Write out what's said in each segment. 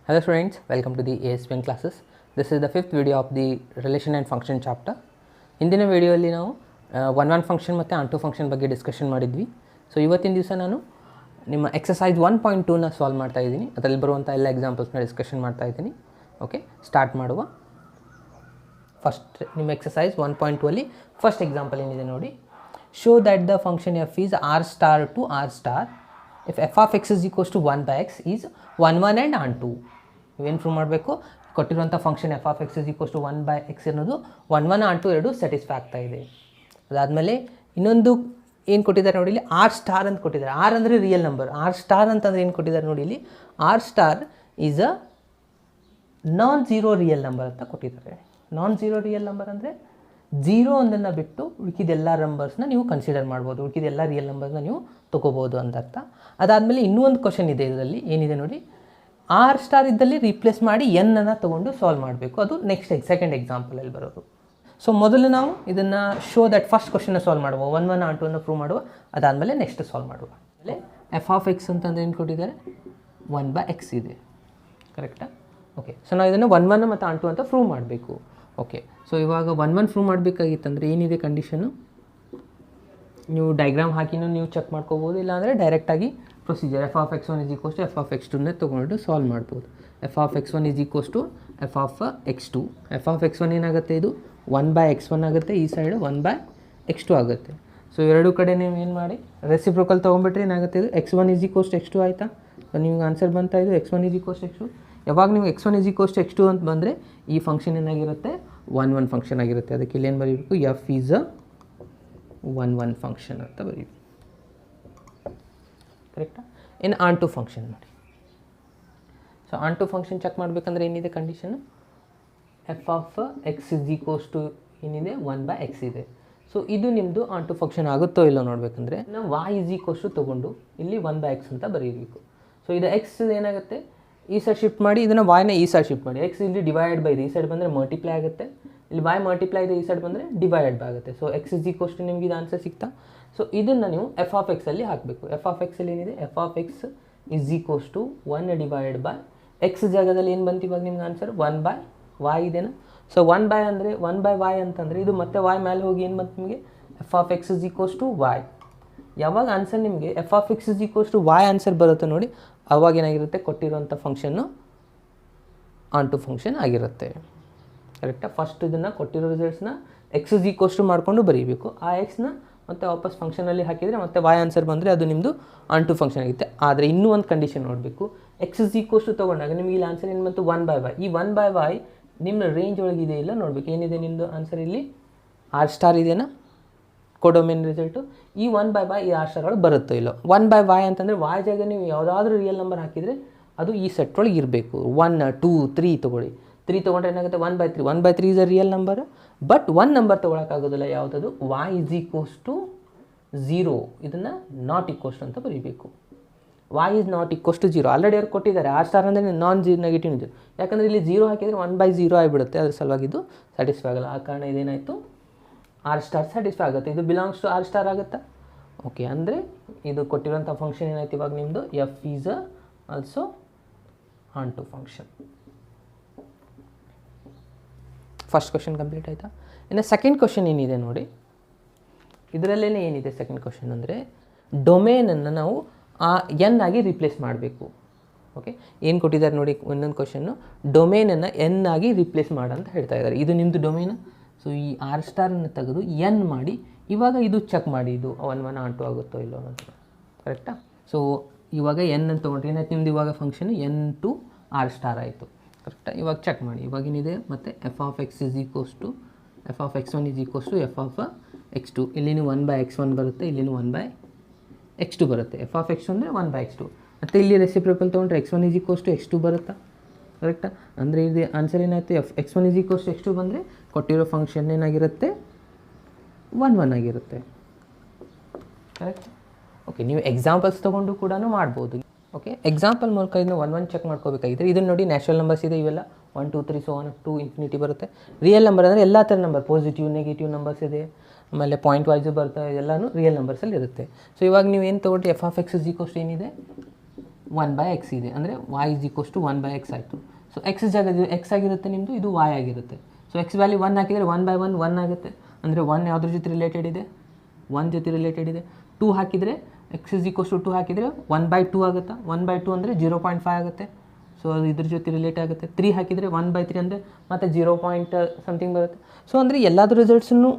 Hello students, welcome to the ASPN classes. This is the fifth video of the relation and function chapter. ಹಿಂದಿನ ವಿಡಿಯೋಲಿ ನಾವು one function ಮತ್ತು onto function ಬಗ್ಗೆ discussion ಮಾಡಿದ್ವಿ. So ಇವತ್ತಿನ ದಿವಸ ನಾನು ನಿಮ್ಮ ಎಕ್ಸಸೈಸ್ 1.2ನ ಸಾಲ್ವ್ ಮಾಡ್ತಾ ಇದ್ದೀನಿ. ಅದರಲ್ಲಿ ಬರುವಂಥ ಎಲ್ಲ ಎಕ್ಸಾಂಪಲ್ಸ್ನ ಡಿಸ್ಕಷನ್ ಮಾಡ್ತಾ ಇದ್ದೀನಿ. ಓಕೆ, ಸ್ಟಾರ್ಟ್ ಮಾಡುವ. ಫಸ್ಟ್ ನಿಮ್ಮ ಎಕ್ಸಸೈಸ್ 1.2 ಅಲ್ಲಿ ಫಸ್ಟ್ ಎಕ್ಸಾಂಪಲ್ ಏನಿದೆ ನೋಡಿ. Show that the function F is R star to R star if f of X is equals to 1/x is 1 and onto. ನೀವೇನು ಪ್ರೂವ್ ಮಾಡಬೇಕು? ಕೊಟ್ಟಿರುವಂಥ function f of X is equals to 1/x ಅನ್ನೋದು 1 on to ಎರಡು satisfy ಆಗ್ತಾ ಇದೆ. ಅದಾದಮೇಲೆ ಇನ್ನೊಂದು ಏನು ಕೊಟ್ಟಿದ್ದಾರೆ ನೋಡಿ, ಇಲ್ಲಿ ಆರ್ ಸ್ಟಾರ್ ಅಂತ ಕೊಟ್ಟಿದ್ದಾರೆ. ಆರ್ ಅಂದರೆ ರಿಯಲ್ ನಂಬರ್. ಆರ್ ಸ್ಟಾರ್ ಅಂತಂದರೆ ಏನು ಕೊಟ್ಟಿದ್ದಾರೆ ನೋಡಿ, ಇಲ್ಲಿ R star is a non zero real number ಅಂತ ಕೊಟ್ಟಿದ್ದಾರೆ. ನಾನ್ ಝೀರೋ ರಿಯಲ್ ನಂಬರ್ ಅಂದರೆ ಝೀರೋ ಒಂದನ್ನು ಬಿಟ್ಟು ಉಳ್ಕಿದೆಲ್ಲ ನಂಬರ್ಸ್ನ ನೀವು ಕನ್ಸಿಡರ್ ಮಾಡ್ಬೋದು, ಉಳ್ಕಿದೆಲ್ಲ ರಿಯಲ್ ನಂಬರ್ಸ್ನ ನೀವು ತೊಗೋಬೋದು ಅಂತ ಅರ್ಥ. ಅದಾದಮೇಲೆ ಇನ್ನೂ ಒಂದು ಕ್ವಶನ್ ಇದೆ ಇದರಲ್ಲಿ, ಏನಿದೆ ನೋಡಿ, ಆರ್ ಸ್ಟಾರ್ ಇದ್ದಲ್ಲಿ ರೀಪ್ಲೇಸ್ ಮಾಡಿ ಎನ್ನನ್ನು ತೊಗೊಂಡು ಸಾಲ್ವ್ ಮಾಡಬೇಕು. ಅದು ನೆಕ್ಸ್ಟ್ ಸೆಕೆಂಡ್ ಎಕ್ಸಾಂಪಲಲ್ಲಿ ಬರೋದು. ಸೊ ಮೊದಲು ನಾವು ಇದನ್ನು ಶೋ ದಟ್ ಫಸ್ಟ್ ಕ್ವಶನ್ನ ಸಾಲ್ವ್ ಮಾಡುವ, 1 ಆನ್ ಟು ಅನ್ನು ಪ್ರೂವ್ ಮಾಡುವ. ಅದಾದಮೇಲೆ ನೆಕ್ಸ್ಟ್ ಸಾಲ್ವ್ ಮಾಡುವ. ಆಮೇಲೆ ಎಫ್ ಆಫ್ ಎಕ್ಸ್ ಅಂತಂದರೆ ಏನು ಕೊಟ್ಟಿದ್ದಾರೆ, 1/x ಇದೆ, ಕರೆಕ್ಟಾ? ಓಕೆ, ಸೊ ನಾವು ಇದನ್ನು 1 ಮತ್ತು ಆನ್ ಟು ಅಂತ ಪ್ರೂವ್ ಮಾಡಬೇಕು. ಓಕೆ, ಸೊ ಇವಾಗ 1 ಪ್ರೂವ್ ಮಾಡಬೇಕಾಗಿತ್ತಂದರೆ ಏನಿದೆ ಕಂಡೀಷನು, ನೀವು ಡೈಗ್ರಾಮ್ ಹಾಕಿನೂ ನೀವು ಚೆಕ್ ಮಾಡ್ಕೋಬೋದು, ಇಲ್ಲಾಂದರೆ ಡೈರೆಕ್ಟಾಗಿ procedure f of x 1 is equals to F of x 2ನೇ ತೊಗೊಂಡು ಸಾಲ್ವ್ ಮಾಡ್ಬೋದು. F of x 1 is equals to F of x 2. F of x 1 ಏನಾಗುತ್ತೆ, ಇದು 1/x1 ಆಗುತ್ತೆ, ಈ ಸೈಡು 1/x2 ಆಗುತ್ತೆ. ಸೊ ಎರಡು ಕಡೆ ನೀವು ಏನು ಮಾಡಿ ರೆಸಿಪ್ರೋಕಲ್ ತೊಗೊಂಡ್ಬಿಟ್ರೆ ಏನಾಗುತ್ತೆ, ಇದು x1 is equals to x2 ಆಯಿತಾ. ಸೊ ನಿಮ್ಗೆ ಆನ್ಸರ್ ಬಂತಾ, ಇದು x1 is equals to x2. ಯಾವಾಗ ನೀವು x1 is equals to x2 ಅಂತ ಬಂದರೆ ಈ ಫಂಕ್ಷನ್ ಏನಾಗಿರುತ್ತೆ, 1 ಫಂಕ್ಷನ್ ಆಗಿರುತ್ತೆ. ಅದಕ್ಕೆ ಇಲ್ಲಿ ಏನು ಬರೀಬೇಕು, ಎಫ್ ಈಸ್ ಅ 1 ಫಂಕ್ಷನ್ ಅಂತ ಬರೀಬೇಕು, ಕರೆಕ್ಟಾ? ಇನ್ನು ಆನ್ ಟು ಫಂಕ್ಷನ್ ಮಾಡಿ. So onto function check ಮಾಡಬೇಕಂದ್ರೆ ಏನಿದೆ condition, f of X is equals to ಏನಿದೆ 1/x ಇದೆ. ಸೊ ಇದು ನಿಮ್ಮದು ಆನ್ ಟು ಫಂಕ್ಷನ್ ಆಗುತ್ತೋ ಇಲ್ಲೋ ನೋಡಬೇಕಂದ್ರೆ ನಾವು y ಇಸ್ ಈಕ್ವಲ್ಸ್ ಟು ತೊಗೊಂಡು ಇಲ್ಲಿ 1/x ಅಂತ ಬರೀಬೇಕು. ಸೊ ಇದು ಎಕ್ಸ್ ಏನಾಗುತ್ತೆ, ಈ ಸೈಡ್ ಶಿಫ್ಟ್ ಮಾಡಿ, ಇದನ್ನು y ಈ ಸೈಡ್ ಶಿಫ್ಟ್ ಮಾಡಿ. ಎಕ್ಸ್ ಇಲ್ಲಿ ಡಿವೈಡ್ ಬೈ ಇದೆ, ಈ ಸೈಡ್ ಬಂದರೆ ಮಲ್ಟಿಪ್ಲೈ ಆಗುತ್ತೆ. ಇಲ್ಲಿ y ಮಲ್ಟಿಪ್ಲೈ ಇದೆ, ಈ ಸೈಡ್ ಬಂದರೆ ಡಿವೈಡ್ ಬೈ ಆಗುತ್ತೆ. So x is equals to ನಿಮ್ಗೆ ಇದು ಆನ್ಸರ್ ಸಿಗ್ತಾ. ಸೊ ಇದನ್ನು ನೀವು ಎಫ್ ಆಫ್ ಎಕ್ಸಲ್ಲಿ ಹಾಕಬೇಕು. ಎಫ್ ಆಫ್ ಎಕ್ಸಲ್ಲಿ ಏನಿದೆ, F of X is equals to 1 divide by x ಜಾಗದಲ್ಲಿ ಏನು ಬಂತು ಇವಾಗ ನಿಮ್ಗೆ ಆನ್ಸರ್, 1/y ಇದೆನಾ. ಸೊ 1/y ಅಂದರೆ 1/y ಅಂತಂದರೆ ಇದು ಮತ್ತೆ y ಮೇಲೆ ಹೋಗಿ ಏನು ಬಂತು ನಿಮಗೆ, f of X is equals to y. ಯಾವಾಗ ಆನ್ಸರ್ ನಿಮಗೆ f of X is equals to y answer ಬರುತ್ತೆ ನೋಡಿ, ಅವಾಗ ಏನಾಗಿರುತ್ತೆ, ಕೊಟ್ಟಿರೋಂಥ ಫಂಕ್ಷನ್ನು ಆನ್ ಟು ಫಂಕ್ಷನ್ ಆಗಿರುತ್ತೆ, ಕರೆಕ್ಟಾ? ಫಸ್ಟ್ ಇದನ್ನು ಕೊಟ್ಟಿರೋ ರಿಸಲ್ಟ್ಸ್ನ ಎಕ್ಸ್ ಇಸ್ ಈಕ್ವಲ್ಸ್ ಟು ಮಾಡಿಕೊಂಡು ಬರೀಬೇಕು. ಆ ಎಕ್ಸ್ನ ಮತ್ತೆ ವಾಪಸ್ ಫಂಕ್ಷನಲ್ಲಿ ಹಾಕಿದರೆ ಮತ್ತೆ y ಆನ್ಸರ್ ಬಂದರೆ ಅದು ನಿಮ್ಮದು ಆನ್ ಟು ಫಂಕ್ಷನ್ ಆಗುತ್ತೆ. ಆದರೆ ಇನ್ನೂ ಒಂದು ಕಂಡೀಷನ್ ನೋಡಬೇಕು, ಎಕ್ಸ್ ಇಸ್ ಈಕ್ವಲ್ಸ್ ಟು ತೊಗೊಂಡಾಗ ನಿಮಗೆ ಇಲ್ಲಿ ಆನ್ಸರ್ ಏನು ಬಂತು, 1/y. ಈ 1/y ನಿಮ್ಮ ರೇಂಜ್ ಒಳಗಿದೆ ಇಲ್ಲ ನೋಡಬೇಕು. ಏನಿದೆ ನಿಮ್ಮದು ಆನ್ಸರ್, ಇಲ್ಲಿ ಆರ್ ಸ್ಟಾರ್ ಇದೆಯಾ ಕೊಡೋಮೇನ್ ರಿಸಲ್ಟು. ಈ 1/y ಈ ಆರ್ ಸ್ಟಾರ್ ಒಳಗೆ ಬರುತ್ತೋ ಇಲ್ಲೋ. 1/y ಅಂತಂದರೆ y ಜಾಗ ನೀವು ಯಾವುದಾದ್ರೂ ರಿಯಲ್ ನಂಬರ್ ಹಾಕಿದರೆ ಅದು ಈ ಸೆಟ್ ಒಳಗೆ ಇರಬೇಕು. 1 2 3 ತೊಗೊಳ್ಳಿ. 3 ತೊಗೊಂಡ್ರೆ ಏನಾಗುತ್ತೆ, 1/3. 1/3 is a real number, but 1 number ತೊಗೊಳಕ್ಕಾಗೋದಿಲ್ಲ. ಯಾವುದದು, y ಇಸ್ ಈಕ್ವಲ್ಸ್ ಟು 0. ಇದನ್ನು ನಾಟ್ ಈಕ್ವಲ್ಸ್ ಅಂತ ಬರೀಬೇಕು. y is not equals to 0. Already ಅವ್ರು ಕೊಟ್ಟಿದ್ದಾರೆ. ಆರ್ ಸ್ಟಾರ್ ಅಂದರೆ ನಾನ್ ನೆಗೆಟಿವ್ ಇದೆ, ಯಾಕಂದರೆ ಇಲ್ಲಿ 0 ಹಾಕಿದರೆ 1/0 ಆಗಿಬಿಡುತ್ತೆ. ಅದ್ರ ಸಲುವಾಗಿ ಇದು ಸ್ಯಾಟಿಸ್ಫೈ ಆಗಲ್ಲ. ಆ ಕಾರಣ ಇದೇನಾಯಿತು, ಆರ್ ಸ್ಟಾರ್ ಸ್ಯಾಟಿಸ್ಫೈ ಆಗುತ್ತೆ. ಇದು ಬಿಲಾಂಗ್ಸ್ ಟು ಆರ್ ಸ್ಟಾರ್ ಆಗುತ್ತಾ. ಓಕೆ, ಅಂದರೆ ಇದು ಕೊಟ್ಟಿರೋಂಥ ಫಂಕ್ಷನ್ ಏನಾಯ್ತು ಇವಾಗ ನಿಮ್ಮದು, f is also onto function. First question complete ಆಯಿತಾ. ಇನ್ನು ಸೆಕೆಂಡ್ ಕ್ವಶನ್ ಏನಿದೆ ನೋಡಿ, ಇದರಲ್ಲೇ ಏನಿದೆ ಸೆಕೆಂಡ್ ಕ್ವಶನ್ ಅಂದರೆ ಡೊಮೇನನ್ನು ನಾವು ಎನ್ ಆಗಿ ರೀಪ್ಲೇಸ್ ಮಾಡಬೇಕು. ಓಕೆ, ಏನು ಕೊಟ್ಟಿದ್ದಾರೆ ನೋಡಿ ಒಂದೊಂದು ಕ್ವಶನ್ನು, ಡೊಮೇನನ್ನು ಎನ್ ಆಗಿ ರೀಪ್ಲೇಸ್ ಮಾಡಂತ ಹೇಳ್ತಾ ಇದ್ದಾರೆ. ಇದು ನಿಮ್ಮದು ಡೊಮೇನ್. ಸೊ ಈ ಆರ್ ಸ್ಟಾರನ್ನು ತೆಗೆದು ಎನ್ ಮಾಡಿ, ಇವಾಗ ಇದು ಚೆಕ್ ಮಾಡಿ, ಇದು 1 ಆನ್ ಟು ಆಗುತ್ತೋ ಇಲ್ಲೋ ಅಂತ, ಕರೆಕ್ಟಾ? ಸೊ ಇವಾಗ ಎನ್ ಅಂತ ತೊಗೊಂಡ್ರೆ ಏನಾಯ್ತು ನಿಮ್ದು, ಇವಾಗ function N to R star ಆಯಿತು, ಕರೆಕ್ಟಾ? ಇವಾಗ ಚೆಕ್ ಮಾಡಿ, ಇವಾಗೇನಿದೆ ಮತ್ತು f of X is equals to F of x 1 is equals to F of x 2. ಇಲ್ಲಿನೂ 1/x1 ಬರುತ್ತೆ, ಇಲ್ಲಿನೂ 1/x2 ಬರುತ್ತೆ. ಎಫ್ ಆಫ್ ಎಕ್ಸ್ ಅಂದರೆ 1/x2. ಮತ್ತು ಇಲ್ಲಿ ರೆಸಿಪ್ರೋಕಲ್ ತೊಗೊಂಡ್ರೆ x1 is equals to x2 ಬರುತ್ತಾ, ಕರೆಕ್ಟಾ? ಅಂದರೆ ಇದು ಆನ್ಸರ್ ಏನಾಯಿತು, x1 is equals to x2 ಬಂದರೆ ಕೊಟ್ಟಿರೋ ಫಂಕ್ಷನ್ ಏನಾಗಿರುತ್ತೆ, 1 ಆಗಿರುತ್ತೆ, ಕರೆಕ್ಟ್? ಓಕೆ, ನೀವು ಎಕ್ಸಾಂಪಲ್ಸ್ ತೊಗೊಂಡು ಕೂಡ ಮಾಡ್ಬೋದು. ಓಕೆ, ಎಕ್ಸಾಂಪಲ್ ಮೂಲಕ ಇದನ್ನು 1 ಚೆಕ್ ಮಾಡ್ಕೋಬೇಕಾಗಿದೆ. ಇದನ್ನು ನೋಡಿ, ನ್ಯಾಚುರಲ್ ನಂಬರ್ಸ್ ಇದೆ ಇವೆಲ್ಲ, 1 2 3 so on ಟು ಇನ್ಫಿನಿಟಿ ಬರುತ್ತೆ. ರಿಯಲ್ ನಂಬರ್ ಅಂದರೆ ಎಲ್ಲ ಥರ ನಂಬರ್, ಪಾಸಿಟಿವ್ ನೆಗೆಟಿವ್ ನಂಬರ್ಸ್ ಇದೆ, ಆಮೇಲೆ ಪಾಯಿಂಟ್ ವೈಸು ಬರ್ತವೆ, ಎಲ್ಲನೂ ರಿಯಲ್ ನಂಬರ್ಸಲ್ಲಿ ಇರುತ್ತೆ. ಸೊ ಇವಾಗ ನೀವು ಏನು ತೊಗೊಂಡ್ರೆ F of X is equals ಏನಿದೆ, 1/x ಇದೆ, ಅಂದರೆ y = 1/x ಆಯಿತು. ಸೊ ಎಕ್ಸ್ ಜಾಗದಲ್ಲಿ ಎಕ್ಸ್ ಆಗಿರುತ್ತೆ ನಿಮ್ಮದು, ಇದು y ಆಗಿರುತ್ತೆ. ಸೊ ಎಕ್ಸ್ ವ್ಯಾಲ್ಯೂ 1 ಹಾಕಿದರೆ 1/1 1 ಆಗುತ್ತೆ, ಅಂದರೆ 1 ಯಾವುದ್ರ ಜೊತೆ ರಿಲೇಟೆಡ್ ಇದೆ, 1 ಜೊತೆ ರಿಲೇಟೆಡ್ ಇದೆ. 2 ಹಾಕಿದರೆ x = 2 ಹಾಕಿದರೆ 1/2 ಆಗುತ್ತೆ, 1/2 ಅಂದರೆ 0.5 ಆಗುತ್ತೆ. ಸೊ ಅದು ಇದ್ರ ಜೊತೆ ರಿಲೇಟ್ ಆಗುತ್ತೆ. 3 ಹಾಕಿದರೆ 1/3 ಅಂದರೆ ಮತ್ತೆ 0 ಪಾಯಿಂಟ್ ಸಮಥಿಂಗ್ ಬರುತ್ತೆ. ಸೊ ಅಂದರೆ ಎಲ್ಲಾದರೂ ರಿಸಲ್ಟ್ಸನ್ನು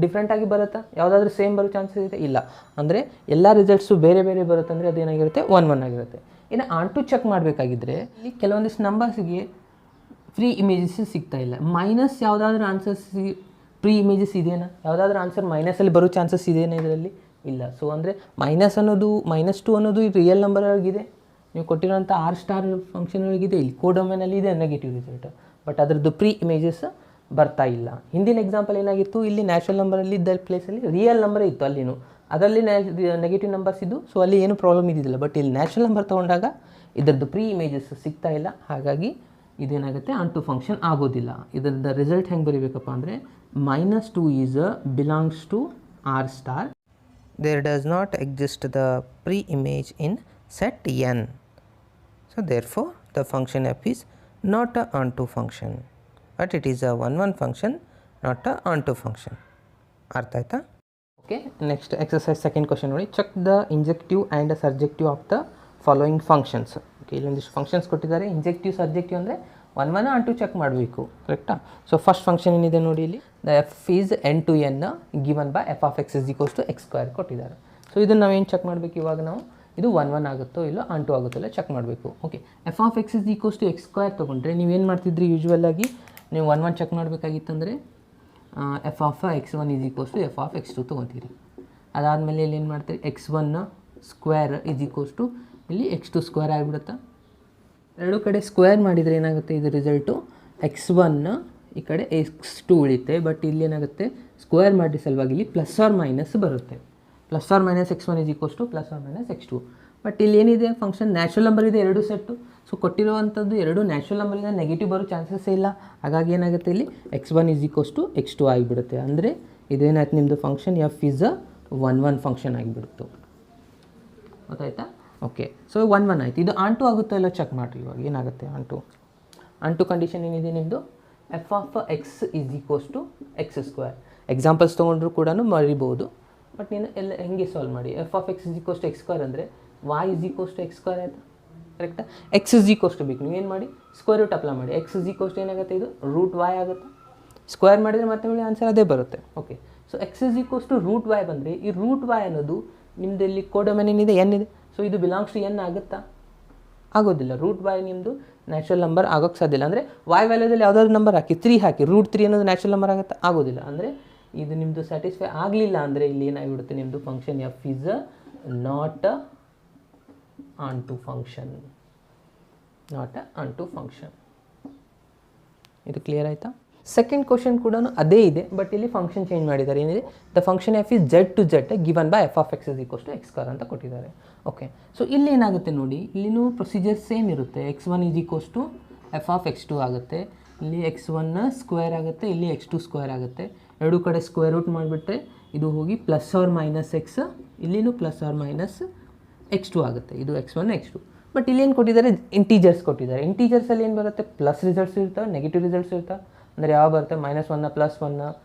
ಡಿಫ್ರೆಂಟಾಗಿ ಬರುತ್ತಾ, ಯಾವುದಾದ್ರೂ ಸೇಮ್ ಬರೋ ಚಾನ್ಸಸ್ ಇದೆ, ಇಲ್ಲ. ಅಂದರೆ ಎಲ್ಲ ರಿಸಲ್ಟ್ಸು ಬೇರೆ ಬೇರೆ ಬರುತ್ತೆ, ಅಂದರೆ ಅದೇನಾಗಿರುತ್ತೆ 1 ಆಗಿರುತ್ತೆ. ಇನ್ನು ಆನ್-ಟು ಚೆಕ್ ಮಾಡಬೇಕಾಗಿದ್ದರೆ ಇಲ್ಲಿ ಕೆಲವೊಂದಿಷ್ಟು ನಂಬರ್ಸ್ಗೆ ಫ್ರೀ ಇಮೇಜಸ್ ಸಿಗ್ತಾ ಇಲ್ಲ. ಮೈನಸ್ ಯಾವುದಾದ್ರೂ ಆನ್ಸರ್ಸ್ ಫ್ರೀ ಇಮೇಜಸ್ ಇದೆಯಾ, ಯಾವುದಾದ್ರೂ ಆನ್ಸರ್ ಮೈನಸಲ್ಲಿ ಬರೋ ಚಾನ್ಸಸ್ ಇದೆಯಾ ಇದರಲ್ಲಿ, ಇಲ್ಲ. ಸೊ ಅಂದರೆ -2 ಅನ್ನೋದು ರಿಯಲ್ ನಂಬರ್ ಆಗಿದೆ, ನೀವು ಕೊಟ್ಟಿರೋಂಥ R* ಫಂಕ್ಷನ್ ಒಳಗಿದೆ, ಇಲ್ಲಿ ಕೋಡೊಮೇನಲ್ಲಿ ಇದೆ ನೆಗೆಟಿವ್ ರಿಸಲ್ಟ್, ಬಟ್ ಅದರದ್ದು ಪ್ರೀ ಇಮೇಜಸ್ ಬರ್ತಾ ಇಲ್ಲ. ಹಿಂದಿನ ಎಕ್ಸಾಂಪಲ್ ಏನಾಗಿತ್ತು, ಇಲ್ಲಿ ನ್ಯಾಚುರಲ್ ನಂಬರಲ್ಲಿ ಇದ್ದ ಪ್ಲೇಸಲ್ಲಿ ರಿಯಲ್ ನಂಬರ್ ಇತ್ತು, ಅಲ್ಲಿನೂ ಅದರಲ್ಲಿ ನೆಗೆಟಿವ್ ನಂಬರ್ಸ್ ಇದ್ದು, ಸೊ ಅಲ್ಲಿ ಏನು ಪ್ರಾಬ್ಲಮ್ ಇದ್ದಿದ್ದಿಲ್ಲ. ಬಟ್ ಇಲ್ಲಿ ನ್ಯಾಚುರಲ್ ನಂಬರ್ ತೊಗೊಂಡಾಗ ಇದರದ್ದು ಪ್ರೀ ಇಮೇಜಸ್ ಸಿಗ್ತಾ ಇಲ್ಲ, ಹಾಗಾಗಿ ಇದೇನಾಗುತ್ತೆ ಆನ್-ಟು ಫಂಕ್ಷನ್ ಆಗೋದಿಲ್ಲ. ಇದರದ ರಿಸಲ್ಟ್ ಹೆಂಗೆ ಬರೀಬೇಕಪ್ಪ ಅಂದರೆ -2 belongs to R*. There does not exist the pre-image in set n. So therefore the function f is not a onto function, but it is a 1-1 function, not a onto function. ಅರ್ಥ ಆಯ್ತಾ? Okay, next exercise second question ನೋಡಿ. Check the injective and surjective of the following functions. Okay, ಇಲ್ಲೊಂದಿಷ್ಟು functions ಕೊಟ್ಟಿದ್ದಾರೆ. Injective ಸರ್ಜೆಕ್ಟಿವ್ ಅಂದರೆ 1-1 on-to check ಮಾಡಬೇಕು, ಕರೆಕ್ಟಾ? So first function ಏನಿದೆ ನೋಡಿ, ಇಲ್ಲಿ the F is n to n given by f(x) = x² ಕೊಟ್ಟಿದ್ದಾರೆ. ಸೊ ಇದನ್ನು ನಾವೇನು ಚೆಕ್ ಮಾಡಬೇಕು ಇವಾಗ ನಾವು, ಇದು 1-1 ಆಗುತ್ತೋ ಇಲ್ಲೋ, ಆನ್-ಟು ಆಗುತ್ತೋ ಇಲ್ಲ ಚೆಕ್ ಮಾಡಬೇಕು. ಓಕೆ, f(x) = x² ತೊಗೊಂಡ್ರೆ ನೀವೇನು ಮಾಡ್ತಿದ್ರಿ, ಯೂಶ್ವಲಾಗಿ ನೀವು 1-1 ಚೆಕ್ ಮಾಡಬೇಕಾಗಿತ್ತಂದರೆ f(x1) = f(x2) ತೊಗೊತೀರಿ. ಅದಾದಮೇಲೆ ಇಲ್ಲಿ ಏನು ಮಾಡ್ತೀರಿ, x1² ಇಲ್ಲಿ x2² ಆಗಿಬಿಡುತ್ತಾ. ಎರಡು ಕಡೆ ಸ್ಕ್ವೇರ್ ಮಾಡಿದರೆ ಏನಾಗುತ್ತೆ, ಇದು ರಿಸಲ್ಟು x1 ಈ ಕಡೆ x2 ಉಳಿಯುತ್ತೆ. ಬಟ್ ಇಲ್ಲಿ ಏನಾಗುತ್ತೆ, ಸ್ಕ್ವೇರ್ ಮಾಡಿ ಸಲುವಾಗಿ ಇಲ್ಲಿ ಪ್ಲಸ್ ಆರ್ ಮೈನಸ್ ಬರುತ್ತೆ. +or -x1 = +or-x2. ಬಟ್ ಇಲ್ಲಿ ಏನಿದೆ, ಫಂಕ್ಷನ್ ನ್ಯಾಚುರಲ್ ನಂಬರ್ ಇದೆ, ಎರಡು ಸೆಟ್ಟು. ಸೊ ಕೊಟ್ಟಿರುವಂಥದ್ದು ಎರಡು ನ್ಯಾಚುರಲ್ ನಂಬರಿಂದ ನೆಗೆಟಿವ್ ಬರೋ ಚಾನ್ಸಸ್ಸೇ ಇಲ್ಲ. ಹಾಗಾಗಿ ಏನಾಗುತ್ತೆ, ಇಲ್ಲಿ x1 = x2 ಆಗಿಬಿಡುತ್ತೆ. ಅಂದರೆ ಇದೇನಾಯ್ತು, ನಿಮ್ಮದು function f is a 1-1 function ಆಗಿಬಿಡುತ್ತೆ. ಗೊತ್ತಾಯ್ತಾ? ಓಕೆ, ಸೊ 1-1 ಆಯಿತು. ಇದು ಆನ್-ಟು ಆಗುತ್ತೋ ಇಲ್ಲ ಚೆಕ್ ಮಾಡಿರಿ. ಇವಾಗ ಏನಾಗುತ್ತೆ, ಆನ್-ಟು ಕಂಡೀಷನ್ ಏನಿದೆ ನಿಮ್ಮದು, f(x) = x². ಎಕ್ಸಾಂಪಲ್ಸ್ ತೊಗೊಂಡ್ರು ಕೂಡ ಮರಿಬೋದು, ಬಟ್ ನೀನು ಎಲ್ಲ ಹೆಂಗೆ ಸಾಲ್ವ್ ಮಾಡಿ. f(x) = x² ಅಂದರೆ y = x² ಆಯಿತು, ಕರೆಕ್ಟಾ? x ಬೇಕು, ನೀವೇನು ಮಾಡಿ ಸ್ಕ್ವೇರ್ ರೂಟ್ ಅಪ್ಲೈ ಮಾಡಿ. x ಏನಾಗುತ್ತೆ, ಇದು √y ಆಗುತ್ತೆ. ಸ್ಕ್ವೇರ್ ಮಾಡಿದರೆ ಮತ್ತೆ ಒಳ್ಳೆ ಆನ್ಸರ್ ಅದೇ ಬರುತ್ತೆ. ಓಕೆ, ಸೊ x √y ಬಂದರೆ ಈ √y ಅನ್ನೋದು ನಿಮ್ಮದು ಇಲ್ಲಿ ಕೋಡೊಮೇನ್ ಏನಿದೆ, n ಇದೆ. ಸೊ ಇದು ಬಿಲಾಂಗ್ಸ್ ಟು n ಆಗುತ್ತಾ, ಆಗೋದಿಲ್ಲ. √y ನಿಮ್ಮದು ನ್ಯಾಚುರಲ್ ನಂಬರ್ ಆಗೋಕ್ಕೆ ಸಾಧ್ಯ ಇಲ್ಲ. ಅಂದರೆ y ವ್ಯಾಲ್ಯೂದಲ್ಲಿ ಯಾವುದಾದ್ರು ನಂಬರ್ ಹಾಕಿ 3 ಹಾಕಿ, √3 ಅನ್ನೋದು ನ್ಯಾಚುರಲ್ ನಂಬರ್ ಆಗುತ್ತಾ, ಆಗೋದಿಲ್ಲ. ಅಂದರೆ ಇದು ನಿಮ್ಮದು ಸ್ಯಾಟಿಸ್ಫೈ ಆಗಲಿಲ್ಲ ಅಂದರೆ ಇಲ್ಲಿ ಏನಾಗಿಬಿಡುತ್ತೆ, ನಿಮ್ಮದು function f is not a onto function, not a onto function. ಇದು ಕ್ಲಿಯರ್ ಆಯಿತಾ? ಸೆಕೆಂಡ್ ಕ್ವಶನ್ ಕೂಡ ಅದೇ ಇದೆ, ಬಟ್ ಇಲ್ಲಿ ಫಂಕ್ಷನ್ ಚೇಂಜ್ ಮಾಡಿದ್ದಾರೆ. ಏನಿದೆ, the function f is z to z given by f(x) = x² ಅಂತ ಕೊಟ್ಟಿದ್ದಾರೆ. ಓಕೆ, ಸೊ ಇಲ್ಲಿ ಏನಾಗುತ್ತೆ ನೋಡಿ, ಇಲ್ಲಿನೂ ಪ್ರೊಸೀಜರ್ ಸೇಮ್ ಇರುತ್ತೆ. x1 = f(x2) ಆಗುತ್ತೆ, ಇಲ್ಲಿ x1² ಆಗುತ್ತೆ, ಇಲ್ಲಿ x2² ಆಗುತ್ತೆ. ಎರಡು ಕಡೆ ಸ್ಕ್ವೇರ್ ರೂಟ್ ಮಾಡಿಬಿಟ್ರೆ ಇದು ಹೋಗಿ +or-x, ಇಲ್ಲಿನೂ +or-x2 ಆಗುತ್ತೆ. ಇದು x1 x2. ಬಟ್ ಇಲ್ಲಿ ಏನು ಕೊಟ್ಟಿದ್ದಾರೆ, ಇಂಟೀಜರ್ಸ್ ಕೊಟ್ಟಿದ್ದಾರೆ. ಇಂಟೀಜರ್ಸಲ್ಲಿ ಏನು ಬರುತ್ತೆ, ಪ್ಲಸ್ ರಿಸಲ್ಟ್ಸ್ ಇರ್ತವೆ, ನೆಗೆಟಿವ್ ರಿಸಲ್ಟ್ಸ್ ಇರ್ತವೆ. ಅಂದರೆ ಯಾವ ಬರುತ್ತೆ, -1 +1,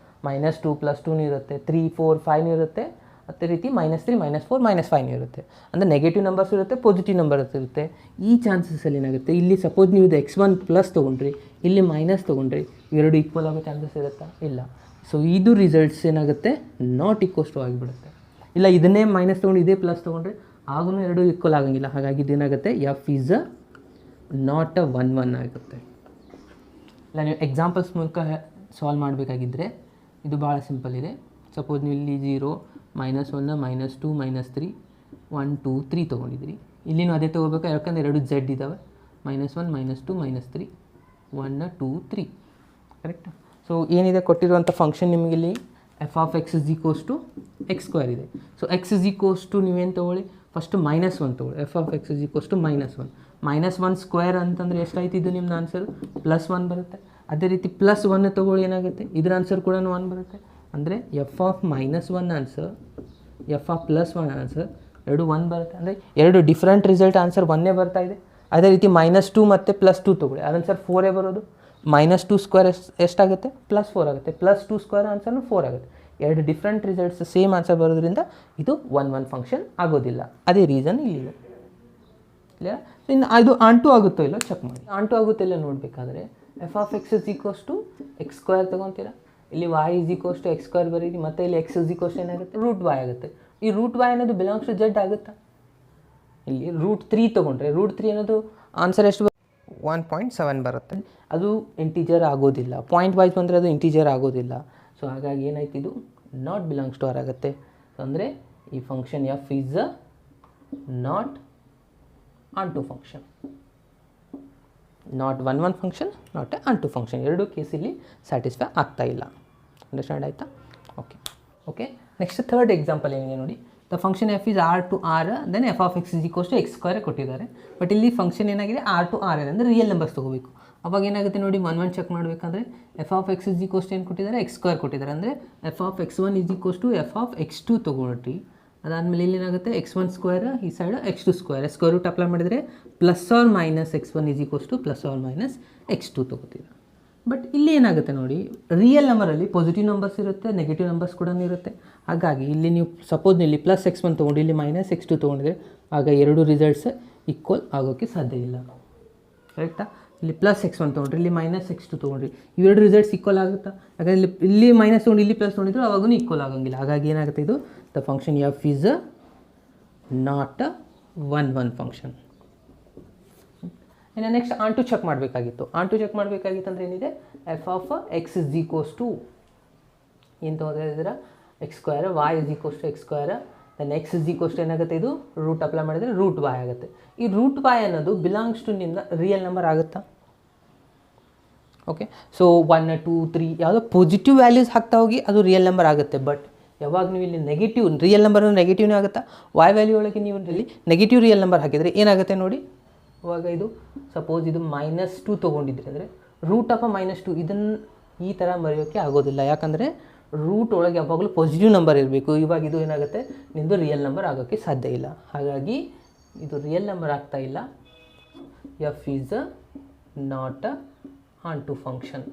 -2 +2 ಇರುತ್ತೆ, 3 4 5 ಇರುತ್ತೆ. ಅದೇ ರೀತಿ -3 -4 -5 ಇರುತ್ತೆ. ಅಂದರೆ ನೆಗೆಟಿವ್ ನಂಬರ್ಸ್ ಇರುತ್ತೆ, ಪಾಸಿಟಿವ್ ನಂಬರ್ ಇರುತ್ತೆ. ಈ ಚಾನ್ಸಸ್ಸಲ್ಲಿ ಏನಾಗುತ್ತೆ, ಇಲ್ಲಿ ಸಪೋಸ್ ನೀವು ಇದು x1+ ತೊಗೊಂಡ್ರಿ, ಇಲ್ಲಿ ಮೈನಸ್ ತೊಗೊಂಡ್ರಿ, ಇವೆರಡು ಈಕ್ವಲ್ ಆಗೋ ಚಾನ್ಸಸ್ ಇರುತ್ತಾ, ಇಲ್ಲ. ಸೊ ಇದು ರಿಸಲ್ಟ್ಸ್ ಏನಾಗುತ್ತೆ, ನಾಟ್ ಈಕ್ವಲ್ಸ್ ಟು ಆಗಿಬಿಡುತ್ತೆ. ಇಲ್ಲ ಇದನ್ನೇ ಮೈನಸ್ ತೊಗೊಂಡು ಇದೇ ಪ್ಲಸ್ ತೊಗೊಂಡ್ರೆ ಆಗೂ ಎರಡು ಈಕ್ವಲ್ ಆಗಂಗಿಲ್ಲ. ಹಾಗಾಗಿ ಇದೇನಾಗುತ್ತೆ, f is not a 1-1 ಆಗುತ್ತೆ. ಇಲ್ಲ ನೀವು ಎಕ್ಸಾಂಪಲ್ಸ್ ಮೂಲಕ ಸಾಲ್ವ್ ಮಾಡಬೇಕಾಗಿದ್ದರೆ ಇದು ಭಾಳ ಸಿಂಪಲ್ ಇದೆ. ಸಪೋಸ್ ನೀವು ಇಲ್ಲಿ 0 -1 -2 -3 1 2 3 ತೊಗೊಂಡಿದ್ದೀರಿ. ಇಲ್ಲಿನೂ ಅದೇ ತೊಗೋಬೇಕು, ಯಾಕಂದರೆ ಎರಡು z ಇದ್ದಾವೆ. -1 -2 -3 1 2 3 ಕರೆಕ್ಟಾ? ಸೊ ಏನಿದೆ ಕೊಟ್ಟಿರುವಂಥ ಫಂಕ್ಷನ್ ನಿಮಗಿಲ್ಲಿ f(x) = x² ಇದೆ. ಸೊ x ನೀವೇನು ತೊಗೊಳ್ಳಿ, ಫಸ್ಟು -1 ತೊಗೊಳ್ಳಿ. f(x) = -1 -1² ಅಂತಂದರೆ ಎಷ್ಟಾಯ್ತು, ಇದು ನಿಮ್ಮ ಆನ್ಸರ್ +1 ಬರುತ್ತೆ. ಅದೇ ರೀತಿ +1 ತೊಗೊಳ್ಳಿ, ಏನಾಗುತ್ತೆ, ಇದರ ಆನ್ಸರ್ ಕೂಡ 1 ಬರುತ್ತೆ. ಅಂದರೆ f(-1) ಆನ್ಸರ್, f(+1) ಆನ್ಸರ್ ಎರಡು 1 ಬರುತ್ತೆ, ಅಂದರೆ ಎರಡು ಡಿಫ್ರೆಂಟ್ ರಿಸಲ್ಟ್ ಆನ್ಸರ್ 1 ಬರ್ತಾ ಇದೆ. ಅದೇ ರೀತಿ -2 ಮತ್ತು +2 ತೊಗೊಳ್ಳಿ, ಆನ್ಸರ್ 4 ಬರೋದು. -2 ಸ್ಕ್ವೇರ್ ಎಷ್ಟಾಗುತ್ತೆ? +4 ಆಗುತ್ತೆ. +2 ಸ್ಕ್ವೇರ್ ಆನ್ಸರ್ನು 4 ಆಗುತ್ತೆ. ಎರಡು ಡಿಫ್ರೆಂಟ್ ರಿಸಲ್ಟ್ಸ್ ಸೇಮ್ ಆನ್ಸರ್ ಬರೋದ್ರಿಂದ ಇದು 1 ಫಂಕ್ಷನ್ ಆಗೋದಿಲ್ಲ. ಅದೇ ರೀಸನ್ ಇಲ್ಲಿದೆ. ಇಲ್ಲ ಇನ್ನು ಅದು ಆಂಟು ಆಗುತ್ತೋ ಇಲ್ಲೋ ಚೆಕ್ ಮಾಡಿ. ಆಂಟು ಆಗುತ್ತೋ ಇಲ್ಲ ನೋಡಬೇಕಾದ್ರೆ f(x) = x² ತೊಗೊತೀರಾ, ಇಲ್ಲಿ y = x² ಬರೀರಿ, ಮತ್ತು ಇಲ್ಲಿ x = ಏನಾಗುತ್ತೆ? √y ಆಗುತ್ತೆ. ಈ √y ಅನ್ನೋದು ಬಿಲಾಂಗ್ಸ್ ಟು z ಆಗುತ್ತಾ? ಇಲ್ಲಿ √3 ತೊಗೊಂಡ್ರೆ √3 ಅನ್ನೋದು ಆನ್ಸರ್ ಎಷ್ಟು? 1.7 ಬರುತ್ತೆ. ಅದು ಇಂಟೀಜರ್ ಆಗೋದಿಲ್ಲ. ಪಾಯಿಂಟ್ ವೈಸ್ ಬಂದರೆ ಅದು ಇಂಟೀಜರ್ ಆಗೋದಿಲ್ಲ. ಸೊ ಹಾಗಾಗಿ ಏನಾಯ್ತು, ಇದು ನಾಟ್ ಬಿಲಾಂಗ್ಸ್ ಟು ಆರ್ ಆಗುತ್ತೆ. ಅಂದರೆ ಈ function f is not onto function, not 1 function, not a onto function. ಎರಡೂ ಕೇಸಲ್ಲಿ ಸ್ಯಾಟಿಸ್ಫೈ ಆಗ್ತಾ ಇಲ್ಲ. ಅಂಡರ್ಸ್ಟ್ಯಾಂಡ್ ಆಯಿತಾ? ಓಕೆ ನೆಕ್ಸ್ಟ್ ಥರ್ಡ್ ಎಕ್ಸಾಂಪಲ್ ಏನಿದೆ ನೋಡಿ. The function f is r to r, then f(x) = x² ಕೊಟ್ಟಿದ್ದಾರೆ. ಬಟ್ ಇಲ್ಲಿ ಫಂಕ್ಷನ್ ಏನಾಗಿದೆ? r to r ಅಂದರೆ ರಿಯಲ್ ನಂಬರ್ಸ್ ತೊಗೋಬೇಕು. ಅವಾಗ ಏನಾಗುತ್ತೆ ನೋಡಿ, 1 ಚೆಕ್ ಮಾಡಬೇಕಂದ್ರೆ f(x) = ಏನು ಕೊಟ್ಟಿದ್ದಾರೆ? x² ಕೊಟ್ಟಿದ್ದಾರೆ. ಅಂದರೆ f(x1) = f(x2) ತೊಗೊಳ್ರಿ. ಅದಾದಮೇಲೆ ಇಲ್ಲಿ ಏನಾಗುತ್ತೆ? x1² ಈ side x2². Square root apply ಮಾಡಿದರೆ +or -x1 = +or-x2 ತೊಗೋತೀರ. ಬಟ್ ಇಲ್ಲಿ ಏನಾಗುತ್ತೆ ನೋಡಿ, ರಿಯಲ್ ನಂಬರಲ್ಲಿ ಪಾಸಿಟಿವ್ ನಂಬರ್ಸ್ ಇರುತ್ತೆ, ನೆಗೆಟಿವ್ ನಂಬರ್ಸ್ ಕೂಡ ಇರುತ್ತೆ. ಹಾಗಾಗಿ ಇಲ್ಲಿ ನೀವು ಸಪೋಸ್ ಇಲ್ಲಿ +x1 ತೊಗೊಂಡು ಇಲ್ಲಿ -x2 ತೊಗೊಂಡಿದ್ರೆ ಆಗ ಎರಡು ರಿಸಲ್ಟ್ಸ್ ಈಕ್ವಲ್ ಆಗೋಕ್ಕೆ ಸಾಧ್ಯ ಇಲ್ಲ. ಕರೆಕ್ಟಾ? ಇಲ್ಲಿ +x1 ತೊಗೊಂಡ್ರಿ, ಇಲ್ಲಿ -x2 ತೊಗೊಂಡ್ರಿ, ಇವೆರಡು ರಿಸಲ್ಟ್ಸ್ ಈಕ್ವಲ್ ಆಗುತ್ತಾ? ಹಾಗಾಗಿ ಇಲ್ಲಿ ಮೈನಸ್ ತೊಗೊಂಡು ಇಲ್ಲಿ ಪ್ಲಸ್ ತೊಗೊಂಡಿದ್ರು ಅವಾಗೂ ಈಕ್ವಲ್ ಆಗೋಂಗಿಲ್ಲ. ಹಾಗಾಗಿ ಏನಾಗುತ್ತೆ, ಇದು the function f is not a 1 function. ಇನ್ನು ನೆಕ್ಸ್ಟ್ ಆಂಟು ಚೆಕ್ ಮಾಡಬೇಕಾಗಿತ್ತು. ಆಂಟು ಚೆಕ್ ಮಾಡಬೇಕಾಗಿತ್ತು ಅಂದರೆ ಏನಿದೆ? f(x) = ಏನು ತೊಗೊತಿದ್ದೀರಾ? x², y = x², then x ಏನಾಗುತ್ತೆ? ಇದು ರೂಟ್ ಅಪ್ಲೈ ಮಾಡಿದರೆ √y ಆಗುತ್ತೆ. ಈ √y ಅನ್ನೋದು ಬಿಲಾಂಗ್ಸ್ ಟು ನಿಮ್ಮ ರಿಯಲ್ ನಂಬರ್ ಆಗುತ್ತಾ? ಓಕೆ, ಸೊ 1, 2, 3 ಯಾವುದೋ ಪಾಸಿಟಿವ್ ವ್ಯಾಲ್ಯೂಸ್ ಹಾಕ್ತಾ ಹೋಗಿ ಅದು ರಿಯಲ್ ನಂಬರ್ ಆಗುತ್ತೆ. ಬಟ್ ಯಾವಾಗ ನೀವು ಇಲ್ಲಿ ನೆಗೆಟಿವ್ ರಿಯಲ್ ನಂಬರ್ ನೆಗೆಟಿವ್ನೇ ಆಗುತ್ತಾ? y ವ್ಯಾಲ್ಯೂ ಒಳಗೆ ನೀವು ಇಲ್ಲಿ ನೆಗೆಟಿವ್ ರಿಯಲ್ ನಂಬರ್ ಹಾಕಿದರೆ ಏನಾಗುತ್ತೆ ನೋಡಿ. ಇವಾಗ ಇದು ಸಪೋಸ್ ಇದು -2 ತೊಗೊಂಡಿದ್ರೆ ಅಂದರೆ √(-2) ಇದನ್ನು ಈ ಥರ ಬರೆಯೋಕ್ಕೆ ಆಗೋದಿಲ್ಲ. ಯಾಕಂದರೆ ರೂಟ್ ಒಳಗೆ ಯಾವಾಗಲೂ ಪಾಸಿಟಿವ್ ನಂಬರ್ ಇರಬೇಕು. ಇವಾಗ ಇದು ಏನಾಗುತ್ತೆ, ನಿಮ್ಮದು ರಿಯಲ್ ನಂಬರ್ ಆಗೋಕ್ಕೆ ಸಾಧ್ಯ ಇಲ್ಲ. ಹಾಗಾಗಿ ಇದು ರಿಯಲ್ ನಂಬರ್ ಆಗ್ತಾ ಇಲ್ಲ. f is not a onto function.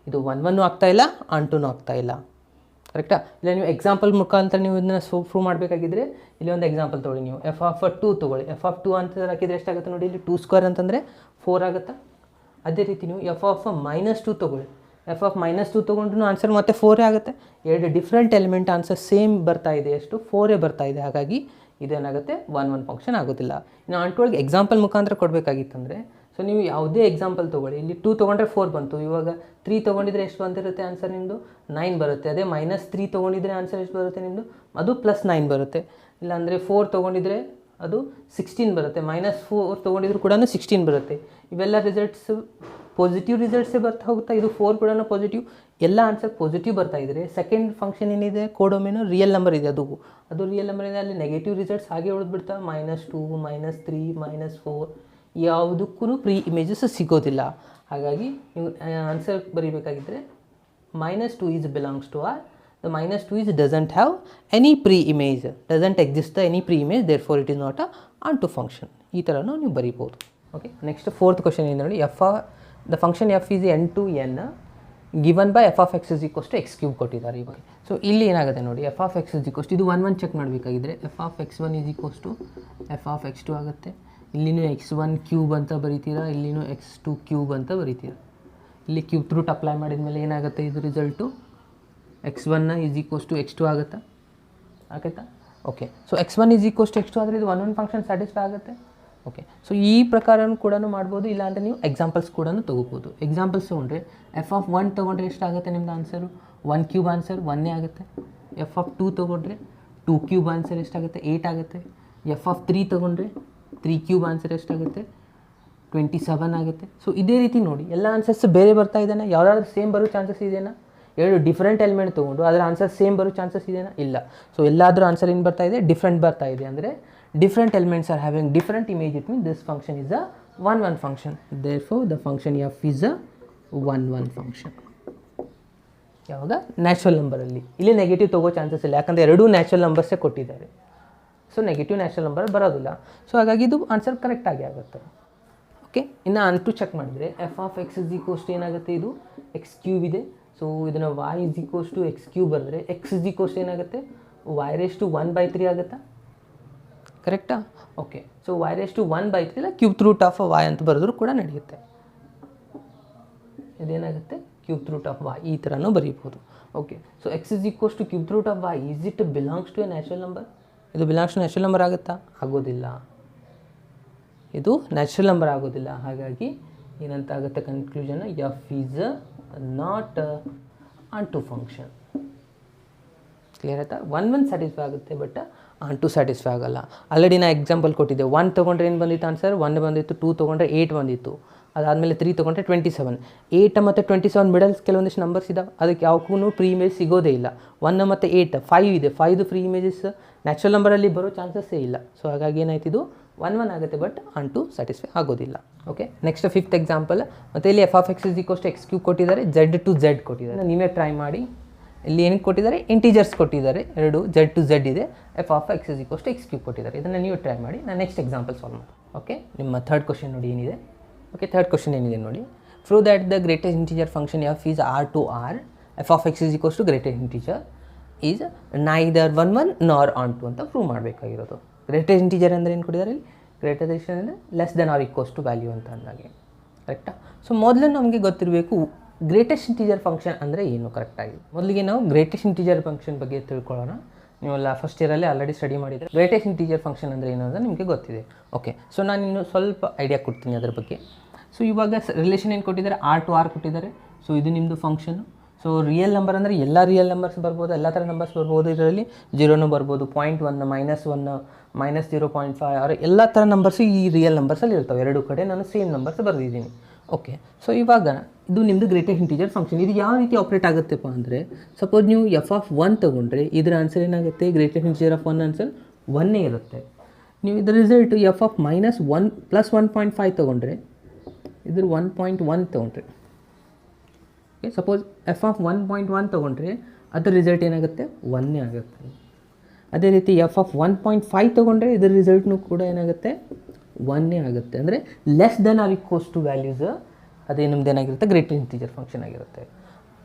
ಇದು 1 ಆಗ್ತಾ ಇಲ್ಲ, ಆಂಟುನೂ ಆಗ್ತಾ ಇಲ್ಲ. ಕರೆಕ್ಟಾ? ಇಲ್ಲ ನೀವು ಎಕ್ಸಾಂಪಲ್ ಮುಖಾಂತರ ನೀವು ಇದನ್ನು ಪ್ರೂವ್ ಮಾಡಬೇಕಾಗಿದ್ದರೆ ಇಲ್ಲಿ ಒಂದು ಎಕ್ಸಾಂಪಲ್ ತೊಗೊಳ್ಳಿ. ನೀವು f(2) ತೊಗೊಳ್ಳಿ. f(2) ಅಂತ ಹಾಕಿದರೆ ಎಷ್ಟಾಗುತ್ತೆ ನೋಡಿ, ಇಲ್ಲಿ 2² ಅಂತಂದರೆ 4 ಆಗುತ್ತಾ? ಅದೇ ರೀತಿ ನೀವು f(-2) ತೊಗೊಳ್ಳಿ. f(-2) ತೊಗೊಂಡ್ರೂ ಆನ್ಸರ್ ಮತ್ತೆ 4 ಆಗುತ್ತೆ. ಎರಡು ಡಿಫ್ರೆಂಟ್ ಎಲಿಮೆಂಟ್ ಆನ್ಸರ್ ಸೇಮ್ ಬರ್ತಾ ಇದೆ, ಎಷ್ಟು? 4 ಬರ್ತಾ ಇದೆ. ಹಾಗಾಗಿ ಇದೇನಾಗುತ್ತೆ, 1 ಫಂಕ್ಷನ್ ಆಗೋದಿಲ್ಲ. ಇನ್ನು ಆಂಟೊಳಗೆ ಎಕ್ಸಾಂಪಲ್ ಮುಖಾಂತರ ಕೊಡಬೇಕಾಗಿತ್ತಂದರೆ, ಸೊ ನೀವು ಯಾವುದೇ ಎಕ್ಸಾಂಪಲ್ ತೊಗೊಳ್ಳಿ. ಇಲ್ಲಿ 2 ತೊಗೊಂಡ್ರೆ 4 ಬಂತು. ಇವಾಗ 3 ತೊಗೊಂಡಿದ್ರೆ ಎಷ್ಟು ಬಂದಿರುತ್ತೆ ಆನ್ಸರ್ ನಿಮ್ಮದು? 9 ಬರುತ್ತೆ. ಅದೇ -3 ತೊಗೊಂಡಿದ್ರೆ ಆನ್ಸರ್ ಎಷ್ಟು ಬರುತ್ತೆ ನಿಮ್ಮದು? ಅದು +9 ಬರುತ್ತೆ. ಇಲ್ಲಾಂದರೆ 4 ತೊಗೊಂಡಿದ್ರೆ ಅದು 16 ಬರುತ್ತೆ. -4 ತೊಗೊಂಡಿದ್ರು ಕೂಡ 16 ಬರುತ್ತೆ. ಇವೆಲ್ಲ ರಿಸಲ್ಟ್ಸ್ ಪಾಸಿಟಿವ್ ರಿಸಲ್ಟ್ಸೇ ಬರ್ತಾ ಹೋಗುತ್ತಾ? ಇದು 4 ಕೂಡ ಪಾಸಿಟಿವ್, ಎಲ್ಲ ಆನ್ಸರ್ ಪಾಸಿಟಿವ್ ಬರ್ತಾ ಇದ್ದರೆ ಸೆಕೆಂಡ್ ಫಂಕ್ಷನ್ ಏನಿದೆ ಕೋಡೊಮೇನು ರಿಯಲ್ ನಂಬರ್ ಇದೆ, ಅದು ರಿಯಲ್ ನಂಬರ್ ಇದೆ. ಅಲ್ಲಿ ನೆಗೆಟಿವ್ ರಿಸಲ್ಟ್ಸ್ ಹಾಗೆ ಉಳಿದ್ಬಿಡ್ತಾ. -2, -3, -4 ಯಾವುದಕ್ಕೂ ಪ್ರೀ ಇಮೇಜಸ್ ಸಿಗೋದಿಲ್ಲ. ಹಾಗಾಗಿ ನೀವು ಆನ್ಸರ್ ಬರೀಬೇಕಾಗಿದ್ದರೆ -2 is belongs to R. The -2 is doesn't have any pre image, doesn't exist the any pre image, therefore it is not a onto function. ಈ ಥರನೂ ನೀವು ಬರೀಬೋದು. ಓಕೆ, ನೆಕ್ಸ್ಟ್ ಫೋರ್ತ್ ಕ್ವಶನ್ ಏನು ನೋಡಿ. The function f is n to n given by f(x) = x³ ಕೊಟ್ಟಿದ್ದಾರೆ ಇವಾಗ. So ಇಲ್ಲಿ ಏನಾಗುತ್ತೆ ನೋಡಿ, f(x) ಇದು 1 ಚೆಕ್ ಮಾಡಬೇಕಾಗಿದ್ದರೆ f(x1) = f(x2) ಆಗುತ್ತೆ. ಇಲ್ಲಿನೂ x1³ ಅಂತ ಬರೀತೀರಾ, ಇಲ್ಲಿನೂ x2³ ಅಂತ ಬರೀತೀರಾ. ಇಲ್ಲಿ ಕ್ಯೂಬ್ ರೂಟ್ ಅಪ್ಲೈ ಮಾಡಿದ ಮೇಲೆ ಏನಾಗುತ್ತೆ, ಇದು ರಿಸಲ್ಟು x1 = x2 ಆಗುತ್ತಾ? ಆಗುತ್ತಾ? ಓಕೆ, ಸೊ x1 = x2 ಆದರೆ ಇದು 1 ಫಂಕ್ಷನ್ ಸ್ಯಾಟಿಸ್ಫೈ ಆಗುತ್ತೆ. ಓಕೆ, ಸೊ ಈ ಪ್ರಕಾರನೂ ಕೂಡ ಮಾಡ್ಬೋದು. ಇಲ್ಲಾಂದರೆ ನೀವು ಎಕ್ಸಾಂಪಲ್ಸ್ ಕೂಡ ತೊಗೋಬೋದು. ಎಕ್ಸಾಂಪಲ್ಸ್ ತೊಗೊಂಡ್ರೆ f(1) ತೊಗೊಂಡ್ರೆ ಎಷ್ಟಾಗುತ್ತೆ ನಿಮ್ಮದು ಆನ್ಸರು? 1³ ಆನ್ಸರ್ 1 ಆಗುತ್ತೆ. f(2) ತೊಗೊಂಡ್ರೆ 2³ ಆನ್ಸರ್ ಎಷ್ಟಾಗುತ್ತೆ? 8 ಆಗುತ್ತೆ. f(3) ತೊಗೊಂಡ್ರೆ 3³ ಆನ್ಸರ್ ಎಷ್ಟಾಗುತ್ತೆ? 27 ಆಗುತ್ತೆ. ಸೊ ಇದೇ ರೀತಿ ನೋಡಿ, ಎಲ್ಲ ಆನ್ಸರ್ಸ್ ಬೇರೆ ಬರ್ತಾ ಇದ್ದಾನೆ. ಯಾವುದಾದ್ರೂ ಸೇಮ್ ಬರೋ ಚಾನ್ಸಸ್ ಇದೆಯಾ? ಎರಡು ಡಿಫ್ರೆಂಟ್ ಎಲಿಮೆಂಟ್ ತೊಗೊಂಡು ಅದರ ಆನ್ಸರ್ ಸೇಮ್ ಬರೋ ಚಾನ್ಸಸ್ ಇದೆಯಾ? ಇಲ್ಲ. ಸೊ ಎಲ್ಲಾದರೂ ಆನ್ಸರ್ ಏನು ಬರ್ತಾ ಇದೆ? ಡಿಫ್ರೆಂಟ್ ಬರ್ತಾ ಇದೆ. ಅಂದರೆ different elements are having different image, it means this function is a 1 function. Therefore the function f is a 1 function. ಯಾವಾಗ ನ್ಯಾಚುರಲ್ ನಂಬರಲ್ಲಿ. ಇಲ್ಲಿ ನೆಗೆಟಿವ್ ತೊಗೋ ಚಾನ್ಸಸ್ ಇಲ್ಲ, ಯಾಕಂದರೆ ಎರಡೂ ನ್ಯಾಚುರಲ್ ನಂಬರ್ಸೇ ಕೊಟ್ಟಿದ್ದಾರೆ. ಸೊ ನೆಗೆಟಿವ್ ನ್ಯಾಚುರಲ್ ನಂಬರ್ ಬರೋದಿಲ್ಲ. ಸೊ ಹಾಗಾಗಿ ಇದು ಆನ್ಸರ್ ಕರೆಕ್ಟಾಗಿ ಆಗುತ್ತೆ. ಓಕೆ, ಇನ್ನು ಅಂಟು ಚೆಕ್ ಮಾಡಿದರೆ F of X is equals to ಏನಾಗುತ್ತೆ, ಇದು ಎಕ್ಸ್ ಕ್ಯೂಬ್ ಇದೆ. ಸೊ ಇದನ್ನು y is equals to X cube ಬರೆದ್ರೆ ಎಕ್ಸ್ ಇಸ್ ಈಕ್ವಲ್ಸ್ ಏನಾಗುತ್ತೆ, y⁻⁴ ಆಗುತ್ತಾ, ಕರೆಕ್ಟಾ? ಓಕೆ, ಸೊ y⁻⁴ ಇಲ್ಲ ಕ್ಯೂಬ್ ರೂಟ್ ಆಫ್ y ಅಂತ ಬರೆದ್ರು ಕೂಡ ನಡೆಯುತ್ತೆ. ಇದೇನಾಗುತ್ತೆ, ಕ್ಯೂಬ್ ರೂಟ್ ಆಫ್ y ಈ ಥರನೂ ಬರೀಬೋದು. Okay, so x is equals to cube root of y, is it belongs to a natural number? ಇದು ಬಿಲಾಂಗ್ಸ್ ಟು ನ್ಯಾಚುರಲ್ ನಂಬರ್ ಆಗುತ್ತಾ? ಆಗೋದಿಲ್ಲ, ಇದು ನ್ಯಾಚುರಲ್ ನಂಬರ್ ಆಗೋದಿಲ್ಲ. ಹಾಗಾಗಿ ಏನಂತ ಆಗುತ್ತೆ conclusion, f is not onto function. Clear ಆಯ್ತಾ? 1 satisfy ಆಗುತ್ತೆ, ಬಟ್ ಆನ್ ಟು ಸ್ಯಾಟಿಸ್ಫೈ ಆಗಲ್ಲ. ಆಲ್ರೆಡಿ ನಾ ಎಕ್ಸಾಂಪಲ್ ಕೊಟ್ಟಿದ್ದೆ. 1 ತೊಗೊಂಡ್ರೆ ಏನು ಬಂದಿತ್ತು ಆನ್ಸರ್, 1 ಬಂದಿತ್ತು. 2 ತೊಗೊಂಡ್ರೆ 8 ಬಂದಿತ್ತು. ಅದಾದಮೇಲೆ 3 ತೊಗೊಂಡ್ರೆ 27. 8 ಮತ್ತು 27 ಮಿಡಲ್ಸ್ ಕೆಲವೊಂದಿಷ್ಟು ನಂಬರ್ಸ್ ಇದ್ದಾವೆ, ಅದಕ್ಕೆ ಯಾವಕ್ಕೂ ಪ್ರೀ ಇಮೇಜ್ ಸಿಗೋದೇ ಇಲ್ಲ. 1 ಮತ್ತು 8 5 ಇದೆ. 5 ಫ್ರೀ ಇಮೇಜಸ್ ನ್ಯಾಚುರಲ್ ನಂಬರಲ್ಲಿ ಬರೋ ಚಾನ್ಸಸ್ಸೇ ಇಲ್ಲ. ಸೊ ಹಾಗಾಗಿ ಏನಾಯ್ತು, ಇದು 1 ಆಗುತ್ತೆ, ಬಟ್ ಆನ್ ಟು ಸ್ಯಾಟಿಸ್ಫೈ ಆಗೋದಿಲ್ಲ. Okay, next 5th example. ಮತ್ತು ಇಲ್ಲಿ F of X is equals to X cube ಕೊಟ್ಟಿದ್ದಾರೆ, Z to Z ಕೊಟ್ಟಿದ್ದಾರೆ. ನೀವೇ ಟ್ರೈ ಮಾಡಿ. ಇಲ್ಲಿ ಏನಕ್ಕೆ ಕೊಟ್ಟಿದ್ದಾರೆ, ಇಂಟೀಜರ್ಸ್ ಕೊಟ್ಟಿದ್ದಾರೆ, 2 Z to Z ಇದೆ. F of X is equals to X cube ಕೊಟ್ಟಿದ್ದಾರೆ. ಇದನ್ನು ನೀವು ಟ್ರೈ ಮಾಡಿ. ನಾನು ನೆಕ್ಸ್ಟ್ ಎಕ್ಸಾಂಪಲ್ ಸಾಲ್ವ್ ಮಾಡಿ. ಓಕೆ, ನಿಮ್ಮ ಥರ್ಡ್ ಕ್ವಶನ್ ನೋಡಿ ಏನಿದೆ. ಓಕೆ, ಥರ್ಡ್ ಕ್ವಶನ್ ಏನಿದೆ ನೋಡಿ. Prove that the greatest integer function F is R to R, F of X is equals to greatest integer is neither 1 nor onto ಅಂತ prove ಮಾಡಬೇಕಾಗಿರೋದು. Greatest integer ಅಂದರೆ ಏನು ಕೊಟ್ಟಿದ್ದಾರೆ ಇಲ್ಲಿ, ಗ್ರೇಟೆಸ್ಟ್ ಅಂದರೆ less than or equals to value ಅಂತ ಅಂದಾಗೆ, ಕರೆಕ್ಟಾ? ಸೊ ಮೊದಲು ನಮಗೆ ಗೊತ್ತಿರಬೇಕು ಗ್ರೇಟೆಸ್ಟ್ ಇಂಟೀಜರ್ ಫಂಕ್ಷನ್ ಅಂದರೆ ಏನು ಕರೆಕ್ಟಾಗಿ. ಮೊದಲಿಗೆ ನಾವು ಗ್ರೇಟೆಸ್ಟ್ ಇಂಟೀಜರ್ ಫಂಕ್ಷನ್ ಬಗ್ಗೆ ತಿಳ್ಕೊಳ್ಳೋಣ. ನೀವೆಲ್ಲ ಫಸ್ಟ್ ಇಯರಲ್ಲಿ ಆಲ್ರೆಡಿ ಸ್ಟಡಿ ಮಾಡಿದರೆ ಗ್ರೇಟೆಸ್ಟ್ ಇಂಟೀಜರ್ ಫಂಕ್ಷನ್ ಅಂದರೆ ಏನು ಅಂತ ನಿಮಗೆ ಗೊತ್ತಿದೆ. ಓಕೆ, ಸೊ ನಾನು ಇನ್ನು ಸ್ವಲ್ಪ ಐಡಿಯಾ ಕೊಡ್ತೀನಿ ಅದ್ರ ಬಗ್ಗೆ. ಸೊ ಇವಾಗ ರಿಲೇಷನ್ ಏನು ಕೊಟ್ಟಿದ್ದಾರೆ, R to R ಕೊಟ್ಟಿದ್ದಾರೆ. ಸೊ ಇದು ನಿಮ್ಮದು ಫಂಕ್ಷನು. ಸೊ ರಿಯಲ್ ನಂಬರ್ ಅಂದರೆ ಎಲ್ಲ ರಿಯಲ್ ನಂಬರ್ಸ್ ಬರ್ಬೋದು, ಎಲ್ಲ ಥರ ನಂಬರ್ಸ್ ಬರ್ಬೋದು. ಇದರಲ್ಲಿ 0 ಬರ್ಬೋದು, 0.1 -1 -0.5 ಅವ್ರ ಎಲ್ಲ ಥರ ನಂಬರ್ಸು ಈ ರಿಯಲ್ ನಂಬರ್ಸಲ್ಲಿ ಇರ್ತವೆ. ಎರಡು ಕಡೆ ನಾನು ಸೇಮ್ ನಂಬರ್ಸ್ ಬರೆದಿದ್ದೀನಿ. ಓಕೆ, ಸೊ ಇವಾಗ ಇದು ನಿಮ್ಮದು ಗ್ರೇಟೆಸ್ಟ್ ಇಂಟೀಜರ್ ಫಂಕ್ಷನ್. ಇದು ಯಾವ ರೀತಿ ಆಪ್ರೇಟ್ ಆಗುತ್ತೆಪ್ಪ ಅಂದರೆ, ಸಪೋಸ್ ನೀವು ಎಫ್ ಆಫ್ 1 ತೊಗೊಂಡ್ರೆ ಇದರ ಆನ್ಸರ್ ಏನಾಗುತ್ತೆ, ಗ್ರೇಟೆಸ್ಟ್ ಇಂಟೀಜರ್ ಆಫ್ 1 ಆನ್ಸರ್ 1 ಇರುತ್ತೆ. ನೀವು ಇದರ ರಿಸಲ್ಟು ಎಫ್ ಆಫ್ -1 + 1.5 ತೊಗೊಂಡ್ರೆ ಇದ್ರ 1.1 ತೊಗೊಂಡ್ರೆ, ಓಕೆ, ಸಪೋಸ್ ಎಫ್ ಆಫ್ 1.1 ತೊಗೊಂಡ್ರೆ ಅದರ ರಿಸಲ್ಟ್ ಏನಾಗುತ್ತೆ, 1 ಆಗುತ್ತೆ. ಅದೇ ರೀತಿ ಎಫ್ ಆಫ್ 1.5 ತೊಗೊಂಡ್ರೆ ಇದರ ರಿಸಲ್ಟ್ನೂ ಕೂಡ ಏನಾಗುತ್ತೆ, 1 ಆಗುತ್ತೆ. ಅಂದರೆ less than or equals to values ಅದೇ ನಿಮ್ದು ಏನಾಗಿರುತ್ತೆ, ಗ್ರೇಟೆಸ್ಟ್ ಇಂಟೀಜರ್ ಫಂಕ್ಷನ್ ಆಗಿರುತ್ತೆ.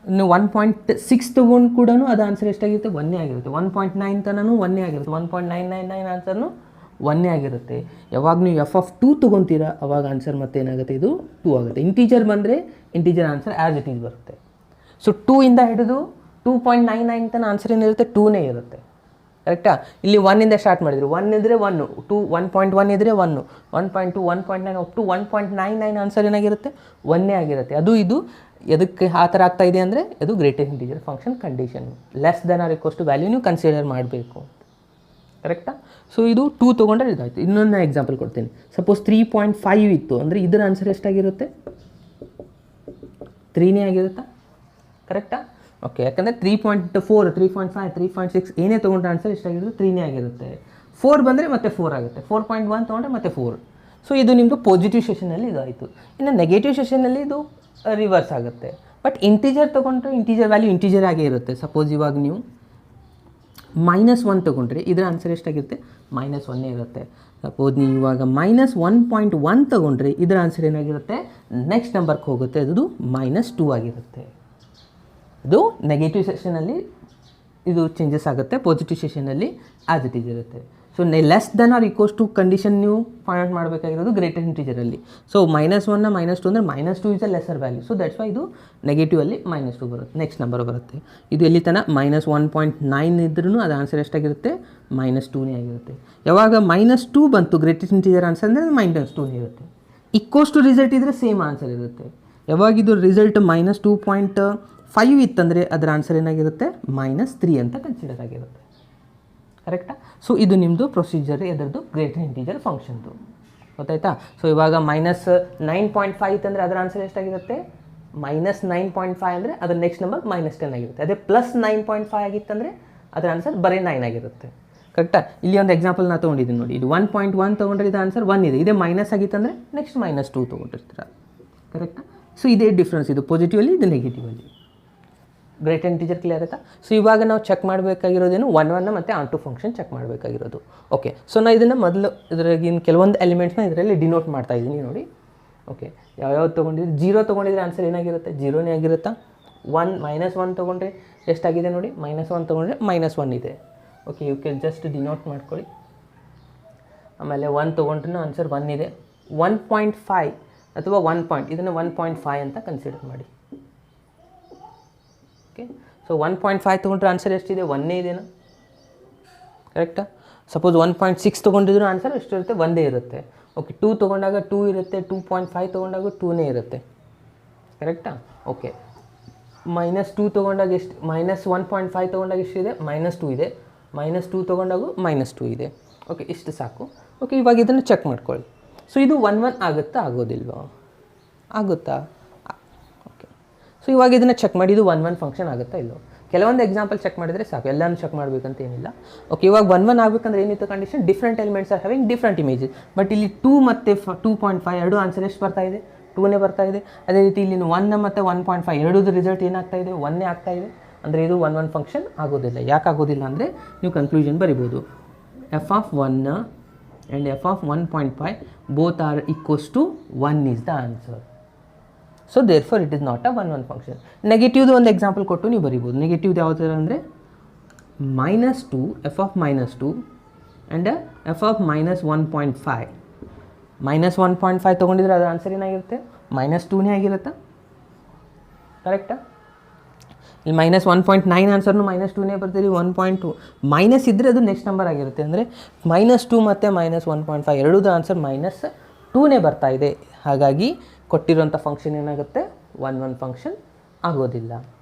ಇನ್ನು 1.6 ತೊಗೊಂಡು ಕೂಡ ಅದು ಆನ್ಸರ್ ಎಷ್ಟಾಗಿರುತ್ತೆ, 1 ಆಗಿರುತ್ತೆ. 1.9 ತನೂ 1 ಆಗಿರುತ್ತೆ. 1.999 ಆನ್ಸರ್ನು 1 ಆಗಿರುತ್ತೆ. ಯಾವಾಗ ನೀವು ಎಫ್ ಆಫ್ 2 ತೊಗೊತೀರಾ ಅವಾಗ ಆನ್ಸರ್ ಮತ್ತೆ ಏನಾಗುತ್ತೆ, ಇದು 2 ಆಗುತ್ತೆ. ಇಂಟೀಜರ್ ಬಂದರೆ integer answer as it is ಬರುತ್ತೆ. ಸೊ 2 ಇಂದ ಹಿಡಿದು 2.99 ತನಕ ಆನ್ಸರ್ ಏನಿರುತ್ತೆ, 2ನೇ ಇರುತ್ತೆ, ಕರೆಕ್ಟಾ? ಇಲ್ಲಿ 1 ಇಂದ ಸ್ಟಾರ್ಟ್ ಮಾಡಿದ್ರು, 1 ಇದ್ದರೆ 1, 2 1.1 ಇದ್ದರೆ 1, 1.2 1.9 ಅಪ್ ಟು 1.99 ಆನ್ಸರ್ ಏನಾಗಿರುತ್ತೆ, 1 ಆಗಿರುತ್ತೆ. ಅದು ಇದು ಎದಕ್ಕೆ ಆ ಥರ ಆಗ್ತಾ ಇದೆ ಅಂದರೆ ಅದು greatest integer function condition. Less than or equals to value ನೀವು ಕನ್ಸಿಡರ್ ಮಾಡಬೇಕು, ಕರೆಕ್ಟಾ? ಸೊ ಇದು 2 ತೊಗೊಂಡ್ರೆ ಇದಾಯಿತು. ಇನ್ನೊಂದು ಎಕ್ಸಾಂಪಲ್ ಕೊಡ್ತೀನಿ. ಸಪೋಸ್ 3.5 ಇತ್ತು ಅಂದರೆ ಇದರ ಆನ್ಸರ್ ಎಷ್ಟಾಗಿರುತ್ತೆ, 3ನೇ ಆಗಿರುತ್ತಾ, ಕರೆಕ್ಟಾ? ಓಕೆ, ಯಾಕಂದರೆ 3.4 3.5 3.6 ಏನೇ ತೊಗೊಂಡ್ರೆ ಆನ್ಸರ್ ಎಷ್ಟಾಗಿರುತ್ತೆ, 3ನೇ ಆಗಿರುತ್ತೆ. 4 ಬಂದರೆ ಮತ್ತೆ 4 ಆಗುತ್ತೆ. 4.1 ತೊಗೊಂಡ್ರೆ ಮತ್ತೆ 4. ಸೊ ಇದು ನಿಮ್ಮದು ಪಾಸಿಟಿವ್ ಸೆಷನಲ್ಲಿ ಇದಾಯಿತು. ಇನ್ನು ನೆಗೆಟಿವ್ ಸೆಷನಲ್ಲಿ ಇದು ರಿವರ್ಸ್ ಆಗುತ್ತೆ. ಬಟ್ ಇಂಟೀಜರ್ ತೊಗೊಂಡ್ರೆ ಇಂಟೀಜರ್ ವ್ಯಾಲ್ಯೂ ಇಂಟೀಜರ್ ಆಗೇ ಇರುತ್ತೆ. ಸಪೋಸ್ ಇವಾಗ ನೀವು -1 ತೊಗೊಂಡ್ರೆ ಇದರ ಆನ್ಸರ್ ಎಷ್ಟಾಗಿರುತ್ತೆ, -1 ಇರುತ್ತೆ. ಸಪೋಸ್ ನೀವು ಇವಾಗ -1.1 ತೊಗೊಂಡ್ರೆ ಇದರ ಆನ್ಸರ್ ಏನಾಗಿರುತ್ತೆ, ನೆಕ್ಸ್ಟ್ ನಂಬರ್ಗೆ ಹೋಗುತ್ತೆ, ಅದು -2 ಆಗಿರುತ್ತೆ. ಇದು ನೆಗೆಟಿವ್ ಸೆಷನಲ್ಲಿ ಇದು ಚೇಂಜಸ್ ಆಗುತ್ತೆ, ಪಾಸಿಟಿವ್ ಸೆಷನಲ್ಲಿ ಆ್ಯಸ್ ಇಟ್ ಈಸ್ ಇರುತ್ತೆ. So less than or equals to condition ನೀವು ಫೈಂಡ್ ಔಟ್ ಮಾಡಬೇಕಾಗಿರೋದು ಗ್ರೇಟೆಸ್ಟ್ ಇಂಟೀಜರಲ್ಲಿ. ಸೊ -1 -2 ಅಂದರೆ -2 is a lesser value. So that's why ಇದು ನೆಗೆಟಿವಲ್ಲಿ -2 ಬರುತ್ತೆ, ನೆಕ್ಸ್ಟ್ ನಂಬರ್ ಬರುತ್ತೆ. ಇದು ಎಲ್ಲಿ ತನಕ -1.9 ಇದ್ರೂ ಅದು ಆನ್ಸರ್ ಎಷ್ಟಾಗಿರುತ್ತೆ, -2ನೇ ಆಗಿರುತ್ತೆ. ಯಾವಾಗ -2 ಬಂತು ಗ್ರೇಟೆಸ್ಟ್ ಇಂಟೀಜರ್ ಆನ್ಸರ್ ಅಂದರೆ -2ನೇ ಇರುತ್ತೆ. ಈಕ್ವಲ್ಸ್ ಟು ರಿಸಲ್ಟ್ ಇದ್ದರೆ ಸೇಮ್ ಆನ್ಸರ್ ಇರುತ್ತೆ. ಯಾವಾಗ ಇದು ರಿಸಲ್ಟ್ -2.5 ಇತ್ತಂದರೆ ಅದರ ಆನ್ಸರ್ ಏನಾಗಿರುತ್ತೆ, -3 ಅಂತ ಕನ್ಸಿಡರ್ ಆಗಿರುತ್ತೆ, ಕರೆಕ್ಟಾ? ಸೊ ಇದು ನಿಮ್ಮದು ಪ್ರೊಸೀಜರ್ ಅದರದ್ದು ಗ್ರೇಟೆಸ್ಟ್ ಇಂಟೀಜರ್ ಫಂಕ್ಷನ್ದು, ಗೊತ್ತಾಯ್ತಾ? ಸೊ ಇವಾಗ -9.5 ಇತ್ತಂದರೆ ಅದರ ಆನ್ಸರ್ ಎಷ್ಟಾಗಿರುತ್ತೆ, -9.5 ಅಂದರೆ ಅದರ ನೆಕ್ಸ್ಟ್ ನಂಬರ್ -10 ಆಗಿರುತ್ತೆ. ಅದೇ +9.5 ಆಗಿತ್ತಂದರೆ ಅದರ ಆನ್ಸರ್ ಬರೀ 9 ಆಗಿರುತ್ತೆ, ಕರೆಕ್ಟಾ? ಇಲ್ಲಿ ಒಂದು ಎಕ್ಸಾಂಪಲ್ ನಾನು ತೊಗೊಂಡಿದ್ದೀನಿ ನೋಡಿ. ಇದು 1.1 ತೊಗೊಂಡ್ರೆ ಇದು ಆನ್ಸರ್ 1 ಇದೆ. ಇದೇ ಮೈನಸ್ ಆಗಿತ್ತಂದರೆ ನೆಕ್ಸ್ಟ್ -2 ತೊಗೊಂಡಿರ್ತೀರ, ಕರೆಕ್ಟಾ? ಸೊ ಇದೇ ಡಿಫ್ರೆನ್ಸ್, ಇದು ಪಾಸಿಟಿವಲ್ಲಿ ಇದು ನೆಗೆಟಿವಲ್ಲಿ. ಗ್ರೇಟರ್ ಇಂಟಿಜರ್ ಕ್ಲಿಯರ್ ಆಯಿತಾ. ಸೊ ಇವಾಗ ನಾವು ಚೆಕ್ ಮಾಡಬೇಕಾಗಿರೋದೇನು 1 1 ಮತ್ತು ಆನ್ ಟು ಫಂಕ್ಷನ್ ಚೆಕ್ ಮಾಡಬೇಕಾಗಿರೋದು. ಓಕೆ, ಸೊ ನಾನು ಇದನ್ನು ಮೊದಲು ಇದ್ರಾಗಿನ ಕೆಲವೊಂದು ಎಲಿಮೆಂಟ್ಸ್ನ ಇದರಲ್ಲಿ ಡಿನೋಟ್ ಮಾಡ್ತಾ ಇದ್ದೀನಿ ನೋಡಿ. ಓಕೆ, ಯಾವ್ಯಾವ್ದು ತೊಗೊಂಡಿದ್ರೆ 0 ತೊಗೊಂಡಿದ್ರೆ ಆನ್ಸರ್ ಏನಾಗಿರುತ್ತೆ, 0ನೇ ಆಗಿರುತ್ತಾ. 1 -1 ತೊಗೊಂಡ್ರೆ ಎಷ್ಟಾಗಿದೆ ನೋಡಿ, -1 ತೊಗೊಂಡ್ರೆ -1 ಇದೆ. Okay, you can just denote ಮಾಡ್ಕೊಳ್ಳಿ. ಆಮೇಲೆ 1 ತೊಗೊಂಡ್ರೂ ಆನ್ಸರ್ 1 ಇದೆ. 1.5 ಅಥವಾ 1 ಪಾಯಿಂಟ್, ಇದನ್ನು 1.5 ಅಂತ ಕನ್ಸಿಡರ್ ಮಾಡಿ. ಓಕೆ, ಸೊ 1.5 ತೊಗೊಂಡ್ರೆ ಆನ್ಸರ್ ಎಷ್ಟಿದೆ, 1 ಇದೆನಾ, ಕರೆಕ್ಟಾ. ಸಪೋಸ್ 1.6 ತೊಗೊಂಡಿದ್ರು ಆನ್ಸರ್ ಎಷ್ಟಿರುತ್ತೆ, 1 ಇರುತ್ತೆ. ಓಕೆ, 2 ತೊಗೊಂಡಾಗ 2 ಇರುತ್ತೆ, 2.5 ತೊಗೊಂಡಾಗ 2ನೇ ಇರುತ್ತೆ, ಕರೆಕ್ಟಾ. ಓಕೆ, -2 ತೊಗೊಂಡಾಗ ಎಷ್ಟು, -1.5 ತೊಗೊಂಡಾಗ ಎಷ್ಟಿದೆ, -2 ಇದೆ. -2 ತೊಗೊಂಡಾಗ -2 ಇದೆ. ಓಕೆ, ಇಷ್ಟು ಸಾಕು. ಓಕೆ, ಇವಾಗ ಇದನ್ನು ಚೆಕ್ ಮಾಡ್ಕೊಳ್ಳಿ. ಸೊ ಇದು 1 1 ಆಗುತ್ತಾ, ಆಗೋದಿಲ್ವಾ, ಆಗುತ್ತಾ. ಓಕೆ, ಸೊ ಇವಾಗ ಇದನ್ನು ಚೆಕ್ ಮಾಡಿ, ಇದು 1 1 ಫಂಕ್ಷನ್ ಆಗುತ್ತಾ ಇಲ್ಲೋ. ಕೆಲವೊಂದು ಎಕ್ಸಾಂಪಲ್ ಚೆಕ್ ಮಾಡಿದರೆ ಸಾಕು, ಎಲ್ಲನೂ ಚೆಕ್ ಮಾಡಬೇಕಂತ ಏನಿಲ್ಲ. ಓಕೆ, ಇವಾಗ 1 1 ಆಗಬೇಕಂದ್ರೆ ಏನಿತ್ತು condition, different elements are having different images. But ಇಲ್ಲಿ 2 ಮತ್ತು 2.5 ಎರಡು ಆನ್ಸರ್ ಎಷ್ಟು ಬರ್ತಾ ಇದೆ, 2ನೇ ಬರ್ತಾ ಇದೆ. ಅದೇ ರೀತಿ ಇಲ್ಲಿ 1 ಮತ್ತು 1.5 ಎರಡೂದು ರಿಸಲ್ಟ್ ಏನಾಗ್ತಾ ಇದೆ, 1ನೇ ಆಗ್ತಾ ಇದೆ. ಅಂದರೆ ಇದು 1 1 ಫಂಕ್ಷನ್ ಆಗೋದಿಲ್ಲ. ಯಾಕೆ ಆಗೋದಿಲ್ಲ ಅಂದರೆ ನೀವು ಕನ್ಕ್ಲೂಷನ್ ಬರಿಬೋದು, f(1) and f(1.5) both are equals to 1 is the answer. So therefore it is not a 1 1 function. ನೆಗೆಟಿವ್ದು ಒಂದು ಎಕ್ಸಾಂಪಲ್ ಕೊಟ್ಟು ನೀವು ಬರಿಬೋದು. ನೆಗೆಟಿವ್ದು ಯಾವ ಥರ ಅಂದರೆ -2 f(-2) and f(-1.5). -1.5 ತೊಗೊಂಡಿದ್ರೆ ಅದು ಆನ್ಸರ್ ಏನಾಗಿರುತ್ತೆ, -2ನೇ ಆಗಿರುತ್ತಾ, ಕರೆಕ್ಟಾ. ಇಲ್ಲಿ -1.9 ಆನ್ಸರ್ನು -2ನೇ ಬರ್ತೀರಿ. 1.2 ಮೈನಸ್ ಇದ್ದರೆ ಅದು ನೆಕ್ಸ್ಟ್ ನಂಬರ್ ಆಗಿರುತ್ತೆ. ಅಂದರೆ -2 ಮತ್ತು -1.5 ಎರಡೂದು ಆನ್ಸರ್ -2ನೇ ಬರ್ತಾ ಇದೆ. ಹಾಗಾಗಿ ಕೊಟ್ಟಿರೋಂಥ ಫಂಕ್ಷನ್ ಏನಾಗುತ್ತೆ, 1 1 ಫಂಕ್ಷನ್ ಆಗೋದಿಲ್ಲ.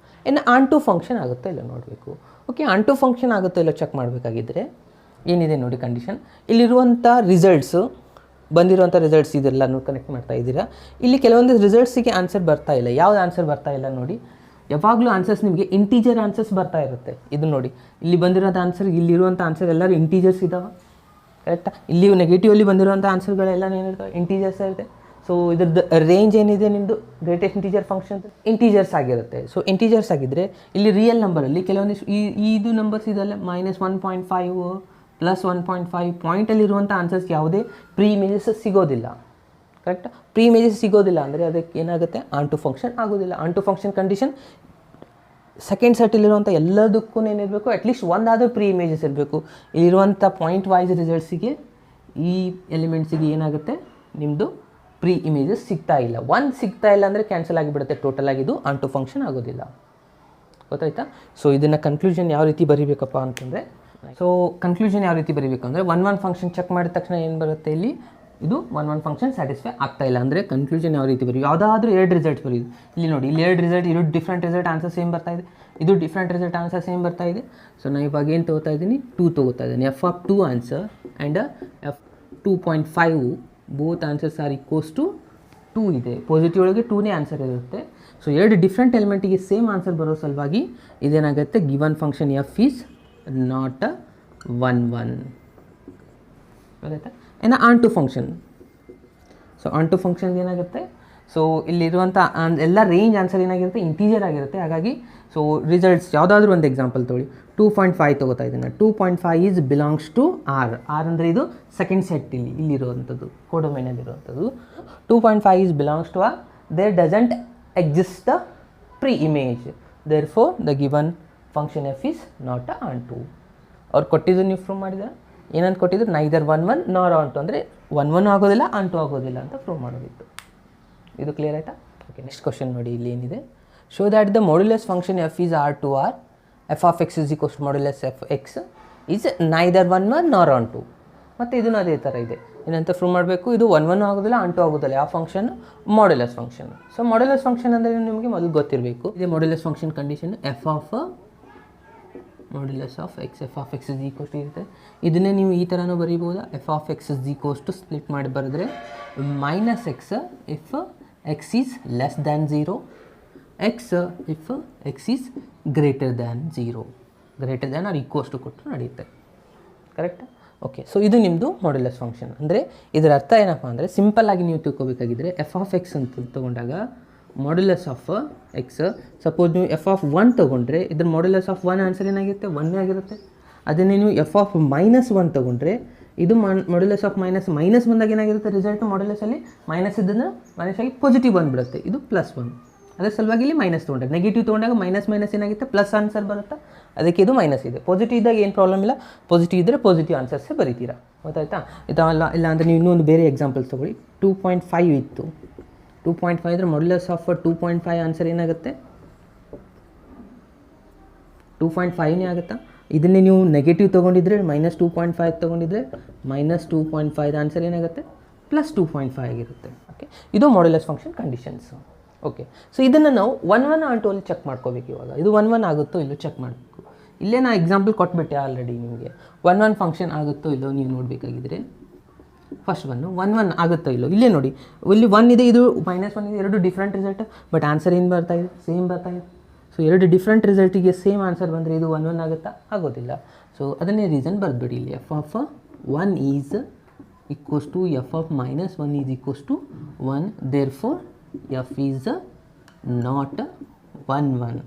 ಇನ್ನು ಆನ್ ಟು ಫಂಕ್ಷನ್ ಆಗುತ್ತೋ ಇಲ್ಲ ನೋಡಬೇಕು. ಓಕೆ, ಆನ್ ಟು ಫಂಕ್ಷನ್ ಆಗುತ್ತೋ ಇಲ್ಲ ಚೆಕ್ ಮಾಡಬೇಕಾಗಿದ್ದರೆ ಏನಿದೆ ನೋಡಿ ಕಂಡೀಷನ್. ಇಲ್ಲಿರುವಂಥ ರಿಸಲ್ಟ್ಸು, ಬಂದಿರುವಂಥ ರಿಸಲ್ಟ್ಸ್ ಇದೆಲ್ಲನೂ ಕನೆಕ್ಟ್ ಮಾಡ್ತಾ ಇದ್ದೀರಾ. ಇಲ್ಲಿ ಕೆಲವೊಂದು ರಿಸಲ್ಟ್ಸಿಗೆ ಆನ್ಸರ್ ಬರ್ತಾ ಇಲ್ಲ. ಯಾವ್ದು ಆನ್ಸರ್ ಬರ್ತಾ ಇಲ್ಲ ನೋಡಿ, ಯಾವಾಗಲೂ ಆನ್ಸರ್ಸ್ ನಿಮಗೆ ಇಂಟೀಜರ್ ಆನ್ಸರ್ಸ್ ಬರ್ತಾ ಇರುತ್ತೆ. ಇದು ನೋಡಿ, ಇಲ್ಲಿ ಬಂದಿರೋಂಥ ಆನ್ಸರ್, ಇಲ್ಲಿರುವಂಥ ಆನ್ಸರ್ ಎಲ್ಲರೂ ಇಂಟೀಜರ್ಸ್ ಇದ್ದಾವೆ, ಕರೆಕ್ಟಾ. ಇಲ್ಲಿ ನೆಗೆಟಿವಲ್ಲಿ ಬಂದಿರುವಂಥ ಆನ್ಸರ್ಗಳೆಲ್ಲ ಏನಿರ್ತವೆ, ಇಂಟೀಜರ್ಸ್ ಇರುತ್ತೆ. ಸೊ ಇದ್ರದ್ದು ರೇಂಜ್ ಏನಿದೆ ನಿಮ್ಮದು ಗ್ರೇಟೆಸ್ಟ್ ಇಂಟೀಜರ್ ಫಂಕ್ಷನ್ ಇಂಟೀಜರ್ಸ್ ಆಗಿರುತ್ತೆ. ಸೊ ಇಂಟೀಜರ್ಸ್ ಆಗಿದ್ದರೆ ಇಲ್ಲಿ ರಿಯಲ್ ನಂಬರಲ್ಲಿ ಕೆಲವೊಂದಿಷ್ಟು ಇದು ನಂಬರ್ಸ್ ಇದೆಲ್ಲ -1.5 +1.5 ಪಾಯಿಂಟಲ್ಲಿರುವಂಥ ಆನ್ಸರ್ಸ್ ಯಾವುದೇ ಪ್ರೀ ಇಮೇಜಸ್ ಸಿಗೋದಿಲ್ಲ, ಕರೆಕ್ಟ್. ಪ್ರೀ ಇಮೇಜಸ್ ಸಿಗೋದಿಲ್ಲ ಅಂದರೆ ಅದಕ್ಕೆ ಏನಾಗುತ್ತೆ, ಆನ್ ಟು ಫಂಕ್ಷನ್ ಆಗೋದಿಲ್ಲ. Onto function condition second ಸೆಟ್ಟಲ್ಲಿರುವಂಥ ಎಲ್ಲದಕ್ಕೂ ಏನಿರಬೇಕು, ಅಟ್ಲೀಸ್ಟ್ ಒಂದಾದರೂ ಪ್ರೀ ಇಮೇಜಸ್ ಇರಬೇಕು. ಇಲ್ಲಿರುವಂಥ ಪಾಯಿಂಟ್ ವೈಸ್ ರಿಸಲ್ಟ್ಸಿಗೆ ಈ ಎಲಿಮೆಂಟ್ಸಿಗೆ ಏನಾಗುತ್ತೆ, ನಿಮ್ಮದು ಪ್ರೀ ಇಮೇಜಸ್ ಸಿಗ್ತಾ ಇಲ್ಲ. 1 ಸಿಗ್ತಾ ಇಲ್ಲ ಅಂದರೆ ಕ್ಯಾನ್ಸಲ್ ಆಗಿಬಿಡುತ್ತೆ ಟೋಟಲ್ ಆಗಿದ್ದು, ಆನ್ ಟು ಫಂಕ್ಷನ್ ಆಗೋದಿಲ್ಲ, ಗೊತ್ತಾಯ್ತಾ. ಸೊ ಇದನ್ನು ಕನ್ಕ್ಲೂಷನ್ ಯಾವ ರೀತಿ ಬರೀಬೇಕಪ್ಪ ಅಂತಂದರೆ, ಸೊ ಕನ್ಕ್ಲೂಷನ್ ಯಾವ ರೀತಿ ಬರೀಬೇಕಂದ್ರೆ 1 1 ಫಂಕ್ಷನ್ ಚೆಕ್ ಮಾಡಿದ ತಕ್ಷಣ ಏನು ಬರುತ್ತೆ, ಇಲ್ಲಿ ಇದು 1 1 ಫಂಕ್ಷನ್ ಸ್ಯಾಟಿಸ್ಫೈ ಆಗ್ತಾ ಇಲ್ಲ ಅಂದರೆ ಕನ್ಕ್ಲೂಷನ್ ಯಾವ ರೀತಿ ಬರೀ, ಯಾವುದಾದ್ರೂ 2 ರಿಸಲ್ಟ್ಸ್ ಬರೀದು. ಇಲ್ಲಿ ನೋಡಿ, ಇಲ್ಲಿ 2 ರಿಸಲ್ಟ್, ಇದು ಡಿಫ್ರೆಂಟ್ ರಿಸಲ್ಟ್ ಆನ್ಸರ್ ಸೇಮ್ ಬರ್ತಾ ಇದೆ, ಇದು ಡಿಫ್ರೆಂಟ್ ರಿಸಲ್ಟ್ ಆನ್ಸರ್ ಸೇಮ್ ಬರ್ತಾ ಇದೆ. ಸೊ ನಾನು ಇವಾಗ ಏನು ತೊಗೋತಾ ಇದ್ದೀನಿ, 2 ತೊಗೋತಾ ಇದ್ದೀನಿ. f(2) answer and f(2.5) both answers are equals to 2 ಇದೆ. ಪಾಸಿಟಿವ್ ಒಳಗೆ 2ನೇ ಆನ್ಸರ್ ಇರುತ್ತೆ. ಸೊ 2 ಡಿಫ್ರೆಂಟ್ ಎಲಿಮೆಂಟಿಗೆ ಸೇಮ್ ಆನ್ಸರ್ ಬರೋ ಸಲುವಾಗಿ ಇದೇನಾಗುತ್ತೆ, given function f is not a 1 1. ಗೊತ್ತಾಯ್ತಾ. ಇನ್ನು onto function, so onto function ಏನಾಗುತ್ತೆ, ಸೊ ಇಲ್ಲಿರುವಂಥ ಎಲ್ಲ ರೇಂಜ್ ಆನ್ಸರ್ ಏನಾಗಿರುತ್ತೆ, ಇಂಟೀಜರ್ ಆಗಿರುತ್ತೆ. ಹಾಗಾಗಿ ಸೊ ರಿಸಲ್ಟ್ಸ್ ಯಾವುದಾದ್ರೂ ಒಂದು ಎಕ್ಸಾಂಪಲ್ ತೊಗೊಳ್ಳಿ. 2.5 ತೊಗೋತಾ ಇದ್ದೀನಿ. 2.5 is belongs to R. R ಅಂದರೆ ಇದು ಸೆಕೆಂಡ್ ಸೆಟ್, ಇಲ್ಲಿರುವಂಥದ್ದು ಕೋಡೊಮೈನಲ್ಲಿರುವಂಥದ್ದು. 2.5 is belongs to R. There doesn't exist the pre image, therefore the given function F is not a onto. ಅವ್ರು ಕೊಟ್ಟಿದ್ದು ನೀವು ಪ್ರೂವ್ ಮಾಡಿದ ಏನಂತ ಕೊಟ್ಟಿದ್ರು, ನೈದರ್ 1 1 ನಾರ್ ಆನ್ ಟು, ಅಂದರೆ 1 1 ಆಗೋದಿಲ್ಲ, ಆನ್ ಟು ಆಗೋದಿಲ್ಲ ಅಂತ ಪ್ರೂವ್ ಮಾಡೋದಿತ್ತು. ಇದು ಕ್ಲಿಯರ್ ಆಯಿತಾ. ಓಕೆ, ನೆಕ್ಸ್ಟ್ ಕ್ವಶನ್ ನೋಡಿ, ಇಲ್ಲಿ ಏನಿದೆ, show that the modulus function F is R to R, F of X is equals to modulus F X is neither 1 1 nor on to. ಮತ್ತು ಇದನ್ನು ಅದೇ ಥರ ಇದೆ, ಏನಂತ ಪ್ರೂವ್ ಮಾಡಬೇಕು, ಇದು 1 1 ಆಗೋದಿಲ್ಲ, ಆನ್ ಟು ಆಗೋದಿಲ್ಲ. ಯಾವ function, modulus function. So modulus function ಅಂದರೆ ನಿಮಗೆ ಮೊದಲು ಗೊತ್ತಿರಬೇಕು. ಇದೆ modulus function condition, f of modulus of x, f of X is equals to split. ಇದನ್ನೇ ನೀವು ಈ ಥರನೂ ಬರೀಬೋದಾ, ಎಫ್ ಆಫ್ ಎಕ್ಸ್ ಇಸ್ ಈಕ್ವಲ್ಸ್ ಟು ಸ್ಪ್ಲಿಟ್ ಮಾಡಿ ಬರೆದ್ರೆ -x if X is less than 0, x if X is greater than 0, greater than or equals to ಕೊಟ್ಟರು ನಡೆಯುತ್ತೆ, ಕರೆಕ್ಟಾ. ಓಕೆ, ಸೊ ಇದು ನಿಮ್ಮದು ಮಾಡ್ಯುಲಸ್ ಫಂಕ್ಷನ್. ಅಂದರೆ ಇದರ ಅರ್ಥ ಏನಪ್ಪ ಅಂದರೆ, ಸಿಂಪಲ್ಲಾಗಿ ನೀವು ತಿಳ್ಕೊಬೇಕಾಗಿದ್ದರೆ ಎಫ್ ಆಫ್ ಎಕ್ಸ್ ಅಂತ ತೊಗೊಂಡಾಗ ಮಾಡ್ಯುಲಸ್ ಆಫ್ ಎಕ್ಸ್. ಸಪೋಸ್ ನೀವು ಎಫ್ ಆಫ್ 1 ತೊಗೊಂಡ್ರೆ ಇದ್ರ ಮಾಡ್ಯುಲಸ್ ಆಫ್ 1 ಆನ್ಸರ್ ಏನಾಗಿರುತ್ತೆ 1 ಆಗಿರುತ್ತೆ. ಅದನ್ನೇ ನೀವು ಎಫ್ ಆಫ್ -1 ತೊಗೊಂಡ್ರೆ ಇದು ಮಾಡ್ಯುಲಸ್ ಆಫ್ ಮೈನಸ್ ಬಂದಾಗ ಏನಾಗಿರುತ್ತೆ ರಿಸಲ್ಟ್ ಮಾಡ್ಯುಲಸಲ್ಲಿ ಮೈನಸ್ ಇದ್ದನ್ನು ಮೈನಸ್ಸಾಗಿ ಪಾಸಿಟಿವ್ ಬಂದುಬಿಡುತ್ತೆ, ಇದು +1. ಅದರ ಸಲುವಾಗಿ ಇಲ್ಲಿ ಮೈನಸ್ ತೊಗೊಂಡ್ರೆ, ನೆಗೆಟಿವ್ ತೊಗೊಂಡಾಗ ಮೈನಸ್ ಏನಾಗುತ್ತೆ ಪ್ಲಸ್ ಆನ್ಸರ್ ಬರುತ್ತಾ, ಅದಕ್ಕೆ ಇದು ಮೈನಸ್ ಇದೆ. ಪಾಸಿಟಿವ್ ಇದ್ದಾಗ ಏನು ಪ್ರಾಬ್ಲಮ್ ಇಲ್ಲ, ಪಾಸಿಟಿವ್ ಇದ್ದರೆ ಪಾಸಿಟಿವ್ ಆನ್ಸರ್ಸೇ ಬರೀತೀರಾ, ಗೊತ್ತಾಯ್ತಾ. ಇಲ್ಲ ಅಂದರೆ ನೀವು ಇನ್ನೊಂದು ಬೇರೆ ಎಕ್ಸಾಂಪಲ್ಸ್ ತೊಗೊಳ್ಳಿ. 2.5 ಇತ್ತು, 2.5 ಅಂದರೆ ಮಾಡ್ಯುಲಸ್ ಆಫ್ 2.5 ಆನ್ಸರ್ ಏನಾಗುತ್ತೆ 2.5ನೇ ಆಗುತ್ತಾ. ಇದನ್ನೇ ನೀವು ನೆಗೆಟಿವ್ ತೊಗೊಂಡಿದ್ರೆ -2.5 ತೊಗೊಂಡಿದ್ರೆ -2.5 ಆನ್ಸರ್ ಏನಾಗುತ್ತೆ +2.5 ಆಗಿರುತ್ತೆ. ಓಕೆ, ಇದು modulus function conditions. Okay, so ಇದನ್ನು ನಾವು 1 ಆನ್2 ಅಲ್ಲಿ ಚೆಕ್ ಮಾಡ್ಕೋಬೇಕು. ಇವಾಗ ಇದು 1 ಆಗುತ್ತೋ ಇಲ್ಲೋ ಚೆಕ್ ಮಾಡಬೇಕು. ಇಲ್ಲೇ ನಾನು ಎಕ್ಸಾಂಪಲ್ ಕೊಟ್ಬಿಟ್ಟೆ ಆಲ್ರೆಡಿ ನಿಮಗೆ. 1 ಫಂಕ್ಷನ್ ಆಗುತ್ತೋ ಇಲ್ಲೋ ನೀವು ನೋಡಬೇಕಾಗಿದ್ರೆ ಫಸ್ಟ್ 1 ಆಗುತ್ತೋ ಇಲ್ಲೋ ಇಲ್ಲೇ ನೋಡಿ, ಇಲ್ಲಿ 1 ಇದೆ, ಇದು -1 ಇದೆ, ಎರಡು ಡಿಫ್ರೆಂಟ್ ರಿಸಲ್ಟ್, ಬಟ್ ಆನ್ಸರ್ ಏನು ಬರ್ತಾ ಇದೆ ಸೇಮ್ ಬರ್ತಾ ಇದೆ. ಸೊ ಎರಡು ಡಿಫ್ರೆಂಟ್ ರಿಸಲ್ಟಿಗೆ ಸೇಮ್ ಆನ್ಸರ್ ಬಂದರೆ ಇದು 1 ಆಗುತ್ತಾ, ಆಗೋದಿಲ್ಲ. ಸೊ ಅದನ್ನೇ ರೀಸನ್ ಬರೆದ್ಬಿಡಿ ಇಲ್ಲಿ. F of 1 is equals to F of -1 is equals to 1, therefore F is not 1.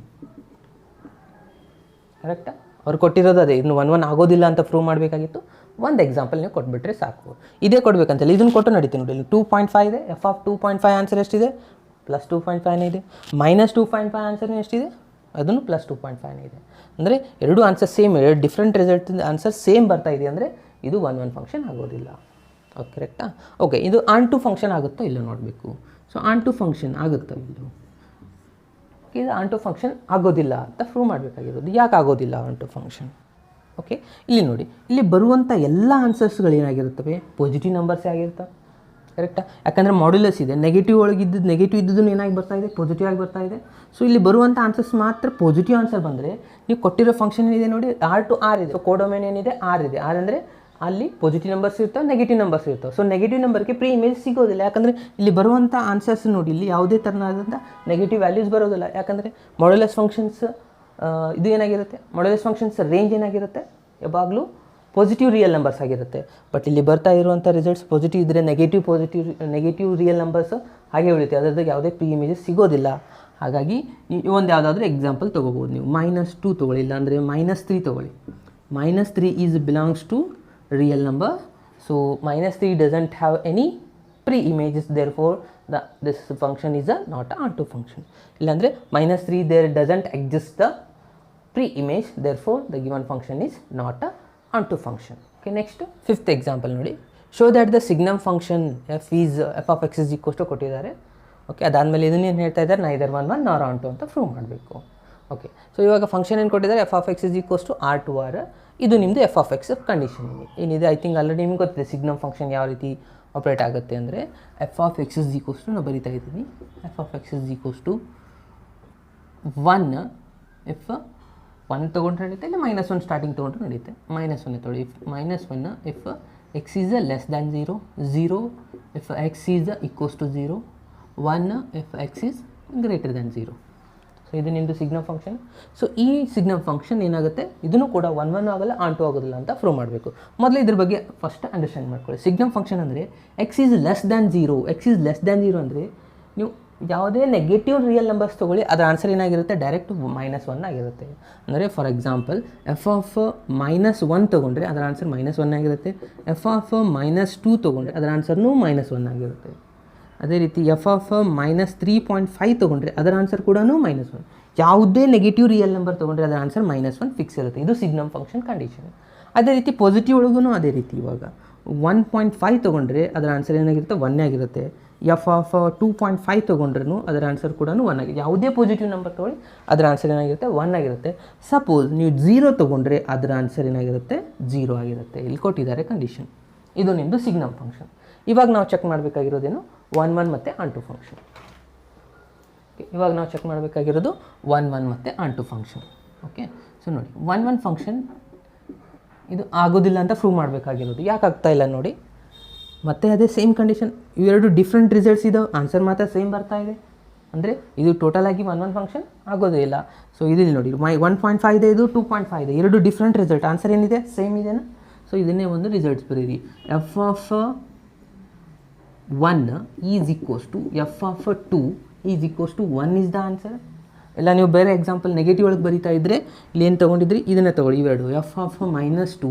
ಕರೆಕ್ಟಾ? ಅವ್ರು ಕೊಟ್ಟಿರೋದು ಅದೇ, ಇನ್ನು 1 ಆಗೋದಿಲ್ಲ ಅಂತ ಪ್ರೂವ್ ಮಾಡಬೇಕಾಗಿತ್ತು. ಒಂದು ಎಕ್ಸಾಂಪಲ್ ನೀವು ಕೊಟ್ಬಿಟ್ರೆ ಸಾಕು. ಇದೇ ಕೊಡಬೇಕಂತಲ್ಲ, ಇದನ್ನು ಕೊಟ್ಟು ನಡೀತೀನಿ ನೋಡಿ. ಇಲ್ಲಿ 2.5 ಇದೆ, ಎಫ್ ಆಫ್ 2.5 ಆನ್ಸರ್ ಎಷ್ಟಿದೆ +2.5 ಇದೆ. -2.5 ಆನ್ಸರ್ ಎಷ್ಟಿದೆ, ಅದನ್ನು +2.5 ಇದೆ. ಅಂದರೆ ಎರಡು ಆನ್ಸರ್ ಸೇಮ್, ಎರಡು ಡಿಫ್ರೆಂಟ್ ರಿಸಲ್ಟ್ ಆನ್ಸರ್ ಸೇಮ್ ಬರ್ತಾ ಇದೆ ಅಂದರೆ ಇದು 1 ಫಂಕ್ಷನ್ ಆಗೋದಿಲ್ಲ. ಓಕೆ, ಕರೆಕ್ಟಾ? ಓಕೆ, ಇದು ಆನ್2 ಫಂಕ್ಷನ್ ಆಗುತ್ತೋ ಇಲ್ಲೋ ನೋಡಬೇಕು. ಸೊ ಆನ್2 ಫಂಕ್ಷನ್ ಆಗುತ್ತೋ ಇಲ್ಲೋ, ಇದು ಆನ್2 ಫಂಕ್ಷನ್ ಆಗೋದಿಲ್ಲ ಅಂತ ಪ್ರೂವ್ ಮಾಡಬೇಕಾಗಿರೋದು. ಯಾಕೆ ಆಗೋದಿಲ್ಲ ಆನ್2 ಫಂಕ್ಷನ್? ಓಕೆ, ಇಲ್ಲಿ ನೋಡಿ, ಇಲ್ಲಿ ಬರುವಂಥ ಎಲ್ಲ ಆನ್ಸರ್ಸ್ಗಳು ಏನಾಗಿರುತ್ತವೆ ಪಾಸಿಟಿವ್ ನಂಬರ್ಸೇ ಆಗಿರ್ತವೆ, ಕರೆಕ್ಟಾ? ಯಾಕಂದರೆ ಮಾಡ್ಯುಲಸ್ ಇದೆ, ನೆಗೆಟಿವ್ ನೆಗೆಟಿವ್ ಇದ್ದದ್ದು ಏನಾಗಿ ಬರ್ತಾ ಇದೆ ಪಾಸಿಟಿವ್ ಆಗಿ ಬರ್ತಾ ಇದೆ. ಸೊ ಇಲ್ಲಿ ಬರುವಂಥ ಆನ್ಸರ್ಸ್ ಮಾತ್ರ ಪಾಸಿಟಿವ್ ಆನ್ಸರ್ ಬಂದರೆ, ನೀವು ಕೊಟ್ಟಿರೋ ಫಂಕ್ಷನ್ ಏನಿದೆ ನೋಡಿ R to R ಇದೆ. ಸೊ ಕೋಡೊಮೇನ್ ಏನಿದೆ R ಇದೆ. R ಅಂದರೆ ಅಲ್ಲಿ ಪಾಸಿಟಿವ್ ನಂಬರ್ಸ್ ಇರ್ತವೆ, ನೆಗೆಟಿವ್ ನಂಬರ್ಸ್ ಇರ್ತವೆ. ಸೊ ನೆಗೆಟಿವ್ ನಂಬರ್ಗೆ ಪ್ರೀ ಇಮೇಜ್ ಸಿಗೋದಿಲ್ಲ, ಯಾಕಂದರೆ ಇಲ್ಲಿ ಬರುವಂಥ ಆನ್ಸರ್ಸ್ ನೋಡಿ, ಇಲ್ಲಿ ಯಾವುದೇ ಥರನಾದಂಥ ನೆಗೆಟಿವ್ ವ್ಯಾಲ್ಯೂಸ್ ಬರೋದಿಲ್ಲ. ಯಾಕಂದರೆ ಮಾಡ್ಯುಲಸ್ ಫಂಕ್ಷನ್ಸ್ ಇದು ಏನಾಗಿರುತ್ತೆ, ಮಾಡ್ಯುಲಸ್ ಫಂಕ್ಷನ್ಸ್ ರೇಂಜ್ ಏನಾಗಿರುತ್ತೆ ಯಾವಾಗಲೂ ಪಾಸಿಟಿವ್ ರಿಯಲ್ ನಂಬರ್ಸ್ ಆಗಿರುತ್ತೆ. ಬಟ್ ಇಲ್ಲಿ ಬರ್ತಾ ಇರುವಂಥ ರಿಸಲ್ಟ್ಸ್ ಪಾಸಿಟಿವ್ ಇದ್ದರೆ ನೆಗೆಟಿವ್ ರಿಯಲ್ ನಂಬರ್ಸ್ ಹಾಗೆ ಉಳಿಯುತ್ತೆ, ಅದರದ್ದು ಯಾವುದೇ ಪ್ರೀ ಇಮೇಜಸ್ ಸಿಗೋದಿಲ್ಲ. ಹಾಗಾಗಿ ಒಂದು ಯಾವುದಾದ್ರೂ ಎಕ್ಸಾಂಪಲ್ ತೊಗೋಬೋದು ನೀವು. -2 ತೊಗೊಳ್ಳಿ, ಇಲ್ಲ ಅಂದರೆ -3 ತೊಗೊಳ್ಳಿ. -3 is belongs to real number. So -3 doesn't have any pre images, therefore this function is not onto function. ಇಲ್ಲಾಂದರೆ -3 there doesn't exist the pre image, therefore the given function is not onto function. Okay, next 5th example ನೋಡಿ. Show that the signum function f of X is equals to ಕೊಟ್ಟಿದ್ದಾರೆ. Okay, ಅದಾದಮೇಲೆ ಇದನ್ನೇನು ಹೇಳ್ತಾ ಇದ್ದಾರೆ, neither 1 ನಾರ್ ಆನ್2 ಅಂತ prove ಮಾಡಬೇಕು. Okay, so ಇವಾಗ ಫಂಕ್ಷನ್ ಏನು ಕೊಟ್ಟಿದ್ದಾರೆ, F of X is equals to R to R. ಇದು ನಿಮ್ಮದು ಎಫ್ ಆಫ್ ಎಕ್ಸ್ ಕಂಡೀಷನ್ ಏನಿದೆ. ಐ ಥಿಂಕ್ ಆಲ್ರೆಡಿ ನಿಮ್ಗೆ ಗೊತ್ತಿದೆ ಸಿಗ್ನಮ್ ಫಂಕ್ಷನ್ ಯಾವ ರೀತಿ ಆಪ್ರೇಟ್ ಆಗುತ್ತೆ ಅಂದರೆ, F of X is equals to, ನಾನು ಬರಿತಾ ಇದ್ದೀನಿ, F of X is equals to 1 if 1 ತೊಗೊಂಡ್ರೆ ನಡೀತೆ, ಇಲ್ಲ -1 ಸ್ಟಾರ್ಟಿಂಗ್ ತೊಗೊಂಡ್ರೆ ನಡೀತೆ. -1 ತೊಗೊಳ್ಳಿ, if -1 if X is less than 0, 0 if X is equals to 0, 1 if X is greater than 0. So ಇದು ನಿಮ್ಮದು ಸಿಗ್ನಮ್ ಫಂಕ್ಷನ್. ಸೊ ಈ ಸಿಗ್ನಮ್ ಫಂಕ್ಷನ್ ಏನಾಗುತ್ತೆ, ಇದನ್ನು ಕೂಡ 1 ಆಗಲ್ಲ ಆನ್2 ಆಗೋದಿಲ್ಲ ಅಂತ ಪ್ರೂವ್ ಮಾಡಬೇಕು. ಮೊದಲು ಇದ್ರ ಬಗ್ಗೆ ಫಸ್ಟ್ ಅಂಡರ್ಸ್ಟ್ಯಾಂಡ್ ಮಾಡ್ಕೊಳ್ಳಿ. ಸಿಗ್ನಮ್ ಫಂಕ್ಷನ್ ಅಂದರೆ X is less than 0. X is less than 0 ಅಂದರೆ ನೀವು ಯಾವುದೇ ನೆಗೆಟಿವ್ ರಿಯಲ್ ನಂಬರ್ಸ್ ತೊಗೊಳ್ಳಿ, ಅದರ ಆನ್ಸರ್ ಏನಾಗಿರುತ್ತೆ ಡೈರೆಕ್ಟ್ -1 ಆಗಿರುತ್ತೆ. ಅಂದರೆ ಫಾರ್ ಎಕ್ಸಾಂಪಲ್ ಎಫ್ ಆಫ್ -1 ತೊಗೊಂಡ್ರೆ ಅದರ ಆನ್ಸರ್ -1 ಆಗಿರುತ್ತೆ. ಎಫ್ ಆಫ್ -2 ತೊಗೊಂಡ್ರೆ ಅದರ ಆನ್ಸರ್ನೂ -1 ಆಗಿರುತ್ತೆ. ಅದೇ ರೀತಿ ಎಫ್ ಆಫ್ -3.5 ತೊಗೊಂಡ್ರೆ ಅದರ ಆನ್ಸರ್ ಕೂಡ -1. ಯಾವುದೇ ನೆಗೆಟಿವ್ ರಿಯಲ್ ನಂಬರ್ ತೊಗೊಂಡ್ರೆ ಅದರ ಆನ್ಸರ್ -1 ಫಿಕ್ಸ್ ಇರುತ್ತೆ. ಇದು ಸಿಗ್ನಮ್ ಫಂಕ್ಷನ್ ಕಂಡೀಷನ್. ಅದೇ ರೀತಿ ಪಾಸಿಟಿವ್ ಒಳಗೂ ಅದೇ ರೀತಿ. ಇವಾಗ 1.5 ತೊಗೊಂಡ್ರೆ ಅದರ ಆನ್ಸರ್ ಏನಾಗಿರುತ್ತೆ 1 ಆಗಿರುತ್ತೆ. ಎಫ್ ಆಫ್ 2.5 ತೊಗೊಂಡ್ರೂ ಅದರ ಆನ್ಸರ್ ಕೂಡ 1 ಆಗಿದೆ. ಯಾವುದೇ ಪಾಸಿಟಿವ್ ನಂಬರ್ ತೊಗೊಳ್ಳಿ ಅದರ ಆನ್ಸರ್ ಏನಾಗಿರುತ್ತೆ 1 ಆಗಿರುತ್ತೆ. ಸಪೋಸ್ ನೀವು 0 ತೊಗೊಂಡ್ರೆ ಅದರ ಆನ್ಸರ್ ಏನಾಗಿರುತ್ತೆ 0 ಆಗಿರುತ್ತೆ. ಇಲ್ಲಿ ಕೊಟ್ಟಿದ್ದಾರೆ ಕಂಡೀಷನ್. ಇದು ನಿಮ್ಮದು ಸಿಗ್ನಮ್ ಫಂಕ್ಷನ್. ಇವಾಗ ನಾವು ಚೆಕ್ ಮಾಡಬೇಕಾಗಿರೋದೇನು 1 ಮತ್ತು ಆನ್2 ಫಂಕ್ಷನ್. ಇವಾಗ ನಾವು ಚೆಕ್ ಮಾಡಬೇಕಾಗಿರೋದು 1 ಮತ್ತು ಆನ್2 ಫಂಕ್ಷನ್. ಓಕೆ, ಸೊ ನೋಡಿ 1 ಫಂಕ್ಷನ್ ಇದು ಆಗೋದಿಲ್ಲ ಅಂತ ಪ್ರೂವ್ ಮಾಡಬೇಕಾಗಿರೋದು. ಯಾಕೆ ಆಗ್ತಾ ಇಲ್ಲ ನೋಡಿ, ಮತ್ತೆ ಅದೇ ಸೇಮ್ ಕಂಡೀಷನ್, ಇವೆರಡು ಡಿಫ್ರೆಂಟ್ ರಿಸಲ್ಟ್ಸ್ ಇದಾವೆ, ಆನ್ಸರ್ ಮಾತ್ರ ಸೇಮ್ ಬರ್ತಾ ಇದೆ. ಅಂದರೆ ಇದು ಟೋಟಲ್ ಆಗಿ 1 ಫಂಕ್ಷನ್ ಆಗೋದೇ ಇಲ್ಲ. ಸೊ ಇಲ್ಲಿ ನೋಡಿ 1.5 ಇದೆ, ಇದು 2.5 ಇದೆ, ಎರಡು ಡಿಫ್ರೆಂಟ್ ರಿಸಲ್ಟ್, ಆನ್ಸರ್ ಏನಿದೆ ಸೇಮ್ ಇದೆನಾ. ಸೊ ಇದನ್ನೇ ಒಂದು ರಿಸಲ್ಟ್ಸ್ ಬರೀರಿ. F of 1 is equals to F of 2 is equals to 1 is the answer. ಇಲ್ಲ ನೀವು ಬೇರೆ ಎಕ್ಸಾಂಪಲ್ ನೆಗೆಟಿವ್ ಒಳಗೆ ಬರೀತಾ ಇದ್ದರೆ ಇಲ್ಲಿ ಏನು ತೊಗೊಂಡಿದ್ರಿ ಇದನ್ನು ತೊಗೊಳ್ಳಿ. ಇವೆರಡು f(-2)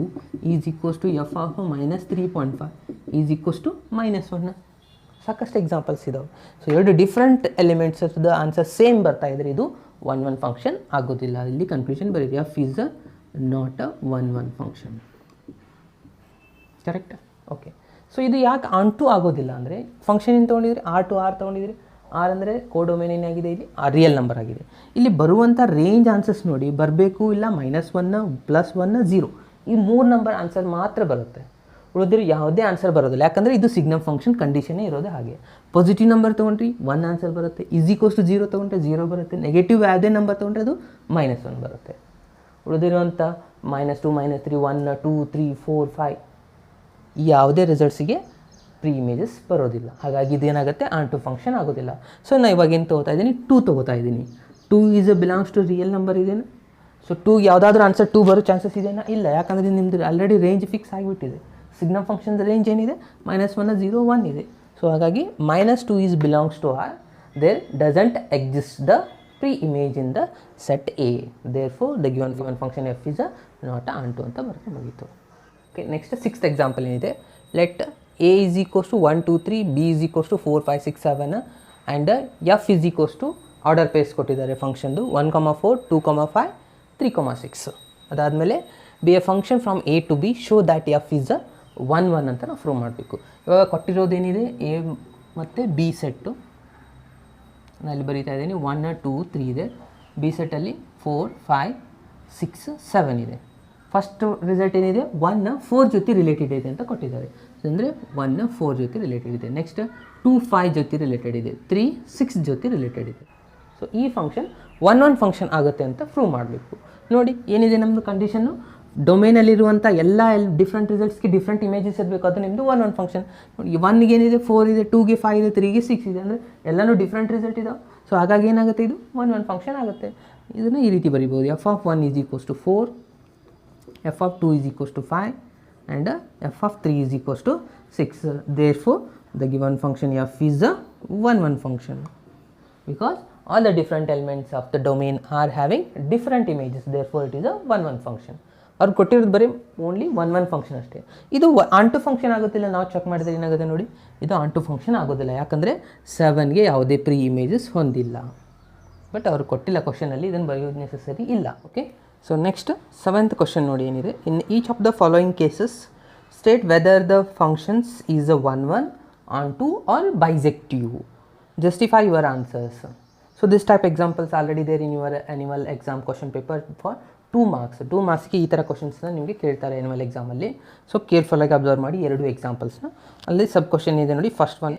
is equals to f(-3.5) is equals to -1. ಸಾಕಷ್ಟು ಎಕ್ಸಾಂಪಲ್ಸ್ ಇದಾವೆ. ಸೊ ಎರಡು different elements the answer same ಬರ್ತಾ ಇದ್ರೆ ಇದು 1 ಫಂಕ್ಷನ್ ಆಗೋದಿಲ್ಲ. ಇಲ್ಲಿ ಕನ್ಕ್ಲೂಷನ್ ಬರೀರಿ, f is not a 1 function. Correct? Okay. So ಇದು ಯಾಕೆ ಆನ್ ಟು ಆಗೋದಿಲ್ಲ ಅಂದರೆ ಫಂಕ್ಷನ್ ಏನು ತೊಗೊಂಡಿದ್ರಿ, R ತೊಗೊಂಡಿದ್ರಿ. ಆರ್ ಅಂದರೆ ಕೋಡೊಮೇನ್ ಏನಾಗಿದೆ, ಇಲ್ಲಿ ರಿಯಲ್ ನಂಬರ್ ಆಗಿದೆ. ಇಲ್ಲಿ ಬರುವಂಥ ರೇಂಜ್ ಆನ್ಸರ್ಸ್ ನೋಡಿ, ಬರಬೇಕು ಇಲ್ಲ -1 +1 0 ಈ 3 ನಂಬರ್ ಆನ್ಸರ್ ಮಾತ್ರ ಬರುತ್ತೆ. ಉಳಿದ್ರೆ ಯಾವುದೇ ಆನ್ಸರ್ ಬರೋದಿಲ್ಲ, ಯಾಕಂದರೆ ಇದು ಸಿಗ್ನಮ್ ಫಂಕ್ಷನ್ ಕಂಡೀಷನ್ನೇ ಇರೋದೇ ಹಾಗೆ. ಪಾಸಿಟಿವ್ ನಂಬರ್ ತೊಗೊಂಡ್ರಿ 1 ಆನ್ಸರ್ ಬರುತ್ತೆ, ಈಸ್ ಈಕ್ವಲ್ಸ್ ಟು 0 ತೊಗೊಂಡ್ರೆ 0 ಬರುತ್ತೆ, ನೆಗೆಟಿವ್ ಯಾವುದೇ ನಂಬರ್ ತೊಗೊಂಡ್ರೆ ಅದು -1 ಬರುತ್ತೆ. ಉಳಿದಿರುವಂಥ -2 -3 1 2 3 4 5 ಈ ಯಾವುದೇ ರಿಸಲ್ಟ್ಸಿಗೆ ಪ್ರೀ ಇಮೇಜಸ್ ಬರೋದಿಲ್ಲ. ಹಾಗಾಗಿ ಇದೇನಾಗುತ್ತೆ, ಆನ್ ಟು ಫಂಕ್ಷನ್ ಆಗೋದಿಲ್ಲ. ಸೊ ನಾನು ಇವಾಗ ಏನು ತೊಗೋತಾ ಇದ್ದೀನಿ, 2 ತೊಗೋತಾ ಇದ್ದೀನಿ. 2 is belongs to real number ಇದೆಯಾ? ಸೊ 2 ಯಾವುದಾದ್ರೂ ಆನ್ಸರ್ 2 ಬರೋ ಚಾನ್ಸಸ್ ಇದೆಯಾ? ಇಲ್ಲ, ಯಾಕಂದರೆ ನಿಮ್ಮದು ಆಲ್ರೆಡಿ ರೇಂಜ್ ಫಿಕ್ಸ್ ಆಗಿಬಿಟ್ಟಿದೆ. ಸಿಗ್ನಮ್ ಫಂಕ್ಷನ್ದ ರೇಂಜ್ ಏನಿದೆ, -1 0 1 ಇದೆ. ಸೊ ಹಾಗಾಗಿ -2 is belongs to R, there doesn't exist the pre image in the set A, therefore the given function F is not onto ಅಂತ ಬರ್ತಾ ಮುಗೀತು. ಓಕೆ, ನೆಕ್ಸ್ಟ್ 6th ಎಕ್ಸಾಂಪಲ್ ಏನಿದೆ, let A is equals to 1 2 3, B is equals to 4 5 6 7 and F is equals to order pairs ಕೊಟ್ಟಿದ್ದಾರೆ ಫಂಕ್ಷನ್ದು 1 4 2 5 3 6. ಅದಾದಮೇಲೆ be a function from A to B show that F is 1 1 ಅಂತ ನಾವು prove ಮಾಡಬೇಕು. ಇವಾಗ ಕೊಟ್ಟಿರೋದೇನಿದೆ, A ಮತ್ತು B ಸೆಟ್ಟು ನಾನು ಅಲ್ಲಿ ಬರೀತಾ ಇದ್ದೀನಿ. 1 2 3 ಇದೆ, B ಸೆಟ್ಟಲ್ಲಿ 4 5 6 7 ಇದೆ. ಫಸ್ಟ್ ರಿಸಲ್ಟ್ ಏನಿದೆ, 1 4 ಜೊತೆ ರಿಲೇಟೆಡ್ ಇದೆ ಅಂತ ಕೊಟ್ಟಿದ್ದಾರೆ. ಅಂದರೆ 1 4 ಜೊತೆ ರಿಲೇಟೆಡ್ ಇದೆ. ನೆಕ್ಸ್ಟ್ 2 5 ಜೊತೆ ರಿಲೇಟೆಡ್ ಇದೆ, 3 6 ಜೊತೆ ರಿಲೇಟೆಡ್ ಇದೆ. ಸೊ ಈ ಫಂಕ್ಷನ್ 1 ಫಂಕ್ಷನ್ ಆಗುತ್ತೆ ಅಂತ ಪ್ರೂವ್ ಮಾಡಬೇಕು. ನೋಡಿ ಏನಿದೆ ನಮ್ಮದು ಕಂಡೀಷನ್ನು, ಡೊಮೇನಲ್ಲಿರುವಂಥ ಎಲ್ಲ ಡಿಫ್ರೆಂಟ್ ರಿಸಲ್ಟ್ಸ್ಗೆ ಡಿಫ್ರೆಂಟ್ ಇಮೇಜಸ್ ಇರಬೇಕು, ಅದು ನಿಮ್ಮದು 1 ಫಂಕ್ಷನ್. ನೋಡಿ 1ಗೆ ಏನಿದೆ 4 ಇದೆ, 2ಗೆ 5 ಇದೆ, 3ಗೆ 6 ಇದೆ, ಅಂದರೆ ಎಲ್ಲನೂ ಡಿಫ್ರೆಂಟ್ ರಿಸಲ್ಟ್ ಇದಾವೆ. ಸೊ ಹಾಗಾಗಿ ಏನಾಗುತ್ತೆ, ಇದು 1 ಫಂಕ್ಷನ್ ಆಗುತ್ತೆ. ಇದನ್ನು ಈ ರೀತಿ ಬರಿಬೋದು, f(1) is equals to 4, f(2) is equals to 5 and f(3) is equals to 6. Therefore the given function f is a 1 function because all the different elements of the domain are having different images, therefore it is a 1 function. ಅವ್ರು ಕೊಟ್ಟಿರೋದು ಬರೀ only 1 function ಅಷ್ಟೇ. ಇದು on to function ಆಗುತ್ತಿಲ್ಲ. ನಾವು check ಮಾಡಿದ್ರೆ ಏನಾಗುತ್ತೆ ನೋಡಿ, ಇದು ಆನ್ ಟು ಫಂಕ್ಷನ್ ಆಗೋದಿಲ್ಲ, ಯಾಕಂದರೆ 7ಗೆ ಯಾವುದೇ ಪ್ರೀ ಇಮೇಜಸ್ ಹೊಂದಿಲ್ಲ. ಬಟ್ ಅವ್ರು ಕೊಟ್ಟಿಲ್ಲ ಕ್ವಶನಲ್ಲಿ, ಇದನ್ನು ಬರೆಯೋದು ನೆಸಸರಿ ಇಲ್ಲ. Okay, so next 7th question ನೋಡಿ ಏನಿದೆ. In each of the following cases state whether the functions is a 1 onto or bijective, justify your answers. So this type examples already there in your animal exam question paper for 2 marks. 2 marksಗೆ ಈ ಥರ ಕ್ವಶನ್ಸ್ನ ನಿಮಗೆ ಕೇಳ್ತಾರೆ animal ಎಕ್ಸಾಮಲ್ಲಿ. So ಕೇರ್ಫುಲ್ಲಾಗಿ observe ಮಾಡಿ 2 ಎಕ್ಸಾಂಪಲ್ಸ್ನ. ಅಲ್ಲಿ sub question ಇದೆ ನೋಡಿ, ಫಸ್ಟ್ ಒನ್.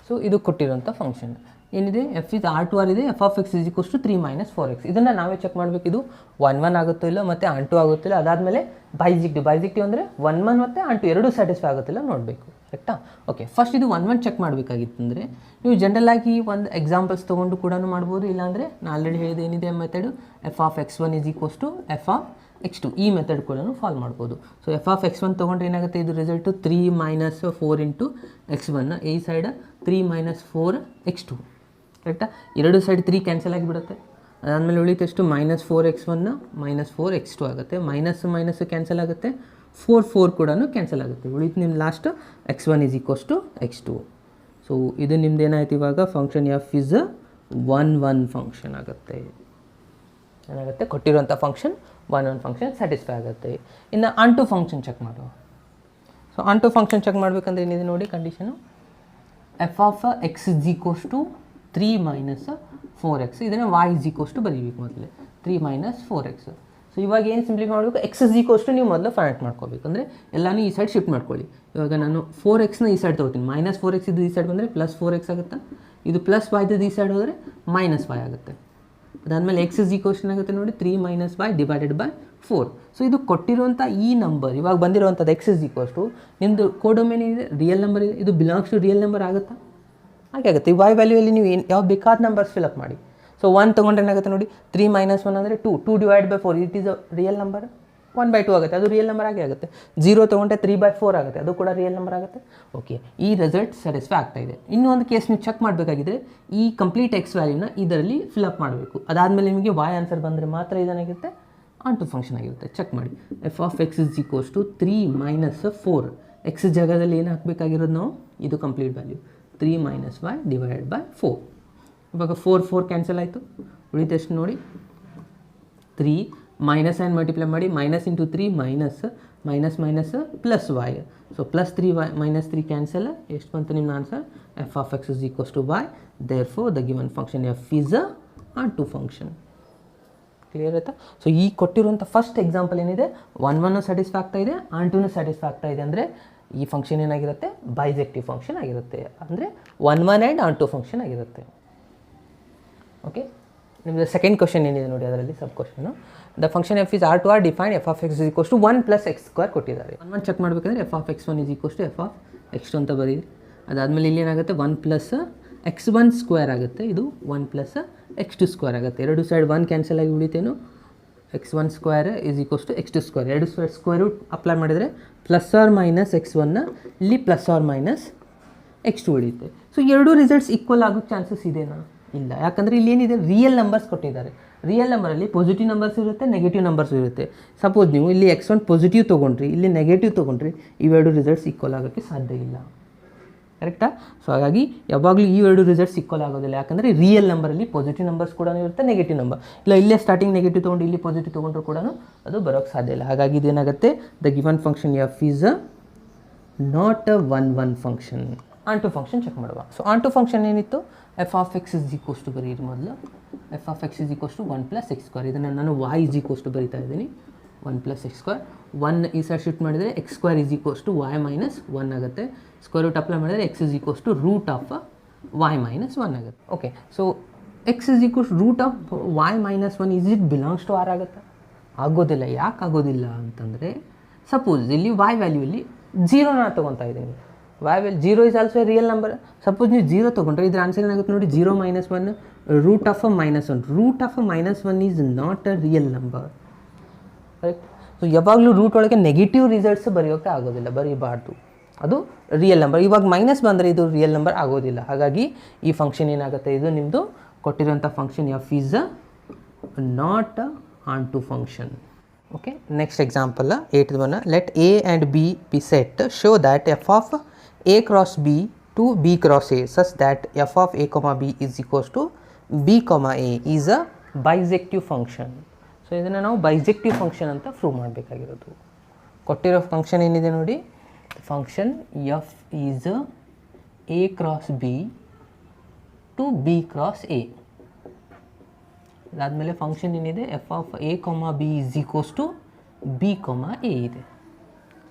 ಸೊ ಇದು ಕೊಟ್ಟಿರೋಂಥ ಫಂಕ್ಷನ್ ಏನಿದೆ, F is R to R ಇದೆ, f(x) is equals to 3 - 4x. ಇದನ್ನು ನಾವೇ ಚೆಕ್ ಮಾಡಬೇಕು, ಇದು 1 ಆಗುತ್ತೋ ಇಲ್ಲ ಮತ್ತು ಆನ್ ಟು ಆಗುತ್ತಿಲ್ಲ. ಅದಾದಮೇಲೆ ಬೈಸೆಕ್ಟಿವ್ ಅಂದರೆ 1 ಮತ್ತು ಆನ್ ಟು ಎರಡೂ ಸ್ಯಾಟಿಸ್ಫೈ ಆಗುತ್ತಿಲ್ಲ ನೋಡಬೇಕು. ಕರೆಕ್ಟಾ? ಓಕೆ, ಫಸ್ಟ್ ಇದು 1 ಚೆಕ್ ಮಾಡಬೇಕಾಗಿತ್ತು ಅಂದರೆ ನೀವು ಜನರಲಾಗಿ ಒಂದು ಎಕ್ಸಾಂಪಲ್ಸ್ ತೊಗೊಂಡು ಕೂಡ ಮಾಡ್ಬೋದು. ಇಲ್ಲಾಂದರೆ ನಾನು ಆಲ್ರೆಡಿ ಹೇಳಿದೆ ಏನಿದೆ method, f(x1) is equals to f(x2) ಈ ಮೆಥಡ್ ಕೂಡ ಫಾಲೋ ಮಾಡ್ಬೋದು. ಸೊ f(x1) ತೊಗೊಂಡ್ರೆ ಏನಾಗುತ್ತೆ, ಇದು ರಿಸಲ್ಟು 3 - 4 ಇಂಟು x1, ಈ ಸೈಡ್ 3 - 4 x2. ಕರೆಕ್ಟಾ? ಎರಡು ಸೈಡ್ 3 ಕ್ಯಾನ್ಸಲ್ ಆಗಿಬಿಡುತ್ತೆ. ಅದಾದಮೇಲೆ ಉಳಿತಷ್ಟು -4x1 -4x2 ಆಗುತ್ತೆ. ಮೈನಸ್ ಕ್ಯಾನ್ಸಲ್ ಆಗುತ್ತೆ, 4 ಕೂಡ ಕ್ಯಾನ್ಸಲ್ ಆಗುತ್ತೆ. ಉಳಿತು ನಿಮ್ಮ last x1 is equals to x2. So ಇದು ನಿಮ್ದು ಏನಾಯ್ತು, ಇವಾಗ ಫಂಕ್ಷನ್ ಎಫ್ ಇಸ್ 1 ಫಂಕ್ಷನ್ ಆಗುತ್ತೆ. ಏನಾಗುತ್ತೆ, ಕೊಟ್ಟಿರುವಂಥ ಫಂಕ್ಷನ್ 1 ಫಂಕ್ಷನ್ ಸ್ಯಾಟಿಸ್ಫೈ ಆಗುತ್ತೆ. ಇನ್ನು ಆನ್ ಟು ಫಂಕ್ಷನ್ ಚೆಕ್ ಮಾಡುವ. So onto function check ಮಾಡಬೇಕಂದ್ರೆ ಏನಿದೆ ನೋಡಿ condition, f(x) is equals to 3 - 4x. ಇದನ್ನು y ಈಸ್ ಈಕ್ವಲ್ಸ್ ಟು ಬರೀಬೇಕು ಮೊದಲೇ, 3 - 4x. ಸೊ ಇವಾಗ ಏನು ಸಿಂಪ್ಲಿಫೈ ಮಾಡಬೇಕು, x ಈಸ್ ಈಕ್ವಲ್ಸ್ ಟು ನೀವು ಮೊದಲು ಫೈಂಡ್ ಮಾಡ್ಕೋಬೇಕು. ಅಂದರೆ ಎಲ್ಲನೂ ಈ ಸೈಡ್ ಶಿಫ್ಟ್ ಮಾಡ್ಕೊಳ್ಳಿ. ಇವಾಗ ನಾನು 4xನ ಈ ಸೈಡ್ ತೊಗೋತೀನಿ, -4x ಇದು ಈ ಸೈಡ್ ಬಂದರೆ +4x ಆಗುತ್ತೆ. ಇದು +y ಈ ಸೈಡ್ ಹೋದರೆ -y ಆಗುತ್ತೆ. ಅದಾದಮೇಲೆ x ಈಸ್ ಈಕ್ವಲ್ಸ್ ಏನಾಗುತ್ತೆ ನೋಡಿ, 3 - y ಡಿವೈಡೆಡ್ ಬೈ 4. ಸೊ ಇದು ಕೊಟ್ಟಿರುವಂಥ ಈ ನಂಬರ್ ಇವಾಗ ಬಂದಿರುವಂಥದ್ದು x ಈಸ್ ಈಕ್ವಲ್ಸ್ ಟು ನಿಮ್ಮದು ಕೋಡೊಮೇನ್ ಇದೆ, ರಿಯಲ್ ನಂಬರ್ ಇದೆ, ಇದು ಬಿಲಾಂಗ್ಸ್ ಟು ರಿಯಲ್ ನಂಬರ್ ಆಗುತ್ತಾ? ಹಾಗೆ ಆಗುತ್ತೆ. ಈ y ವ್ಯಾಲ್ಯೂಯಲ್ಲಿ ನೀವು ಯಾವ ಬೇಕಾದ ನಂಬರ್ಸ್ ಫಿಲಪ್ ಮಾಡಿ. ಸೊ 1 ತೊಗೊಂಡ್ರೆ ಏನಾಗುತ್ತೆ ನೋಡಿ, 3 - 1 ಅಂದರೆ 2 divide by 4, it is a real number. 1/2 ಆಗುತ್ತೆ, ಅದು ರಿಯಲ್ ನಂಬರ್ ಆಗೇ ಆಗುತ್ತೆ. 0 ತೊಗೊಂಡ್ರೆ 3/4 ಆಗುತ್ತೆ, ಅದು ಕೂಡ ರಿಯಲ್ ನಂಬರ್ ಆಗುತ್ತೆ. ಓಕೆ, ಈ ರಿಸಲ್ಟ್ ಸ್ಯಾಟಿಸ್ಫೈ ಆಗ್ತಾ ಇದೆ. ಇನ್ನೊಂದು ಕೇಸ್ ನೀವು ಚೆಕ್ ಮಾಡಬೇಕಾಗಿದ್ರೆ ಈ ಕಂಪ್ಲೀಟ್ ಎಕ್ಸ್ ವ್ಯಾಲ್ಯೂನ ಇದರಲ್ಲಿ ಫಿಲಪ್ ಮಾಡಬೇಕು. ಅದಾದಮೇಲೆ ನಿಮಗೆ y ಆನ್ಸರ್ ಬಂದರೆ ಮಾತ್ರ ಇದೇನಾಗಿರುತ್ತೆ ಆನ್ ಟು ಫಂಕ್ಷನ್ ಆಗಿರುತ್ತೆ. ಚೆಕ್ ಮಾಡಿ. f of x is equals to 3 - 4. X ಜಾಗದಲ್ಲಿ ಏನು ಹಾಕಬೇಕಾಗಿರೋದು ನಾವು, ಇದು complete value 3 - y divided by 4. ಇವಾಗ 4 ಕ್ಯಾನ್ಸಲ್ ಆಯಿತು, ಉಳಿದಷ್ಟು ನೋಡಿ 3 ಮೈನಸ್ ಆ್ಯಂಡ್ ಮಲ್ಟಿಪ್ಲೈ ಮಾಡಿ, minus into 3 minus plus y. ಸೊ ಪ್ಲಸ್ 3y ಮೈನಸ್ 3 ಕ್ಯಾನ್ಸಲ್, ಎಷ್ಟು ಬಂತು ನಿಮ್ಮ answer? f of x is equals to y, therefore the given function f is a onto function. Clear ಆಯಿತಾ? So ಈ ಕೊಟ್ಟಿರುವಂಥ first example ಏನಿದೆ, 1 satisfy ಆಗ್ತಾ ಇದೆ, ಆನ್ ಟೂನು ಸ್ಯಾಟಿಸ್ಫೈ ಆಗ್ತಾ ಇದೆ. ಅಂದರೆ ಈ ಫಂಕ್ಷನ್ ಏನಾಗಿರುತ್ತೆ, ಬೈಜೆಕ್ಟಿವ್ ಫಂಕ್ಷನ್ ಆಗಿರುತ್ತೆ. ಅಂದರೆ 1 ಆ್ಯಂಡ್ ಆನ್ ಟು ಫಂಕ್ಷನ್ ಆಗಿರುತ್ತೆ. ಓಕೆ, ನಿಮ್ಮದು ಸೆಕೆಂಡ್ ಕ್ವಶನ್ ಏನಿದೆ ನೋಡಿ, ಅದರಲ್ಲಿ sub question the function F is R to R define f of X is equals to 1 + x² ಕೊಟ್ಟಿದ್ದಾರೆ. 1 ಚೆಕ್ ಮಾಡಬೇಕಂದ್ರೆ f of x1 is equals to F of x2 ಅಂತ ಬರೀರಿ. ಅದಾದಮೇಲೆ ಇಲ್ಲಿ ಏನಾಗುತ್ತೆ 1 + x1² ಆಗುತ್ತೆ, ಇದು 1 + x2² ಆಗುತ್ತೆ. ಎರಡು ಸೈಡ್ 1 ಕ್ಯಾನ್ಸಲ್ ಆಗಿ ಉಳಿತೇನು, x1² is equals to x2². ಎರಡು ಸೈಡ್ ಸ್ಕ್ವೇರ್ ರೂಟ್ ಅಪ್ಲೈ ಮಾಡಿದರೆ ± x1 ಇಲ್ಲಿ ± x2 ಉಳಿಯುತ್ತೆ. ಸೊ ಎರಡೂ ರಿಸಲ್ಟ್ಸ್ ಈಕ್ವಲ್ ಆಗೋ ಚಾನ್ಸಸ್ ಇದೆನಾ? ಇಲ್ಲ. ಯಾಕಂದರೆ ಇಲ್ಲಿ ಏನಿದೆ, ರಿಯಲ್ ನಂಬರ್ಸ್ ಕೊಟ್ಟಿದ್ದಾರೆ. ರಿಯಲ್ ನಂಬರಲ್ಲಿ ಪಾಸಿಟಿವ್ ನಂಬರ್ಸ್ ಇರುತ್ತೆ, ನೆಗೆಟಿವ್ ನಂಬರ್ಸ್ ಇರುತ್ತೆ. ಸಪೋಸ್ ನೀವು ಇಲ್ಲಿ x1 ಪಾಸಿಟಿವ್ ತೊಗೊಂಡ್ರಿ, ಇಲ್ಲಿ ನೆಗೆಟಿವ್ ತೊಗೊಂಡ್ರಿ, ಇವೆರಡು ರಿಸಲ್ಟ್ಸ್ ಈಕ್ವಲ್ ಆಗೋಕ್ಕೆ ಸಾಧ್ಯ ಇಲ್ಲ. ಕರೆಕ್ಟಾ? ಸೊ ಹಾಗಾಗಿ ಯಾವಾಗಲೂ ಈ ಎರಡು ರಿಸಲ್ಟ್ಸ್ ಈಕ್ವಲ್ ಆಗೋದಿಲ್ಲ. ಯಾಕಂದರೆ ರಿಯಲ್ ನಂಬರಲ್ಲಿ ಪಾಸಿಟಿವ್ ನಂಬರ್ಸ್ ಕೂಡ ಇರುತ್ತೆ, ನೆಗೆಟಿವ್ ನಂಬರ್ ಇಲ್ಲ. ಇಲ್ಲೇ ಸ್ಟಾರ್ಟಿಂಗ್ ನೆಗೆಟಿವ್ ತೊಗೊಂಡು ಇಲ್ಲಿ ಪಾಸಿಟಿವ್ ತೊಗೊಂಡ್ರು ಕೂಡ ಅದು ಬರೋಕ್ಕೆ ಸಾಧ್ಯ ಇಲ್ಲ. ಹಾಗಾಗಿ ಇದೇನಾಗುತ್ತೆ, the given function F is not a 1 function. Onto function check ಮಾಡುವ. ಸೊ ಆನ್ ಟು ಫಂಕ್ಷನ್ ಏನಿತ್ತು, f of X is equals to ಬರೀರಿ ಮೊದಲು. F of X is equals to 1 + x². ಇದನ್ನು ನಾನು y ಇಸ್ ಈಕ್ವಲ್ಸ್ ಟು ಬರೀತಾ ಇದ್ದೀನಿ, 1 + x². 1 ಈ side shift ಮಾಡಿದರೆ x² is equals to y - 1 ಆಗುತ್ತೆ. ಸ್ಕ್ವೇರ್ ರೂಟ್ ಅಪ್ಲೈ ಮಾಡಿದರೆ x is equals to root of y - 1 ಆಗುತ್ತೆ. Okay, so x is equals root of y - 1 is it belongs to r ಆಗುತ್ತೆ? ಆಗೋದಿಲ್ಲ. ಯಾಕೆ ಆಗೋದಿಲ್ಲ ಅಂತಂದರೆ, ಸಪೋಸ್ ಇಲ್ಲಿ y ವ್ಯಾಲ್ಯೂಲಿ 0 ನಾನು ತೊಗೊತಾ ಇದ್ದೀನಿ. y value 0 is also A real number. Suppose ನೀವು 0 ತೊಗೊಂಡ್ರೆ ಇದ್ರ ಆನ್ಸರ್ ಏನಾಗುತ್ತೆ ನೋಡಿ, 0 - 1 root of -1. Root of -1 is not a real number. Correct? So ಯಾವಾಗಲೂ ರೂಟ್ ಒಳಗೆ ನೆಗೆಟಿವ್ ರಿಸಲ್ಟ್ಸ್ ಬರೆಯೋಕ್ಕೆ ಆಗೋದಿಲ್ಲ, ಬರೀಬಾರ್ದು. ಅದು ರಿಯಲ್ ನಂಬರ್. ಇವಾಗ ಮೈನಸ್ ಬಂದರೆ ಇದು ರಿಯಲ್ ನಂಬರ್ ಆಗೋದಿಲ್ಲ. ಹಾಗಾಗಿ ಈ ಫಂಕ್ಷನ್ ಏನಾಗುತ್ತೆ, ಇದು ನಿಮ್ಮದು ಕೊಟ್ಟಿರೋಂಥ function F is not onto function. Okay, next example 8th one. ಲೆಟ್ a and b be set, show that f of a cross b to b cross a such that f of a comma b is equals to b comma a is a bisective function. So ಇದನ್ನು ನಾವು bijective function ಅಂತ prove ಮಾಡಬೇಕಾಗಿರೋದು. ಕೊಟ್ಟಿರೋ function ಏನಿದೆ ನೋಡಿ, function F is a cross b to b cross a. ಅದಾದಮೇಲೆ function ಏನಿದೆ, F of a, b is equals to b, a ಇದೆ.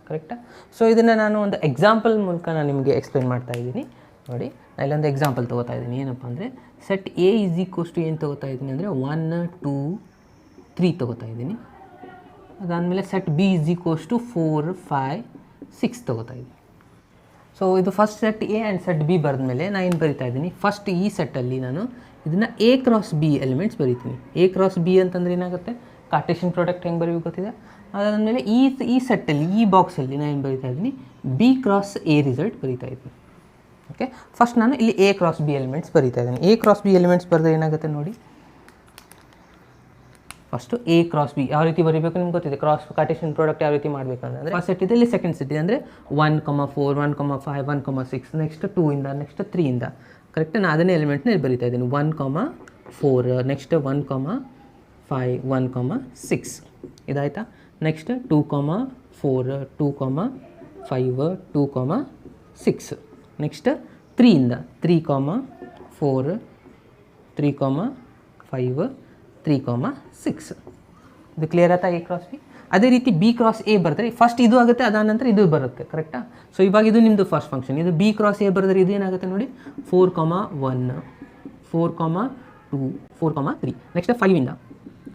ಕರೆಕ್ಟಾ? ಸೊ ಇದನ್ನು ನಾನು ಒಂದು ಎಕ್ಸಾಂಪಲ್ ಮೂಲಕ ನಾನು ನಿಮಗೆ ಎಕ್ಸ್ಪ್ಲೇನ್ ಮಾಡ್ತಾ ಇದ್ದೀನಿ ನೋಡಿ. ನಾನು ಇಲ್ಲೊಂದು ಎಕ್ಸಾಂಪಲ್ ತೊಗೋತಾ ಇದ್ದೀನಿ. ಏನಪ್ಪ ಅಂದರೆ, set A is equals to ಏನು ತೊಗೋತಾ ಇದ್ದೀನಿ ಅಂದರೆ 1 2 3 ತೊಗೋತಾ ಇದ್ದೀನಿ. ಅದಾದಮೇಲೆ set B is equals to 4 5 6 ತೊಗೋತಾ ಇದ್ದೀನಿ. ಸೊ ಇದು first set A and set B ಬರೆದ್ಮೇಲೆ ನಾನು ಏನು ಬರಿತಾ ಇದ್ದೀನಿ, ಫಸ್ಟ್ ಈ ಸೆಟ್ಟಲ್ಲಿ ನಾನು ಇದನ್ನು a × b ಎಲಿಮೆಂಟ್ಸ್ ಬರಿತೀನಿ. a × b ಅಂತಂದರೆ ಏನಾಗುತ್ತೆ, ಕಾರ್ಟೇಷಿಯನ್ ಪ್ರಾಡಕ್ಟ್ ಹೆಂಗೆ ಬರೀಬೇಕು ಗೊತ್ತಿದೆ. ಅದಾದಮೇಲೆ ಈ ಸೆಟ್ಟಲ್ಲಿ, ಈ ಬಾಕ್ಸಲ್ಲಿ ನಾನು ಏನು ಬರಿತಾ ಇದ್ದೀನಿ, b × a ರಿಸಲ್ಟ್ ಬರಿತಾ ಇದ್ದೀನಿ. ಓಕೆ, ಫಸ್ಟ್ ನಾನು ಇಲ್ಲಿ a × b ಎಲಿಮೆಂಟ್ಸ್ ಬರಿತಾ ಇದ್ದೀನಿ. a × b ಎಲಿಮೆಂಟ್ಸ್ ಬರೆದ್ರೆ ಏನಾಗುತ್ತೆ ನೋಡಿ, ಫಸ್ಟು a × b ಯಾವ ರೀತಿ ಬರೀಬೇಕು ನಿಮ್ಗೆ ಗೊತ್ತಿದೆ. ಕಾರ್ಟೇಷಿಯನ್ ಪ್ರಾಡಕ್ಟ್ ಯಾವ ರೀತಿ ಮಾಡಬೇಕಂದ್ರೆ, ಫಸ್ಟ್ ಸೆಟ್ ಇದೆ, ಇಲ್ಲಿ ಸೆಕೆಂಡ್ ಸೆಟ್ ಇದೆ. ಅಂದರೆ 1, 4 1, 5 1, 6 ನೆಕ್ಸ್ಟ್ 2 ಇಂದ, ನೆಕ್ಸ್ಟ್ 3 ಇಂದ. ಕರೆಕ್ಟ್? ನಾನು ಅದನ್ನೇ ಎಲಿಮೆಂಟ್ನ ಇಲ್ಲಿ ಬರಿತಾ ಇದ್ದೀನಿ. 1, 4 ನೆಕ್ಸ್ಟ್ 1, 5 1, 6 ಇದಾಯಿತಾ. ನೆಕ್ಸ್ಟ್ 2, 4 2, 5 2, 6 ನೆಕ್ಸ್ಟ್ 3 ಇಂದ 3, 4 3, 5 3, 6. ಇದು ಕ್ಲಿಯರ್ ಆಯ್ತಾ a × b. ಅದೇ ರೀತಿ b × a ಬರೆದ್ರೆ ಫಸ್ಟ್ ಇದು ಆಗುತ್ತೆ, ಅದಾದ ನಂತರ ಇದು ಬರುತ್ತೆ. ಕರೆಕ್ಟಾ? ಸೊ ಇವಾಗ ಇದು ನಿಮ್ಮದು ಫಸ್ಟ್ ಫಂಕ್ಷನ್. ಇದು b × a ಬರೆದ್ರೆ ಇದು ಏನಾಗುತ್ತೆ ನೋಡಿ, 4, 1 4, 2 4, 3 ನೆಕ್ಸ್ಟ್ 5 ಇಂದ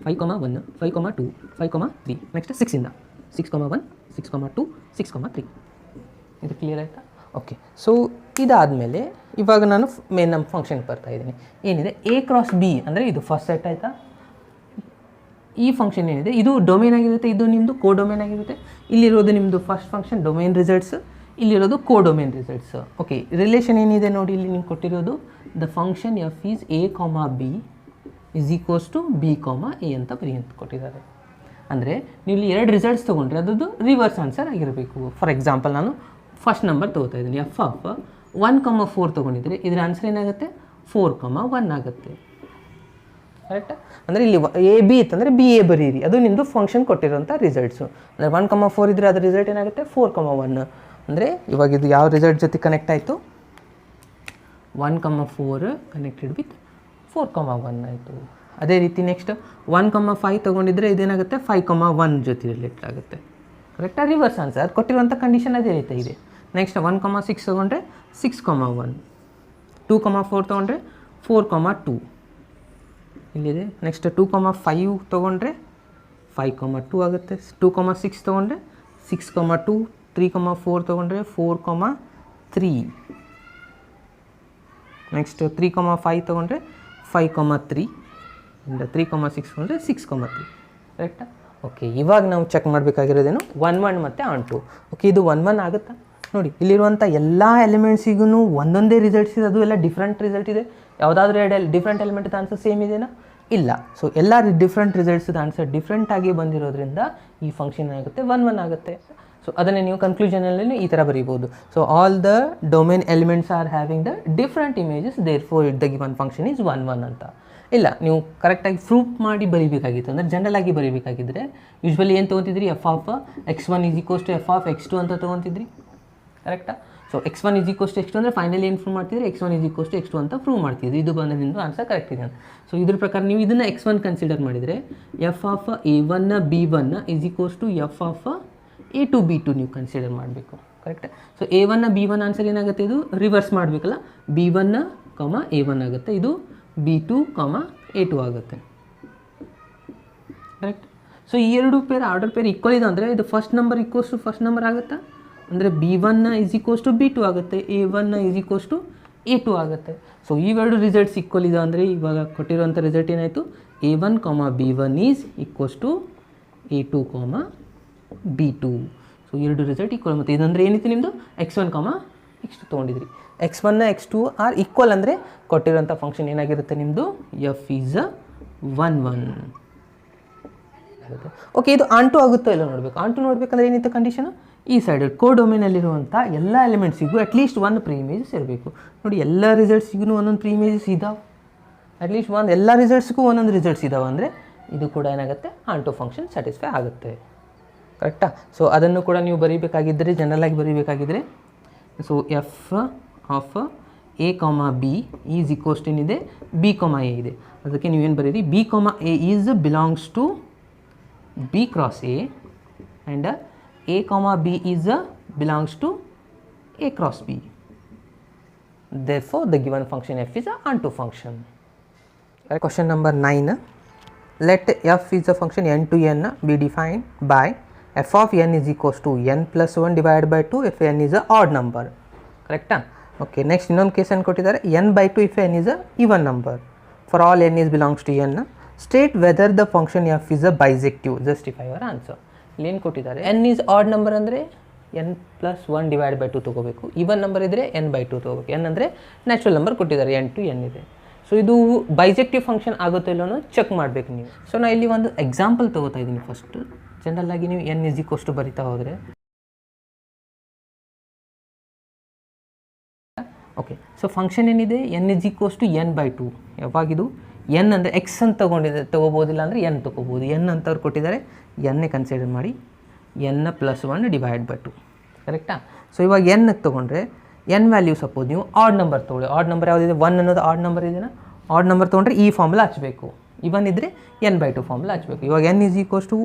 5, 1 5, 2 5, 3 ನೆಕ್ಸ್ಟ್ 6 ಇಂದ 6, 1 6, 2 6, 3. ಇದು ಕ್ಲಿಯರ್ ಆಯಿತಾ? ಓಕೆ, ಸೊ ಇದಾದಮೇಲೆ ಇವಾಗ ನಾನು ನಮ್ಮ ಫಂಕ್ಷನ್ಗೆ ಬರ್ತಾ ಇದ್ದೀನಿ. ಏನಿದೆ, a × b ಅಂದರೆ ಇದು ಫಸ್ಟ್ ಸೆಟ್ ಆಯಿತಾ. ಈ ಫಂಕ್ಷನ್ ಏನಿದೆ ಇದು ಡೊಮೇನ್ ಆಗಿರುತ್ತೆ, ಇದು ನಿಮ್ಮದು ಕೋ ಡೊಮೇನ್ ಆಗಿರುತ್ತೆ. ಇಲ್ಲಿರೋದು ನಿಮ್ಮದು ಫಸ್ಟ್ ಫಂಕ್ಷನ್ ಡೊಮೇನ್ ರಿಸಲ್ಟ್ಸ್, ಇಲ್ಲಿರೋದು codomain results. Okay, relation ಏನಿದೆ ನೋಡಿ ಇಲ್ಲಿ ನಿಮ್ಗೆ ಕೊಟ್ಟಿರೋದು the function F is A comma B is equals to B comma A ಅಂತ ಅಂತ ಕೊಟ್ಟಿದ್ದಾರೆ. ಅಂದರೆ ನೀವು ಇಲ್ಲಿ 2 ರಿಸಲ್ಟ್ಸ್ ತೊಗೊಂಡ್ರೆ ಅದರದ್ದು ರಿವರ್ಸ್ ಆನ್ಸರ್ ಆಗಿರಬೇಕು. ಫಾರ್ ಎಕ್ಸಾಂಪಲ್ ನಾನು ಫಸ್ಟ್ ನಂಬರ್ ತೊಗೋತಾ ಇದ್ದೀನಿ, ಎಫ್ ಆಫ್ 1,4 ತೊಗೊಂಡಿದ್ರೆ ಇದರ ಆನ್ಸರ್ ಏನಾಗುತ್ತೆ 4,1 ಆಗುತ್ತೆ. ಕರೆಕ್ಟಾ? ಅಂದರೆ ಇಲ್ಲಿ ಎ ಬಿ ಇತ್ತಂದರೆ ಬಿ ಎ ಬರೀರಿ, ಅದು ನಿಮ್ಮದು ಫಂಕ್ಷನ್ ಕೊಟ್ಟಿರೋಂಥ ರಿಸಲ್ಟ್ಸು. ಅಂದರೆ 1,4 ಇದ್ದರೆ ಅದರ ರಿಸಲ್ಟ್ ಏನಾಗುತ್ತೆ 4,1. ಅಂದರೆ ಇವಾಗ ಇದು ಯಾವ ರಿಸಲ್ಟ್ ಜೊತೆ ಕನೆಕ್ಟ್ ಆಯಿತು, 1,4 ಕನೆಕ್ಟೆಡ್ ವಿತ್ 4,1 ಆಯಿತು. ಅದೇ ರೀತಿ ನೆಕ್ಸ್ಟ್ 1,5 ತೊಗೊಂಡಿದ್ರೆ ಇದೇನಾಗುತ್ತೆ 5,1 ಜೊತೆ ರಿಲೇಟ್ ಆಗುತ್ತೆ. ಕರೆಕ್ಟಾ? ರಿವರ್ಸ್ ಆನ್ಸರ್ ಅದು ಕೊಟ್ಟಿರುವಂಥ ಕಂಡೀಷನ್ ಅದೇ ರೀತಿ ಇದೆ. ನೆಕ್ಸ್ಟ್ 1,6 ತೊಗೊಂಡ್ರೆ 6,1, 2,4 ತೊಗೊಂಡ್ರೆ 4,2 ಇಲ್ಲಿದೆ. ನೆಕ್ಸ್ಟ್ 2,5 ತೊಗೊಂಡ್ರೆ 5,2 ಆಗುತ್ತೆ. 2,6 ತೊಗೊಂಡ್ರೆ 6,2, 3,4 ತೊಗೊಂಡ್ರೆ 4,3. ನೆಕ್ಸ್ಟ್ 3,5 ತೊಗೊಂಡ್ರೆ 5,3 ಇಂದ 3,6 ತೊಗೊಂಡ್ರೆ 6,3. ಕರೆಕ್ಟಾ? ಓಕೆ, ಇವಾಗ ನಾವು ಚೆಕ್ ಮಾಡಬೇಕಾಗಿರೋದೇನು 1,1 ಮತ್ತು ಆನ್2. ಓಕೆ, ಇದು 1,1 ಆಗುತ್ತಾ ನೋಡಿ. ಇಲ್ಲಿರುವಂಥ ಎಲ್ಲ ಎಲಿಮೆಂಟ್ಸಿಗೂ ಒಂದೊಂದೇ ರಿಸಲ್ಟ್ಸ್ ಇದೆ, ಅದು ಎಲ್ಲ ಡಿಫ್ರೆಂಟ್ ರಿಸಲ್ಟ್ ಇದೆ. ಯಾವುದಾದ್ರೂ 2 ಡಿಫ್ರೆಂಟ್ ಎಲಿಮೆಂಟ್ ಆನ್ಸರ್ ಸೇಮ್ ಇದೆಯಾ? ಇಲ್ಲ. ಸೊ ಎಲ್ಲ ಡಿಫ್ರೆಂಟ್ ರಿಸಲ್ಟ್ಸ್ದು ಆನ್ಸರ್ ಡಿಫ್ರೆಂಟಾಗಿ ಬಂದಿರೋದ್ರಿಂದ ಈ ಫಂಕ್ಷನ್ ಆಗುತ್ತೆ 1,1 ಆಗುತ್ತೆ. ಸೊ ಅದನ್ನೇ ನೀವು ಕನ್ಕ್ಲೂಷನಲ್ಲಿ ಈ ಥರ ಬರೀಬೋದು. So all the domain elements are having the different images, therefore it the given function is 1,1 ಅಂತ. ಇಲ್ಲ, ನೀವು ಕರೆಕ್ಟಾಗಿ ಪ್ರೂಫ್ ಮಾಡಿ ಬರೀಬೇಕಾಗಿತ್ತು ಅಂದರೆ ಜನರಲ್ ಆಗಿ ಬರೀಬೇಕಾಗಿದ್ದರೆ ಯೂಶ್ವಲಿ ಏನು ತೊಗೊತಿದ್ರಿ, f of x1 is equals to F of x2 ಅಂತ ತೊಗೊತಿದ್ರಿ. ಕರೆಕ್ಟಾ? So x1 is equals to x2 ಅಂದರೆ ಫೈನಲಿ ಏನು ಪ್ರೂವ್ ಮಾಡ್ತಿದ್ರಿ, x1 is equals to x2 ಅಂತ ಪ್ರೂವ್ ಮಾಡ್ತಿದ್ರಿ. ಇದು ಬಂದ ನಿಮ್ಮದು ಆನ್ಸರ್ ಕರೆಕ್ಟ್ ಇದೆ ಅಂತ. ಸೊ ಇದ್ರ ಪ್ರಕಾರ ನೀವು ಇದನ್ನು x1 ಕನ್ಸಿಡರ್ ಮಾಡಿದರೆ F of a1 b1 is equals to F of a2 b2 ನೀವು ಕನ್ಸಿಡರ್ ಮಾಡಬೇಕು. ಕರೆಕ್ಟಾ? ಸೊ a1 b1 ಆನ್ಸರ್ ಏನಾಗುತ್ತೆ, ಇದು ರಿವರ್ಸ್ ಮಾಡಬೇಕಲ್ಲ, b1 a1 ಆಗುತ್ತೆ, ಇದು b2 a2 ಆಗುತ್ತೆ. ಕರೆಕ್ಟ್? ಸೊ ಈ 2 ಪೇರ್ ಆರ್ಡರ್ ಪೇರ್ ಈಕ್ವಲ್ ಇದೆ ಅಂದರೆ ಇದು first number equals to first number ಆಗುತ್ತಾ ಅಂದರೆ b1 is equals to b2 ಆಗುತ್ತೆ, a1 is equals to a2 ಆಗುತ್ತೆ. ಸೊ ಇವೆರಡು ರಿಸಲ್ಟ್ಸ್ ಈಕ್ವಲ್ ಇದೆ ಅಂದರೆ ಇವಾಗ ಕೊಟ್ಟಿರುವಂಥ ರಿಸಲ್ಟ್ ಏನಾಯಿತು, a1 b1 is equals to a2 b2. So 2 result equal. ಮತ್ತು ಇದಂದರೆ ಏನಿತ್ತು ನಿಮ್ಮದು x1 x2 ತೊಗೊಂಡಿದ್ರಿ. x1 x2 R equal ಅಂದರೆ ಕೊಟ್ಟಿರೋಂಥ ಫಂಕ್ಷನ್ ಏನಾಗಿರುತ್ತೆ ನಿಮ್ಮದು ಎಫ್ ಈಸ್ 1,1 ಆಗುತ್ತೆ. ಓಕೆ, ಇದು ಆನ್2 ಆಗುತ್ತೋ ಇಲ್ಲ ನೋಡಬೇಕು. ಆನ್2 ನೋಡಬೇಕಂದ್ರೆ ಏನಿತ್ತು ಕಂಡೀಷನು, ಈ ಸೈಡ್ ಕೋ ಡೊಮೇನಲ್ಲಿರುವಂಥ ಎಲ್ಲ ಎಲಿಮೆಂಟ್ಸಿಗೂ ಅಟ್ಲೀಸ್ಟ್ 1 ಪ್ರೀ ಇಮೇಜಸ್ ಇರಬೇಕು. ನೋಡಿ, ಎಲ್ಲ ರಿಸಲ್ಟ್ಸಿಗೂ ಒಂದೊಂದು ಪ್ರೀ ಇಮೇಜಸ್ ಇದ್ದಾವೆ, ಅಟ್ಲೀಸ್ಟ್ ಎಲ್ಲ ರಿಸಲ್ಟ್ಸ್ಗೂ ಒಂದೊಂದು ರಿಸಲ್ಟ್ಸ್ ಇದ್ದಾವೆ ಅಂದರೆ ಇದು ಕೂಡ ಏನಾಗುತ್ತೆ ಆನ್2 ಫಂಕ್ಷನ್ ಸ್ಯಾಟಿಸ್ಫೈ ಆಗುತ್ತೆ. ಕರೆಕ್ಟಾ? ಸೊ ಅದನ್ನು ಕೂಡ ನೀವು ಬರೀಬೇಕಾಗಿದ್ದರೆ, ಜನರಲಾಗಿ ಬರೀಬೇಕಾಗಿದ್ದರೆ, so F of a, b is equals to ಏನಿದೆ b, a ಇದೆ. ಅದಕ್ಕೆ ನೀವೇನು ಬರೀರಿ, b, a is belongs to b cross a and a, b is belongs to a cross b. Therefore, the given function f is a onto function. Question number 9. Let f is a function n to n be defined by f of n is equals to n plus 1 divided by 2 if n is a odd number. Correct? Okay. Next, ಇನ್ನೊಂದು case ಅನ್ನು ಕೊಟ್ಟಿದ್ದಾರೆ, n by 2 if n is a even number. For all n is belongs to n, state whether the function f is a bisective. Justify your answer. ಏನು ಕೊಟ್ಟಿದ್ದಾರೆ, n is odd number ಅಂದರೆ n plus 1 divided by 2 ತೊಗೋಬೇಕು. Even number ಇದ್ದರೆ n by 2 ತೊಗೋಬೇಕು. n ಅಂದರೆ natural number ಕೊಟ್ಟಿದ್ದಾರೆ, n to n ಇದೆ. So ಇದು ಬೈಜೆಕ್ಟಿವ್ ಫಂಕ್ಷನ್ ಆಗುತ್ತೋ ಇಲ್ಲೋ ಚೆಕ್ ಮಾಡಬೇಕು ನೀವು. ಸೊ ನಾನು ಇಲ್ಲಿ ಒಂದು ಎಕ್ಸಾಂಪಲ್ ತೊಗೋತಾ ಇದ್ದೀನಿ. ಫಸ್ಟ್ ಜನರಲ್ ಆಗಿ ನೀವು n ಈಸ್ ಈಕ್ವಲ್ಸ್ ಟು ಬರಿತಾ ಹೋದರೆ, ಓಕೆ. ಸೊ ಫಂಕ್ಷನ್ ಏನಿದೆ n is equals to n by 2. ಯಾವಾಗಿದು n ಅಂದರೆ ಎಕ್ಸ್ ಅಂತ ತೊಗೋಬೋದಿಲ್ಲ ಅಂದರೆ n ತೊಗೋಬೋದು. n ಅಂತವ್ರು ಕೊಟ್ಟಿದ್ದಾರೆ, ಎನ್ನೇ ಕನ್ಸಿಡರ್ ಮಾಡಿ, n ಪ್ಲಸ್ 1 ಡಿವೈಡ್ ಬೈ 2. ಕರೆಕ್ಟಾ? ಸೊ ಇವಾಗ n ತೊಗೊಂಡ್ರೆ n ವ್ಯಾಲ್ಯೂ ಸಪೋಸ್ ನೀವು ಆಡ್ ನಂಬರ್ ತೊಗೊಳ್ಳಿ. ಆಡ್ ನಂಬರ್ ಯಾವುದಿದೆ, 1 ಅನ್ನೋದು ಆಡ್ ನಂಬರ್ ಇದೆಯಾ, ಆಡ್ ನಂಬರ್ ತೊಗೊಂಡ್ರೆ ಈ ಫಾರ್ಮುಲಾ ಹಚ್ಚಬೇಕು. ಇವನ್ ಇದ್ದರೆ n by 2 ಫಾರ್ಮುಲಾ ಹಚ್ಚಬೇಕು. ಇವಾಗ n ಈಸ್ ಈಕ್ವಲ್ಸ್ ಟು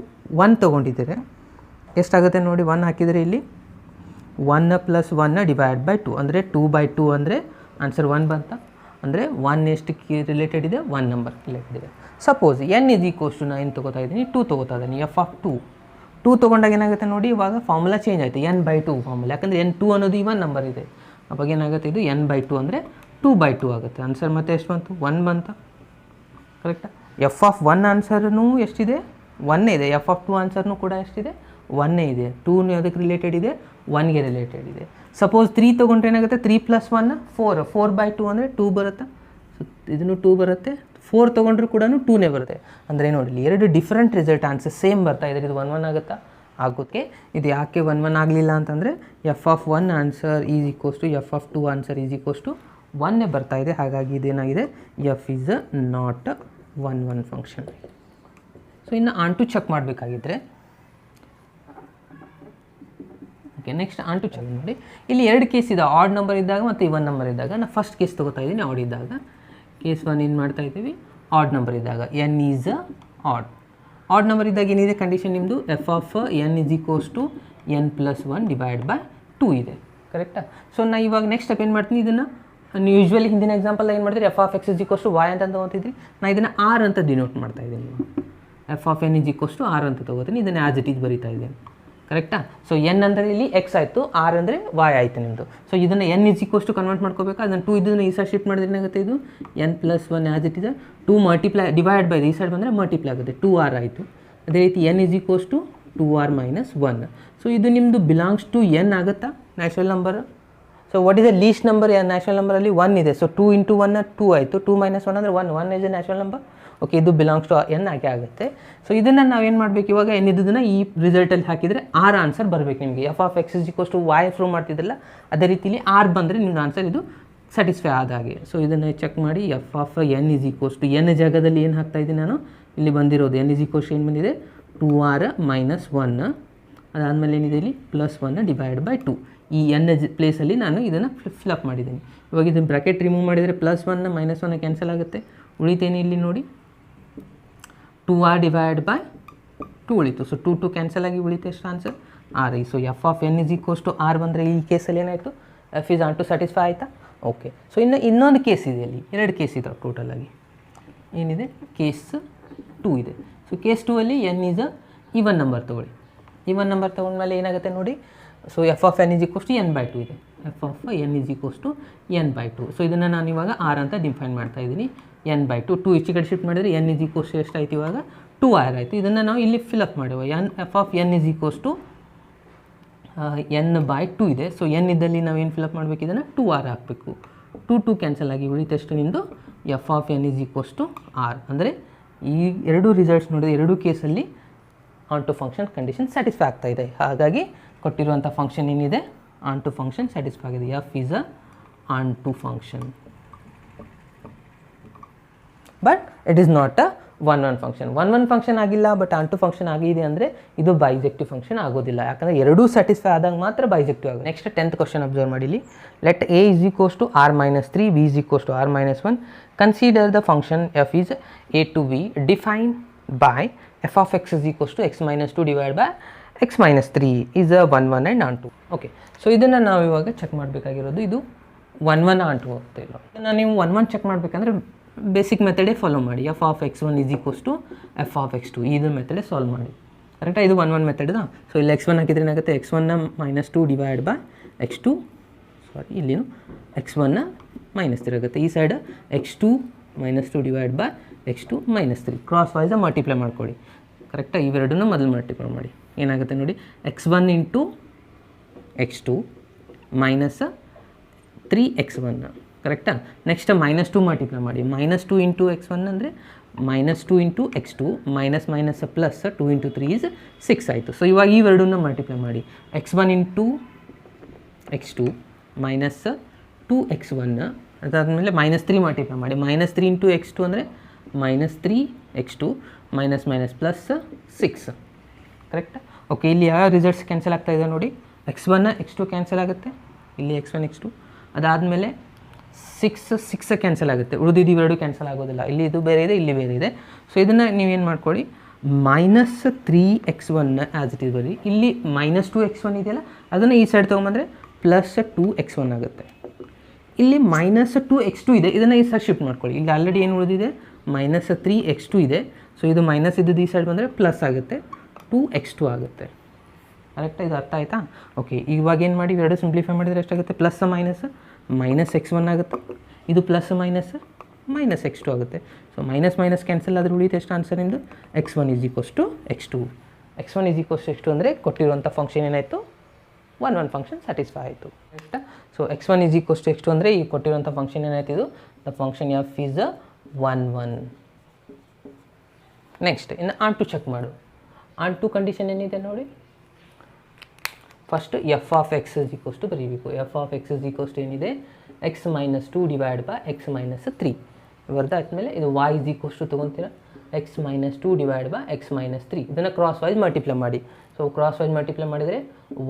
1 ತೊಗೊಂಡಿದ್ದೀರಿ, ಎಷ್ಟಾಗುತ್ತೆ ನೋಡಿ, 1 ಹಾಕಿದರೆ ಇಲ್ಲಿ 1 ಪ್ಲಸ್ 1 ಡಿವೈಡ್ ಬೈ 2 ಅಂದರೆ 2 by 2 ಅಂದರೆ ಆನ್ಸರ್ 1 ಬಂತ. ಅಂದರೆ 1 ಎಷ್ಟಕ್ಕೆ ರಿಲೇಟೆಡ್ ಇದೆ, 1 ನಂಬರ್ ರಿಲೇಟೆಡ್ ಇದೆ. Suppose n is equals to ನಾನು ಏನು ತೊಗೋತಾ ಇದ್ದೀನಿ, 2 ತೊಗೋತಾ ಇದ್ದೀನಿ. ಎಫ್ ಆಫ್ 2 ತೊಗೊಂಡಾಗ ಏನಾಗುತ್ತೆ ನೋಡಿ, ಇವಾಗ ಫಾರ್ಮುಲಾ ಚೇಂಜ್ ಆಯಿತು, n by 2 ಫಾರ್ಮುಲಾ. ಯಾಕಂದರೆ n2 ಅನ್ನೋದು ಇವನ್ ನಂಬರ್ ಇದೆ, ಅವಾಗ ಏನಾಗುತ್ತೆ ಇದು n by 2 ಅಂದರೆ 2 by 2 ಆಗುತ್ತೆ. ಆನ್ಸರ್ ಮತ್ತೆ ಎಷ್ಟು ಬಂತು, 1 ಬಂತ. ಕರೆಕ್ಟಾ? ಎಫ್ ಆಫ್ 1 ಆನ್ಸರ್ನೂ ಎಷ್ಟಿದೆ, ಒನ್ನೇ ಇದೆ. ಎಫ್ ಆಫ್ 2 ಆನ್ಸರ್ನೂ ಕೂಡ ಎಷ್ಟಿದೆ, ಒನ್ನೇ ಇದೆ. 2 ಯಾವುದಕ್ಕೆ ರಿಲೇಟೆಡ್ ಇದೆ, 1ಗೆ ರಿಲೇಟೆಡ್ ಇದೆ. ಸಪೋಸ್ 3 ತೊಗೊಂಡ್ರೆ ಏನಾಗುತ್ತೆ, 3 + 1 4, 4/2 ಅಂದರೆ 2 ಬರುತ್ತೆ. ಸೊ ಇದನ್ನು 2 ಬರುತ್ತೆ. 4 ತೊಗೊಂಡ್ರೂ ಕೂಡ 2ನೇ ಬರುತ್ತೆ. ಅಂದರೆ ನೋಡಿ, ಎರಡು ಡಿಫ್ರೆಂಟ್ ರಿಸಲ್ಟ್ ಆನ್ಸರ್ ಸೇಮ್ ಬರ್ತಾ ಇದೆ. ಇದು 1 1 ಆಗುತ್ತಾ, ಆಗುತ್ತೆ. ಇದು ಯಾಕೆ 1 1 ಆಗಲಿಲ್ಲ ಅಂತಂದರೆ f of 1 answer is equals to F of 2 answer is equals to 1ನೇ ಬರ್ತಾ ಇದೆ. ಹಾಗಾಗಿ ಇದೇನಾಗಿದೆ, f is not 1 1 function. So ಇನ್ನು ಆನ್ ಟು ಚೆಕ್ ಮಾಡಬೇಕಾಗಿದ್ದರೆ, okay, next onto check ಮಾಡಿ. ಇಲ್ಲಿ 2 ಕೇಸ್ ಇದೆ, ಆಡ್ ನಂಬರ್ ಇದ್ದಾಗ ಮತ್ತು ಇವನ್ ನಂಬರ್ ಇದ್ದಾಗ. ನಾನು ಫಸ್ಟ್ ಕೇಸ್ ತೊಗೋತಾ ಇದ್ದೀನಿ, ಆಡ್ ಇದ್ದಾಗ. ಕೇಸ್ 1 ಏನು ಮಾಡ್ತಾ ಇದ್ದೀವಿ, ಆಡ್ ನಂಬರ್ ಇದ್ದಾಗ N is odd. Odd number ಇದ್ದಾಗ ಏನಿದೆ ಕಂಡೀಷನ್ ನಿಮ್ಮದು, F of N is equals to n + 1 divide by 2 ಇದೆ, ಕರೆಕ್ಟಾ? ಸೊ ನಾನು ಇವಾಗ ನೆಕ್ಸ್ಟ್ ಸ್ಟೆಪ್ ಏನು ಮಾಡ್ತೀನಿ, ಇದನ್ನು ನೀವು ಯೂಶ್ವಲಿ ಹಿಂದಿನ ಎಕ್ಸಾಂಪಲ್ ಏನು ಮಾಡ್ತೀರಿ, F of X is equals to Y ಅಂತ ತೊಗೊತಿದ್ರಿ. ನಾನು ಇದನ್ನು ಆರ್ ಅಂತ ಡಿನೋಟ್ ಮಾಡ್ತಾ ಇದ್ದೀನಿ. F of N is equals to R ಅಂತ ತೊಗೋತೀನಿ. ಇದನ್ನು ಆ್ಯಸ್ ಇಟ್ ಈಸ್ ಬರೀತಾ ಇದ್ದೀನಿ, ಕರೆಕ್ಟಾ? ಸೊ ಎನ್ ಅಂದರೆ ಇಲ್ಲಿ ಎಕ್ಸ್ ಆಯಿತು, ಆರ್ ಅಂದರೆ ವೈ ಆಯಿತು ನಿಮ್ಮದು. ಸೊ ಇದನ್ನು N is equals to convert ಮಾಡ್ಕೋಬೇಕು. ಅದನ್ನು 2 ಇದನ್ನು ಈ ಸೈಡ್ ಶಿಫ್ಟ್ ಮಾಡಿದ್ರೆ ಏನಾಗುತ್ತೆ, ಇದು n + 1 ಆ್ಯಸ್ ಇಟ್ ಇದೆ. 2 ಮಲ್ಟಿಪ್ಲೈ ಡಿವೈಡ್ ಬೈ ಈ ಸೈಡ್ ಬಂದರೆ ಮಲ್ಟಿಪ್ಲೈ ಆಗುತ್ತೆ, 2r ಆಯಿತು. ಅದೇ ರೀತಿ n is equals to 2r - 1. So ಇದು ನಿಮ್ಮದು ಬಿಲಾಂಗ್ಸ್ ಟು n ಆಗುತ್ತಾ, natural number. So what is the least number, natural ನಂಬರಲ್ಲಿ 1 ಇದೆ. ಸೊ 2 × 1 2 ಆಯಿತು. 2 - 1 ಅಂದರೆ 1 is A natural number. Okay, ಇದು ಬಿಲಾಂಗ್ಸ್ ಟು n ಆಗಿ ಆಗುತ್ತೆ. ಸೊ ಇದನ್ನು ನಾವೇನು ಮಾಡಬೇಕು ಇವಾಗ, n ಇದ್ದದನ್ನು ಈ ರಿಸಲ್ಟಲ್ಲಿ ಹಾಕಿದರೆ ಆರ್ ಆನ್ಸರ್ ಬರಬೇಕು ನಿಮಗೆ. F of X is equals to y prove ಮಾಡ್ತಿದ್ರಲ್ಲ, ಅದೇ ರೀತಿಲಿ ಆರ್ ಬಂದರೆ ನಿಮ್ಮ ಆನ್ಸರ್ ಇದು ಸ್ಯಾಟಿಸ್ಫೈ ಆದ ಹಾಗೆ. ಸೊ ಇದನ್ನು ಚೆಕ್ ಮಾಡಿ. F of N is equals to n ಜಾಗದಲ್ಲಿ ಏನು ಹಾಕ್ತಾ ಇದ್ದೀನಿ ನಾನು, ಇಲ್ಲಿ ಬಂದಿರೋದು n ಈಸ್ ಈಕ್ವಲ್ಸ್ ಏನು ಬಂದಿದೆ, 2r - 1. ಅದಾದಮೇಲೆ ಏನಿದೆ ಇಲ್ಲಿ +1 ಡಿವೈಡ್ ಬೈ 2. ಈ n ಪ್ಲೇಸಲ್ಲಿ ನಾನು ಇದನ್ನು ಫಿಲಪ್ ಮಾಡಿದ್ದೀನಿ. ಇವಾಗ ಇದನ್ನು ಬ್ರಾಕೆಟ್ ರಿಮೂವ್ ಮಾಡಿದರೆ +1 - 1 ಕ್ಯಾನ್ಸಲ್ ಆಗುತ್ತೆ. ಉಳಿತೇನೆ ಇಲ್ಲಿ ನೋಡಿ, 2r ಡಿವೈಡ್ ಬೈ 2 ಉಳಿತು. ಸೊ 2 ಕ್ಯಾನ್ಸಲ್ ಆಗಿ ಉಳಿತು ಎಷ್ಟು answer, R. So F of N is equals to R ಬಂದರೆ ಈ ಕೇಸಲ್ಲಿ ಏನಾಯಿತು, F is onto satisfy ಆಯಿತಾ. ಓಕೆ, ಸೊ ಇನ್ನೊಂದು ಕೇಸ್ ಇದೆ, ಅಲ್ಲಿ 2 ಕೇಸ್ ಇದಾವೆ ಟೋಟಲಾಗಿ. ಏನಿದೆ, ಕೇಸ್ 2 ಇದೆ. ಸೊ ಕೇಸ್ 2 ಅಲ್ಲಿ ಎನ್ ಈಸ್ ಈವನ್ ನಂಬರ್ ತೊಗೊಳ್ಳಿ. ಈವನ್ ನಂಬರ್ ತೊಗೊಂಡ್ಮೇಲೆ ಏನಾಗುತ್ತೆ ನೋಡಿ, so F of N is equals to n/2 ಇದೆ. F of N is equals to n/2. So ಇದನ್ನು ನಾನು ಇವಾಗ ಆರ್ ಅಂತ ಡಿಫೈನ್ ಮಾಡ್ತಾ ಇದ್ದೀನಿ. n/2 2 ಈಚೆ ಕಡೆ ಶಿಫ್ಟ್ ಮಾಡಿದರೆ n ಈಸ್ ಈಕ್ವಲ್ಸ್ ಟು ಎಷ್ಟಾಯಿತು ಇವಾಗ, 2r ಆಯಿತು. ಇದನ್ನು ನಾವು ಇಲ್ಲಿ ಫಿಲಪ್ ಮಾಡುವ. F of N is equals to n/2 ಇದೆ. ಸೊ n ಇದ್ದಲ್ಲಿ ನಾವೇನು ಫಿಲಪ್ ಮಾಡಬೇಕು, ಇದನ್ನು 2r ಹಾಕಬೇಕು. 2 ಕ್ಯಾನ್ಸಲ್ ಆಗಿ ಉಳಿತಷ್ಟು ನಿಮ್ಮದು F of N is equals to R. ಅಂದರೆ ಈ ಎರಡು ರಿಸಲ್ಟ್ಸ್ ನೋಡಿದ್ರೆ ಎರಡೂ ಕೇಸಲ್ಲಿ onto function condition satisfy ಆಗ್ತಾ ಇದೆ. ಹಾಗಾಗಿ ಕೊಟ್ಟಿರುವಂಥ ಫಂಕ್ಷನ್ ಏನಿದೆ, ಆನ್ ಟು ಫಂಕ್ಷನ್ ಸ್ಯಾಟಿಸ್ಫೈ ಆಗಿದೆ. F is onto function, but it is not a 1 1 function. 1 1 function ಆಗಿಲ್ಲ, ಬಟ್ ಆನ್ ಟು ಫಂಕ್ಷನ್ ಆಗಿದೆ ಅಂದರೆ ಇದು ಬೈಜೆಕ್ಟಿವ್ ಫಂಕ್ಷನ್ ಆಗೋದಿಲ್ಲ. ಯಾಕಂದರೆ ಎರಡೂ ಸ್ಯಾಟಿಸ್ಫೈ ಆದಾಗ ಮಾತ್ರ ಬೈಜೆಕ್ಟಿವ್ ಆಗೋದು. ನೆಕ್ಸ್ಟ್ 10th ಕ್ವಶನ್ ಅಬ್ಸರ್ವ್ ಮಾಡಿಲಿ. Let a is equals to r - 3, b is equals to r - 1. Consider the function f is a to b define by f of x is equals to x - 2 divided by x - 3 is a 1 1 and on 2. Okay, so ಇದನ್ನು ನಾವು ಇವಾಗ check ಮಾಡಬೇಕಾಗಿರೋದು, ಇದು 1 1 on 2 ಹೋಗ್ತಾ ಇಲ್ಲ. ಇದನ್ನು ನೀವು 1 1 check ಮಾಡಬೇಕಂದ್ರೆ ಬೇಸಿಕ್ ಮೆಥಡೇ ಫಾಲೋ ಮಾಡಿ. F of x1 is equals to F of x2 ಇದು ಮೆಥಡೇ ಸಾಲ್ವ್ ಮಾಡಿ, ಕರೆಕ್ಟಾ? ಇದು 1 1 ಮೆಥಡ್ದಾ. ಸೊ ಇಲ್ಲಿ x1 ಹಾಕಿದ್ರೆ ಏನಾಗುತ್ತೆ, x1 - 2 ಡಿವೈಡ್ ಬೈ x2, ಸಾರಿ ಇಲ್ಲಿನೂ x1 -3 ಆಗುತ್ತೆ. ಈ side x2 - 2 divide by x2 - 3 cross wise multiply ಮಾಡ್ಕೊಳ್ಳಿ, ಕರೆಕ್ಟಾ? ಇವೆರಡನ್ನೂ ಮೊದಲು ಮಲ್ಟಿಪ್ಲೈ ಮಾಡಿ ಏನಾಗುತ್ತೆ ನೋಡಿ, x1 × x2 ಮೈನಸ್ 3x1, ಕರೆಕ್ಟಾ? ನೆಕ್ಸ್ಟ್ -2 ಮಲ್ಟಿಪ್ಲೈ ಮಾಡಿ. -2 × x1 ಅಂದರೆ -2 × x2 minus minus plus 2 × 3 is 6 ಆಯಿತು. ಸೊ ಇವಾಗ ಇವೆರಡನ್ನ ಮಲ್ಟಿಪ್ಲೈ ಮಾಡಿ. x1 × x2 ಮೈನಸ್ 2x1, ಅದಾದಮೇಲೆ -3 ಮಲ್ಟಿಪ್ಲೈ ಮಾಡಿ. -3 × x2 ಅಂದರೆ -3x2 ಮೈನಸ್ ಮೈನಸ್ ಪ್ಲಸ್ 6, ಕರೆಕ್ಟಾ? ಓಕೆ, ಇಲ್ಲಿ ಯಾವ ರಿಸಲ್ಟ್ಸ್ ಕ್ಯಾನ್ಸಲ್ ಆಗ್ತಾ ಇದೆ ನೋಡಿ, x1 x2 ಕ್ಯಾನ್ಸಲ್ ಆಗುತ್ತೆ, ಇಲ್ಲಿ x1 x2. ಅದಾದಮೇಲೆ 6 ಕ್ಯಾನ್ಸಲ್ ಆಗುತ್ತೆ, ಉಳಿದಿದ್ದು ಇವೆರಡು ಕ್ಯಾನ್ಸಲ್ ಆಗೋದಿಲ್ಲ. ಇಲ್ಲಿ ಇದು ಬೇರೆ ಇದೆ, ಇಲ್ಲಿ ಬೇರೆ ಇದೆ. ಸೊ ಇದನ್ನು ನೀವೇನು ಮಾಡ್ಕೊಳ್ಳಿ, -3x1 ಆ್ಯಸ್ ಇಟ್ ಈಸ್ ಬರೀ. ಇಲ್ಲಿ -2x1 ಇದೆಯಲ್ಲ, ಅದನ್ನು ಈ ಸೈಡ್ ತೊಗೊಂಬಂದರೆ +2x1 ಆಗುತ್ತೆ. ಇಲ್ಲಿ -2x2 ಇದೆ, ಇದನ್ನು ಈ ಸೈಡ್ ಶಿಫ್ಟ್ ಮಾಡ್ಕೊಳ್ಳಿ. ಇಲ್ಲಿ ಆಲ್ರೆಡಿ ಏನು ಉಳಿದಿದೆ, -3x2 ಇದೆ. ಸೊ ಇದು ಮೈನಸ್ ಇದ್ದದ್ದು ಈ ಸೈಡ್ ಬಂದರೆ ಪ್ಲಸ್ ಆಗುತ್ತೆ, 2x2 ಆಗುತ್ತೆ, ಕರೆಕ್ಟಾ? ಇದು ಅರ್ಥ ಆಯಿತಾ? ಓಕೆ, ಇವಾಗ ಏನು ಮಾಡಿ, ಇವೆರಡು ಸಿಂಪ್ಲಿಫೈ ಮಾಡಿದರೆ ಎಷ್ಟಾಗುತ್ತೆ, +- -x1 ಆಗುತ್ತೆ. ಇದು +- ಮೈನಸ್ x2 ಆಗುತ್ತೆ. ಸೊ ಮೈನಸ್ ಮೈನಸ್ ಕ್ಯಾನ್ಸಲ್ ಆದರೆ ಉಳಿಯುತ್ತೆ ಎಷ್ಟು ಆನ್ಸರ್ ಇಂದು x1 is equals to x2. x1 is equals to x2 ಅಂದರೆ ಕೊಟ್ಟಿರುವಂಥ ಫಂಕ್ಷನ್ ಏನಾಯಿತು 1 ಫಂಕ್ಷನ್ ಸ್ಯಾಟಿಸ್ಫೈ ಆಯಿತು. So x1 is equals to x2 ಅಂದರೆ ಈ ಕೊಟ್ಟಿರುವಂಥ ಫಂಕ್ಷನ್ ಏನಾಯ್ತು ಇದು the function F is 1. Next ಇನ್ನು ಆನ್ ಟು ಚೆಕ್ ಮಾಡು. ಆನ್ ಟು ಕಂಡೀಷನ್ ಏನಿದೆ ನೋಡಿ. First F of X is equals to ಬರೀಬೇಕು. F of X is equals to ಏನಿದೆ X minus 2 divide by X minus 3 ಬರ್ದಾದ್ಮೇಲೆ ಇದು y ಇಸ್ ಈಕ್ವಲ್ಸ್ ಟು ತೊಗೊತೀರಾ X minus 2 divide by X minus 3 ಇದನ್ನು cross wise multiply ಮಾಡಿ. So cross wise multiply ಮಾಡಿದರೆ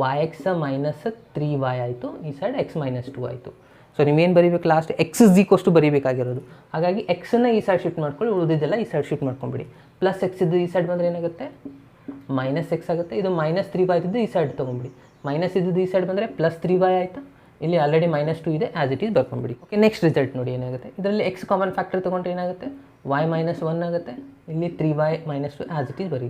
Y X minus 3y ಆಯಿತು, ಈ side X minus 2 ಆಯಿತು. ಸೊ ನೀವೇನು ಬರೀಬೇಕು last X is equals to ಬರೀಬೇಕಾಗಿರೋದು. ಹಾಗಾಗಿ ಎಕ್ಸನ್ನು ಈ ಸೈಡ್ ಶಿಫ್ಟ್ ಮಾಡ್ಕೊಳ್ಳಿ, ಉಳಿದಿದ್ದೆಲ್ಲ ಈ ಸೈಡ್ ಶಿಫ್ಟ್ ಮಾಡ್ಕೊಂಬಿಡಿ. ಪ್ಲಸ್ ಎಕ್ಸ್ ಇದ್ದು ಈ ಸೈಡ್ ಬಂದರೆ ಏನಾಗುತ್ತೆ ಮೈನಸ್ ಎಕ್ಸ್ ಆಗುತ್ತೆ. ಇದು ಮೈನಸ್ 3y ಇದ್ದು ಈ ಸೈಡ್ ತೊಗೊಂಬಿಡಿ. ಮೈನಸ್ ಇದ್ದು ಈ ಸೈಡ್ ಬಂದರೆ ಪ್ಲಸ್ 3y ಆಯಿತಾ. ಇಲ್ಲಿ ಆಲ್ರೆಡಿ ಮೈನಸ್ 2 ಇದೆ, ಆ್ಯಸ್ ಇಟ್ ಈಸ್ ಬರ್ಕೊಂಬಿಡಿ. ಓಕೆ ನೆಕ್ಸ್ಟ್ ರಿಸಲ್ಟ್ ನೋಡಿ ಏನಾಗುತ್ತೆ. ಇದರಲ್ಲಿ ಎಕ್ಸ್ ಕಾಮನ್ ಫ್ಯಾಕ್ಟರ್ ತೊಗೊಂಡ್ರೆ ಏನಾಗುತ್ತೆ y ಮೈನಸ್ 1 ಆಗುತ್ತೆ. ಇಲ್ಲಿ 3y minus 2 as it is ಬರೀ.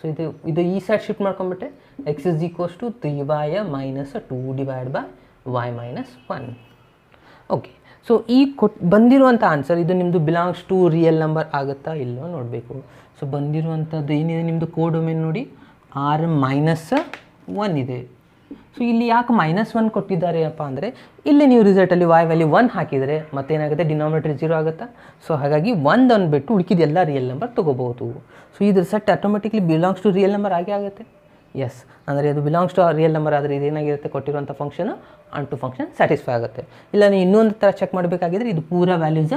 ಸೊ ಇದು ಈ ಸೈಡ್ ಶಿಫ್ಟ್ ಮಾಡ್ಕೊಂಬಿಟ್ರೆ X is equals to 3y minus 2 divide by y minus 1. Okay so ಈ ಬಂದಿರುವಂಥ ಆನ್ಸರ್ ಇದು ನಿಮ್ಮದು ಬಿಲಾಂಗ್ಸ್ ಟು ರಿಯಲ್ ನಂಬರ್ ಆಗುತ್ತಾ ಇಲ್ಲೋ ನೋಡಬೇಕು. ಸೊ ಬಂದಿರುವಂಥದ್ದು ಏನಿದೆ ನಿಮ್ಮದು ಕೋಡ್ ಡೊಮೇನ್ ನೋಡಿ R-1 ಇದೆ. ಸೊ ಇಲ್ಲಿ ಯಾಕೆ -1 ಕೊಟ್ಟಿದ್ದಾರೆ ಅಪ್ಪ ಅಂದರೆ ಇಲ್ಲಿ ನೀವು ರಿಸಲ್ಟಲ್ಲಿ y ವ್ಯಾಲ್ಯೂ 1 ಹಾಕಿದರೆ ಮತ್ತೇನಾಗುತ್ತೆ ಡಿನಾಮಿನೇಟರ್ 0 ಆಗುತ್ತಾ. ಸೊ ಹಾಗಾಗಿ 1 ಅಂದ್ಬಿಟ್ಟು ಉಳಿಕಿದೆಲ್ಲ ರಿಯಲ್ ನಂಬರ್ ತೊಗೋಬೋದು. ಸೊ ಇದು result automatically belongs to real number ಆಗೇ ಆಗುತ್ತೆ. ಎಸ್ ಅಂದರೆ ಅದು ಬಿಲಾಂಗ್ಸ್ ಟು ರಿಯಲ್ ನಂಬರ್ ಆದರೆ ಇದೇನಾಗಿರುತ್ತೆ ಕೊಟ್ಟಿರುವಂಥ function onto function satisfy ಆಗುತ್ತೆ. ಇಲ್ಲ ನೀವು ಇನ್ನೊಂದು ಥರ ಚೆಕ್ ಮಾಡಬೇಕಾಗಿದ್ರೆ ಇದು ಪೂರ ವ್ಯಾಲ್ಯೂಸ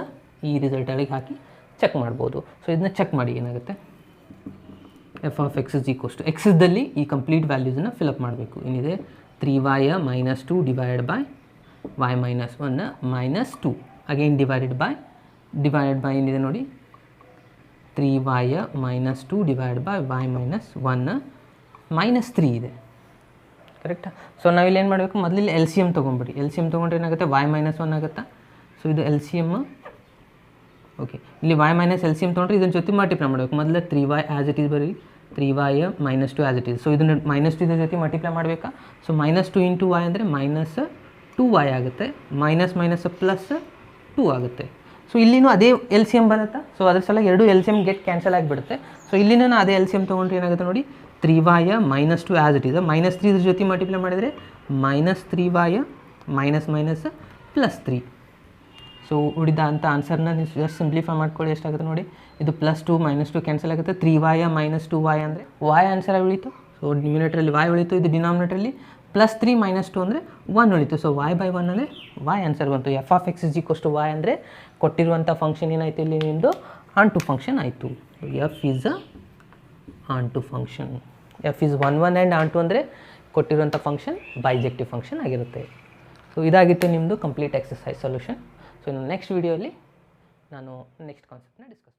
ಈ ರಿಸಲ್ಟಲ್ಲಿಗೆ ಹಾಕಿ ಚೆಕ್ ಮಾಡ್ಬೋದು. ಸೊ ಇದನ್ನ ಚೆಕ್ ಮಾಡಿ ಏನಾಗುತ್ತೆ F of X is equals to ಎಕ್ಸ್ದಲ್ಲಿ ಈ ಕಂಪ್ಲೀಟ್ ವ್ಯಾಲ್ಯೂಸನ್ನು ಫಿಲಪ್ ಮಾಡಬೇಕು. ಏನಿದೆ 3y minus 2 divided by y minus 1 minus 2 again divided by ಏನಿದೆ ನೋಡಿ 3y minus 2 divided by y minus 1 minus 3 ಇದೆ ಕರೆಕ್ಟಾ. ಸೊ ನಾವಿಲ್ಲಿ ಏನು ಮಾಡಬೇಕು ಮೊದಲು ಇಲ್ಲಿ ಎಲ್ ಸಿ ಎಮ್ ತೊಗೊಂಬಿಡಿ. ಎಲ್ ಸಿ ಎಮ್ ತೊಗೊಂಡ್ರೆ ಏನಾಗುತ್ತೆ y ಮೈನಸ್ 1 ಆಗುತ್ತಾ. ಸೊ ಇದು ಎಲ್ ಸಿ ಎಮ್. ಓಕೆ ಇಲ್ಲಿ y minus L C M ತೊಗೊಂಡ್ರೆ ಇದನ್ನ ಜೊತೆ ಮಲ್ಟಿಪ್ಲೈ ಮಾಡಬೇಕು. ಮೊದಲು 3y ಆ್ಯಸ್ ಇಟ್ ಈಸ್ ಬರೀ 3y minus 2 as it is. So ಇದನ್ನು ಮೈನಸ್ 2 ಜೊತೆ ಮಲ್ಟಿಪ್ಲೈ ಮಾಡಬೇಕಾ. ಸೊ ಮೈನಸ್ 2 ಇಂಟು y ಅಂದರೆ ಮೈನಸ್ 2y ಆಗುತ್ತೆ. ಮೈನಸ್ ಮೈನಸ್ ಪ್ಲಸ್ 2 ಆಗುತ್ತೆ. ಸೊ ಇಲ್ಲಿನೂ ಅದೇ ಎಲ್ ಸಿ ಎಮ್ ಬರುತ್ತಾ. ಸೊ ಅದ್ರ ಸಲ ಎರಡು L C M get cancel ಆಗಿಬಿಡುತ್ತೆ. ಸೊ ಇಲ್ಲಿನೂ ಅದೇ ಎಲ್ ಸಿ ಎಮ್ ತೊಗೊಂಡ್ರೆ ಏನಾಗುತ್ತೆ ನೋಡಿ 3y minus 2 as it is minus 3 ಇದ್ರ ಜೊತೆ ಮಲ್ಟಿಪ್ಲೈ ಮಾಡಿದರೆ minus 3y minus minus plus 3. So ಉಳಿದ ಅಂಥ ಆನ್ಸರ್ನ ನೀವು ಜಸ್ಟ್ ಸಿಂಪ್ಲಿಫೈ ಮಾಡ್ಕೊಳ್ಳಿ ಎಷ್ಟಾಗುತ್ತೆ ನೋಡಿ. ಇದು ಪ್ಲಸ್ 2 ಮೈನಸ್ 2 ಕ್ಯಾನ್ಸಲ್ ಆಗುತ್ತೆ. 3y ಮೈನಸ್ 2y ಅಂದರೆ y ಆನ್ಸರ್ ಉಳಿತು. ಸೊ ನ್ಯೂಮಿನೇಟ್ರಲ್ಲಿ y ಉಳಿತು, ಇದು ಡಿನಾಮಿನೇಟ್ರಲ್ಲಿ ಪ್ಲಸ್ 3 ಮೈನಸ್ 2 ಅಂದರೆ 1 ಉಳಿತು. ಸೊ y ಬೈ 1 ಅಂದರೆ y ಆನ್ಸರ್ ಬಂತು. F of X is equals to y ಅಂದರೆ ಕೊಟ್ಟಿರುವಂಥ ಫಂಕ್ಷನ್ ಏನಾಯಿತು ಇಲ್ಲಿ ನಿಮ್ಮದು ಆನ್ ಟು ಫಂಕ್ಷನ್ ಆಯಿತು. F is onto function. F is 1 and onto ಅಂದರೆ ಕೊಟ್ಟಿರುವಂಥ ಫಂಕ್ಷನ್ ಬೈಜೆಕ್ಟಿವ್ ಫಂಕ್ಷನ್ ಆಗಿರುತ್ತೆ. ಸೊ ಇದಾಗಿತ್ತು ನಿಮ್ಮದು ಕಂಪ್ಲೀಟ್ ಎಕ್ಸಸೈಸ್ ಸೊಲ್ಯೂಷನ್. ಸೊ ಇನ್ನು ನೆಕ್ಸ್ಟ್ ವೀಡಿಯೋಲಿ ನಾನು ನೆಕ್ಸ್ಟ್ ಕಾನ್ಸೆಪ್ಟ್ನ ಡಿಸ್ಕಸ್